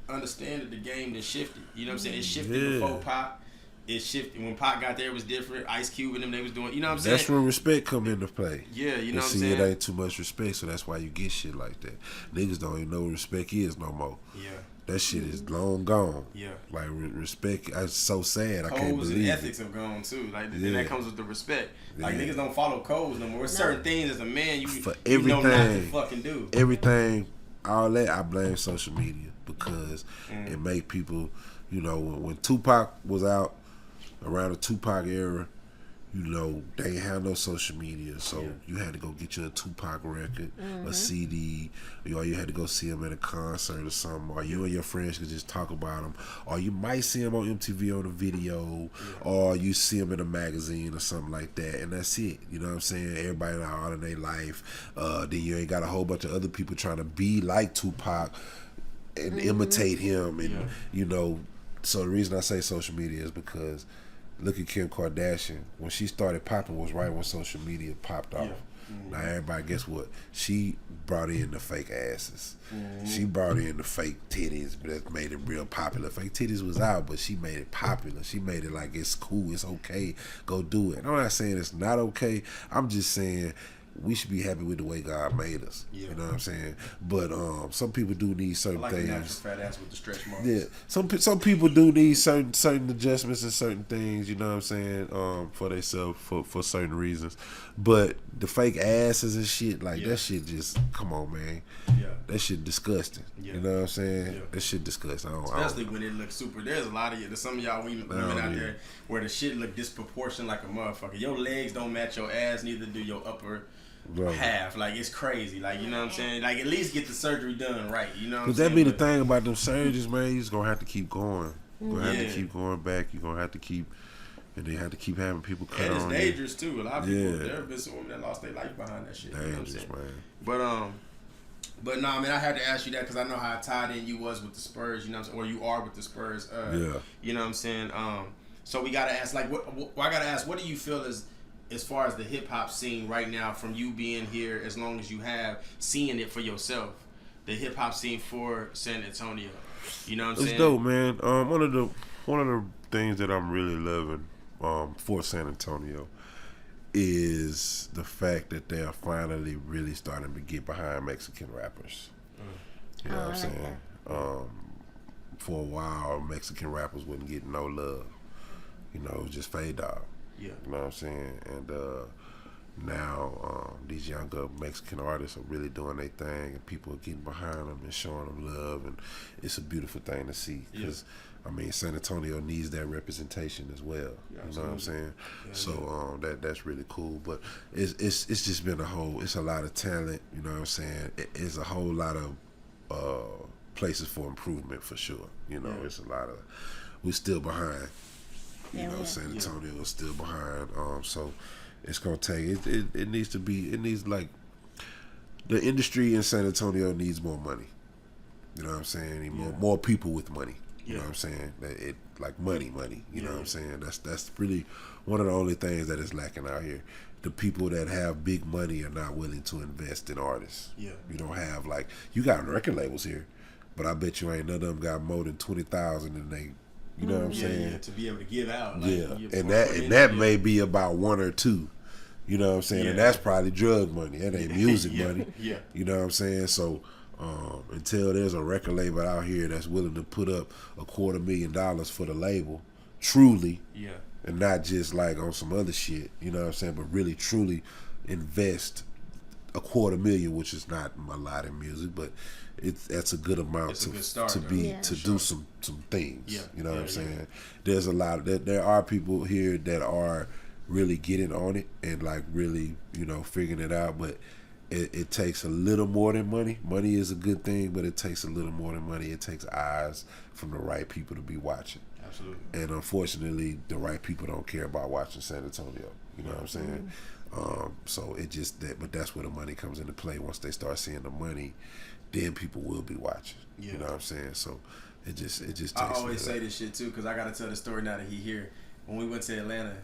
understand that the game that shifted. You know what I'm saying? It shifted before Pac. It shifted when Pac got there. It was different. Ice Cube and them, they was doing. You know what I'm saying? That's when respect come into play. Yeah, you know what I'm saying? saying? It ain't too much respect, so that's why you get shit like that. Niggas don't even know what respect is no more. That shit is long gone. Like, respect, it's so sad. I can't believe it. Codes and ethics have gone too. Like, and that comes with the respect. Like, niggas don't follow codes no more. There's certain things as a man you know not to fucking do. Everything, all that, I blame social media, because it make people, you know, when Tupac was out, around the Tupac era, you know, they ain't have no social media, so you had to go get you a Tupac record, a CD, or you had to go see him at a concert or something, or you and your friends could just talk about him, or you might see him on MTV on a video, or you see him in a magazine or something like that, and that's it. You know what I'm saying? Everybody all in their life. Then you ain't got a whole bunch of other people trying to be like Tupac and imitate him, and you know. So the reason I say social media is because, look at Kim Kardashian. When she started popping was right when social media popped off. Now everybody, guess what? She brought in the fake asses. She brought in the fake titties, but that made it real popular. Fake titties was out, but she made it popular. She made it like it's cool, it's okay, go do it. And I'm not saying it's not okay. I'm just saying we should be happy with the way God made us. You know what I'm saying? But some people do need certain things. Like fat ass with the stretch marks. Yeah, some people do need certain adjustments and certain things. You know what I'm saying? For themselves for certain reasons. But the fake asses and shit, like that shit, just come on, man. That shit disgusting. You know what I'm saying? That shit disgusting. Especially when it looks super. There's a lot of there's some of y'all women out there where the shit look disproportionate like a motherfucker. Your legs don't match your ass, neither do your upper half. Like, it's crazy. Like, you know what I'm saying? Like, at least get the surgery done right. You know what I'm saying? That be the thing about them surgeries, man. You just gonna have to keep going. You're gonna have to keep going back. You're gonna have to keep, and they have to keep having people cut on. And it's dangerous too. A lot of people, there have been some women that lost their life behind that shit. Dangerous, you know what I'm man. But no, man, I had to ask you that because I know how tied in you was with the Spurs. You know what I'm saying? Or you are with the Spurs. You know what I'm saying? So we gotta ask, like, I gotta ask, what do you feel as far as the hip hop scene right now, from you being here as long as you have, seeing it for yourself, the hip hop scene for San Antonio? You know what I'm It's saying? dope, man. One of the things that I'm really loving for San Antonio is the fact that they are finally really starting to get behind Mexican rappers. You know what I'm saying? For a while, Mexican rappers wouldn't get no love. You know, it was just Fade Dog. Yeah. You know what I'm saying? And now these younger Mexican artists are really doing their thing, and people are getting behind them and showing them love, and it's a beautiful thing to see. Because I mean, San Antonio needs that representation as well. You know what I'm saying? Yeah, so that's really cool. But it's just been it's a lot of talent. You know what I'm saying? It's a whole lot of places for improvement for sure. You know, it's a lot of we're still behind. You know, San Antonio is still behind. So it's gonna take it needs to be like the industry in San Antonio needs more money. You know what I'm saying? More people with money. You know what I'm saying? It like money. You know what I'm saying? That's really one of the only things that is lacking out here. The people that have big money are not willing to invest in artists. Yeah. You don't have you got record labels here, but I bet you ain't none of them got more than 20,000 and they. You know what I'm saying? Yeah, to be able to give out. And that may be about one or two. You know what I'm saying? And that's probably drug money. That ain't music money. Yeah. You know what I'm saying? So until there's a record label out here that's willing to put up $250,000 for the label, truly, and not just like on some other shit, you know what I'm saying? But really, truly invest $250,000, which is not a lot in music, but that's a good amount to do some things. Yeah. You know what I'm saying? There's a lot of there are people here that are really getting on it and really, figuring it out, but it takes a little more than money. Money is a good thing, but it takes a little more than money. It takes eyes from the right people to be watching. Absolutely. And unfortunately, the right people don't care about watching San Antonio. You know what I'm saying? So it just but that's where the money comes into play. Once they start seeing the money, then people will be watching. You know what I'm saying? So it just takes. I always say this shit too, because I gotta tell the story now that he here. When we went to Atlanta,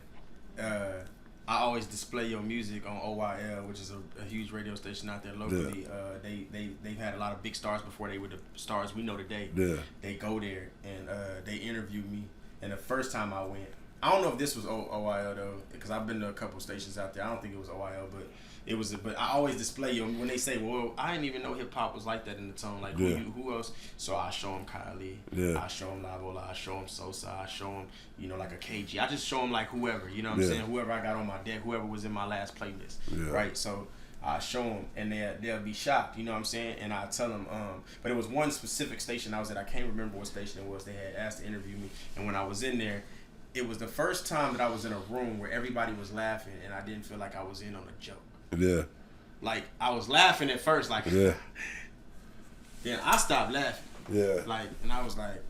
I always display your music on OYL, which is a huge radio station out there locally. They've had a lot of big stars before they were the stars we know today. Yeah. They go there and they interview me. And the first time I went, I don't know if this was OYL though, because I've been to a couple stations out there. I don't think it was OYL, but it was. But I always display you when they say, "Well, I didn't even know hip hop was like that in the tone." Like who else? So I show them Kylie. I show them Lavola. I show them Sosa. I show them like a KG. I just show them like whoever. You know what I'm saying? Whoever I got on my deck. Whoever was in my last playlist. Right. So I show them and they'll be shocked. You know what I'm saying? And I tell them. But it was one specific station I was at. I can't remember what station it was. They had asked to interview me, and when I was in there, it was the first time that I was in a room where everybody was laughing, and I didn't feel like I was in on a joke. Yeah. Like, I was laughing at first, like, then I stopped laughing. Yeah. Like, and I was like,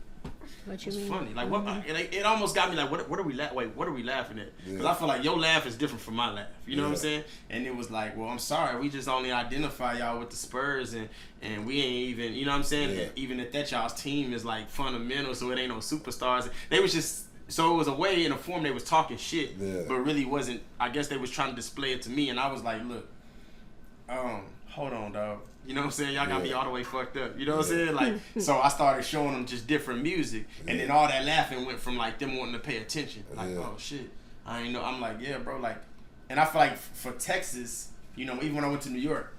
what you mean? Funny. Like, what? It almost got me like, what are we what are we laughing at? Because I feel like your laugh is different from my laugh. You know what I'm saying? And it was like, well, I'm sorry, we just only identify y'all with the Spurs, and we ain't even, you know what I'm saying? Yeah. Even if that y'all's team is like fundamental, so it ain't no superstars. They was just. So it was a way, in a form, they was talking shit, but really wasn't. I guess they was trying to display it to me, and I was like, look, hold on, dog. You know what I'm saying? Y'all got me all the way fucked up. You know what I'm saying? Like, so I started showing them just different music, and then all that laughing went from like them wanting to pay attention. Like, oh shit, I ain't know. I'm like, yeah, bro. Like, and I feel like for Texas, even when I went to New York,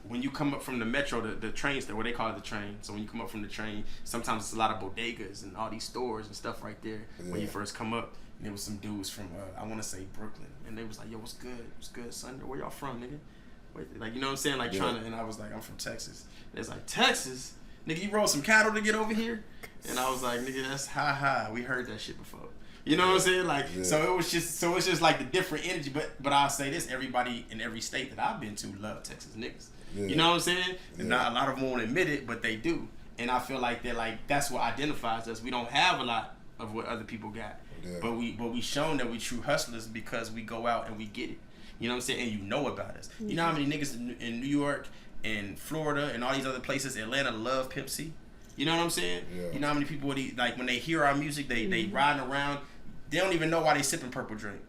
when you come up from the metro, the train station, what they call it, the train. So when you come up from the train, sometimes it's a lot of bodegas and all these stores and stuff right there when you first come up. And there was some dudes from, I want to say Brooklyn. And they was like, yo, what's good? What's good, son? Where y'all from, nigga? Like, you know what I'm saying? Like, trying to, and I was like, I'm from Texas. And it's like, Texas? Nigga, you rode some cattle to get over here? And I was like, nigga, that's ha. We heard that shit before. You know what I'm saying? Like, so it's just like the different energy. But I'll say this: everybody in every state that I've been to love Texas niggas. Yeah. You know what I'm saying? And not a lot of them won't admit it, but they do. And I feel like that's what identifies us. We don't have a lot of what other people got, but we shown that we true hustlers because we go out and we get it. You know what I'm saying? And you know about us. You know how many niggas in New York and Florida and all these other places, Atlanta, love Pimp C? You know what I'm saying? Yeah. You know how many people like when they hear our music, they riding around. They don't even know why they sipping purple drink.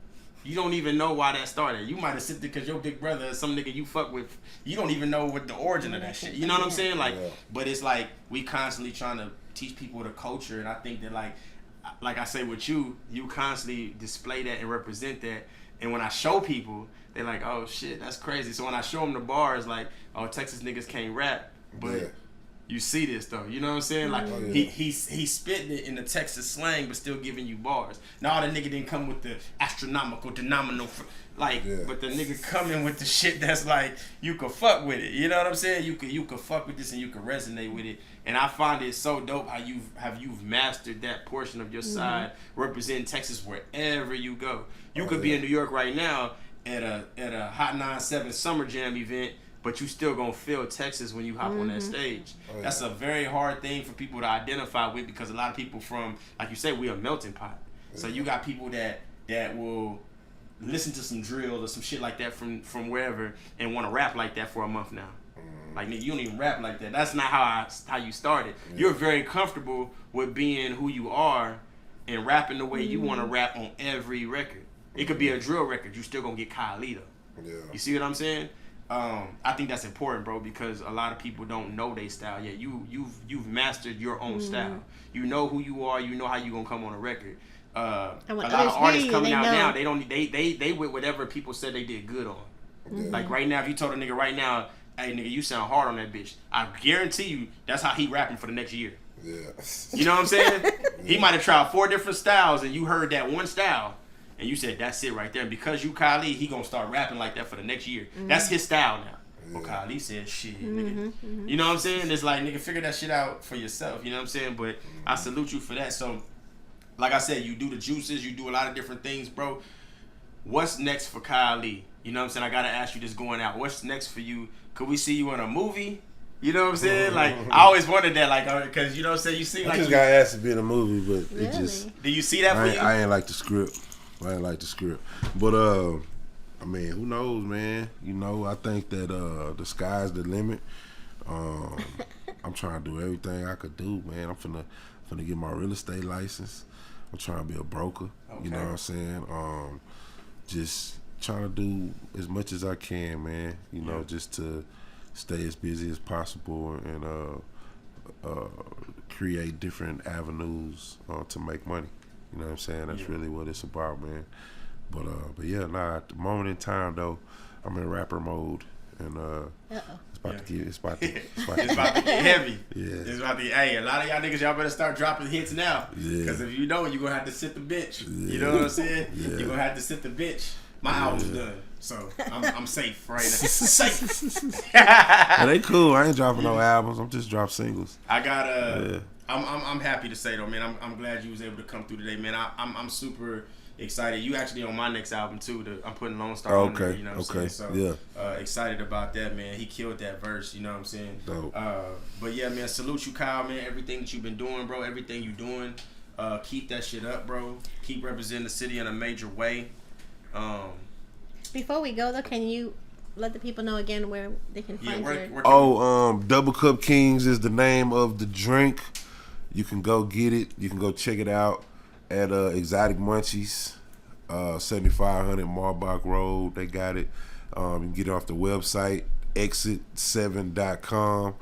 You don't even know why that started. You might have sipped it because your big brother or some nigga you fuck with. You don't even know what the origin of that shit. You know what I'm saying? Like, but it's like we constantly trying to teach people the culture, and I think that like I say with you constantly display that and represent that. And when I show people, they're like, oh shit, that's crazy. So when I show them the bars, like, oh, Texas niggas can't rap, but you see this though, you know what I'm saying? Like he's spitting it in the Texas slang, but still giving you bars. Now the nigga didn't come with the astronomical, denominal, but the nigga coming with the shit that's like you could fuck with it. You know what I'm saying? You could fuck with this and you could resonate with it. And I find it so dope how you've mastered that portion of your side, representing Texas wherever you go. You could be in New York right now at a Hot 97 Summer Jam event, but you still gonna feel Texas when you hop on that stage. That's a very hard thing for people to identify with, because a lot of people from, like you say, we a melting pot. So you got people that will listen to some drill or some shit like that from wherever and want to rap like that for a month now. Like, nigga, you don't even rap like that. That's not how you started. You're very comfortable with being who you are and rapping the way you want to rap on every record. It could be a drill record. You still gonna get Kylie though. Yeah. You see what I'm saying? I think that's important, bro, because a lot of people don't know their style yet. You've mastered your own style. You know who you are. You know how you gonna come on a record. A lot of artists coming out now, they with whatever people said they did good on. Like right now, if you told a nigga right now, hey nigga, you sound hard on that bitch, I guarantee you that's how he rapping for the next year. Yeah. You know what I'm saying? He might have tried 4 different styles and you heard that one style and you said that's it right there. And because you Kylie, he gonna start rapping like that for the next year. That's his style now. Well, Kylie said shit, nigga. You know what I'm saying? It's like, nigga, figure that shit out for yourself. You know what I'm saying? But I salute you for that. So, like I said, you do the juices, you do a lot of different things, bro. What's next for Kylie? You know what I'm saying? I gotta ask you this going out. What's next for you? Could we see you in a movie? You know what I'm saying? Like, I always wondered that, like, because you know what I'm saying? You seem like I just got asked to be in a movie, but it just... Do you see that for you? I ain't like the script. But, I mean, who knows, man? You know, I think that the sky's the limit. I'm trying to do everything I could do, man. I'm finna get my real estate license. I'm trying to be a broker. Okay. You know what I'm saying? Just trying to do as much as I can, man. You know, just to stay as busy as possible and create different avenues to make money. You know what I'm saying? That's really what it's about, man. But yeah, at the moment in time though, I'm in rapper mode, and it's about to get heavy. Yeah, it's about to get. Hey, a lot of y'all niggas, y'all better start dropping hits now. Yeah, because if you don't, you're gonna have to sit the bench. Yeah. You know what I'm saying? Yeah. You're gonna have to sit the bench. My album's done, so I'm safe right now. Safe. Yeah, they cool. I ain't dropping no albums. I'm just dropping singles. I got I'm happy to say though, man. I'm glad you was able to come through today, man. I'm super excited. You actually on my next album too. I'm putting Lone Star on there. You know what I'm saying? So excited about that, man. He killed that verse. You know what I'm saying? Dope. But yeah, man. Salute you, Kyle, man. Everything that you've been doing, bro. Everything you doing. Keep that shit up, bro. Keep representing the city in a major way. Before we go though, can you let the people know again where they can find you? Double Cup Kings is the name of the drink. You can go get it. You can go check it out at Exotic Munchies, 7500 Marbach Road. They got it. You can get it off the website, exit7.com.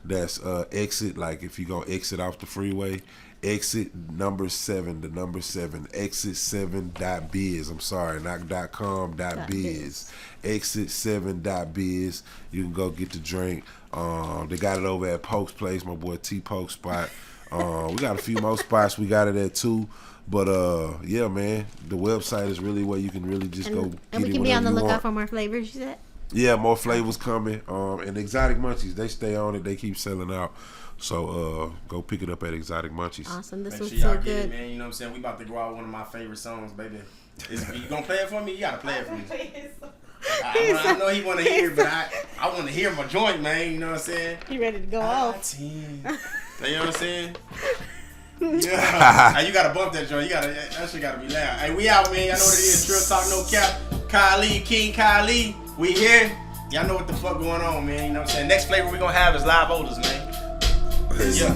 That's exit, like if you go exit off the freeway. Exit number 7, the number 7, exit7.biz. I'm sorry, not .com, .biz. Exit7.biz. You can go get the drink. They got it over at Poke's Place, my boy T Poke spot. We got a few more spots we got it at too. But yeah, man, the website is really where you can really just go get it. And we can be on the lookout for more flavors, you said? Yeah, more flavors coming. And Exotic Munchies, they stay on it. They keep selling out. So go pick it up at Exotic Munchies. Awesome. This Make was sure y'all so get good. It, man. You know what I'm saying? We about to go out with one of my favorite songs, baby. You gonna play it for me? You gotta play it for me. I know he wanna hear it, but I wanna hear my joint, man. You know what I'm saying? You ready to go off? You know what I'm saying? Yeah. Hey, you gotta bump that joint. That shit gotta be loud. Hey, we out, man. Y'all know what it is. Trill Talk No Cap. Kylie, King Kylie. We here. Y'all know what the fuck going on, man. You know what I'm saying? Next flavor we gonna have is live odors, man. Yeah.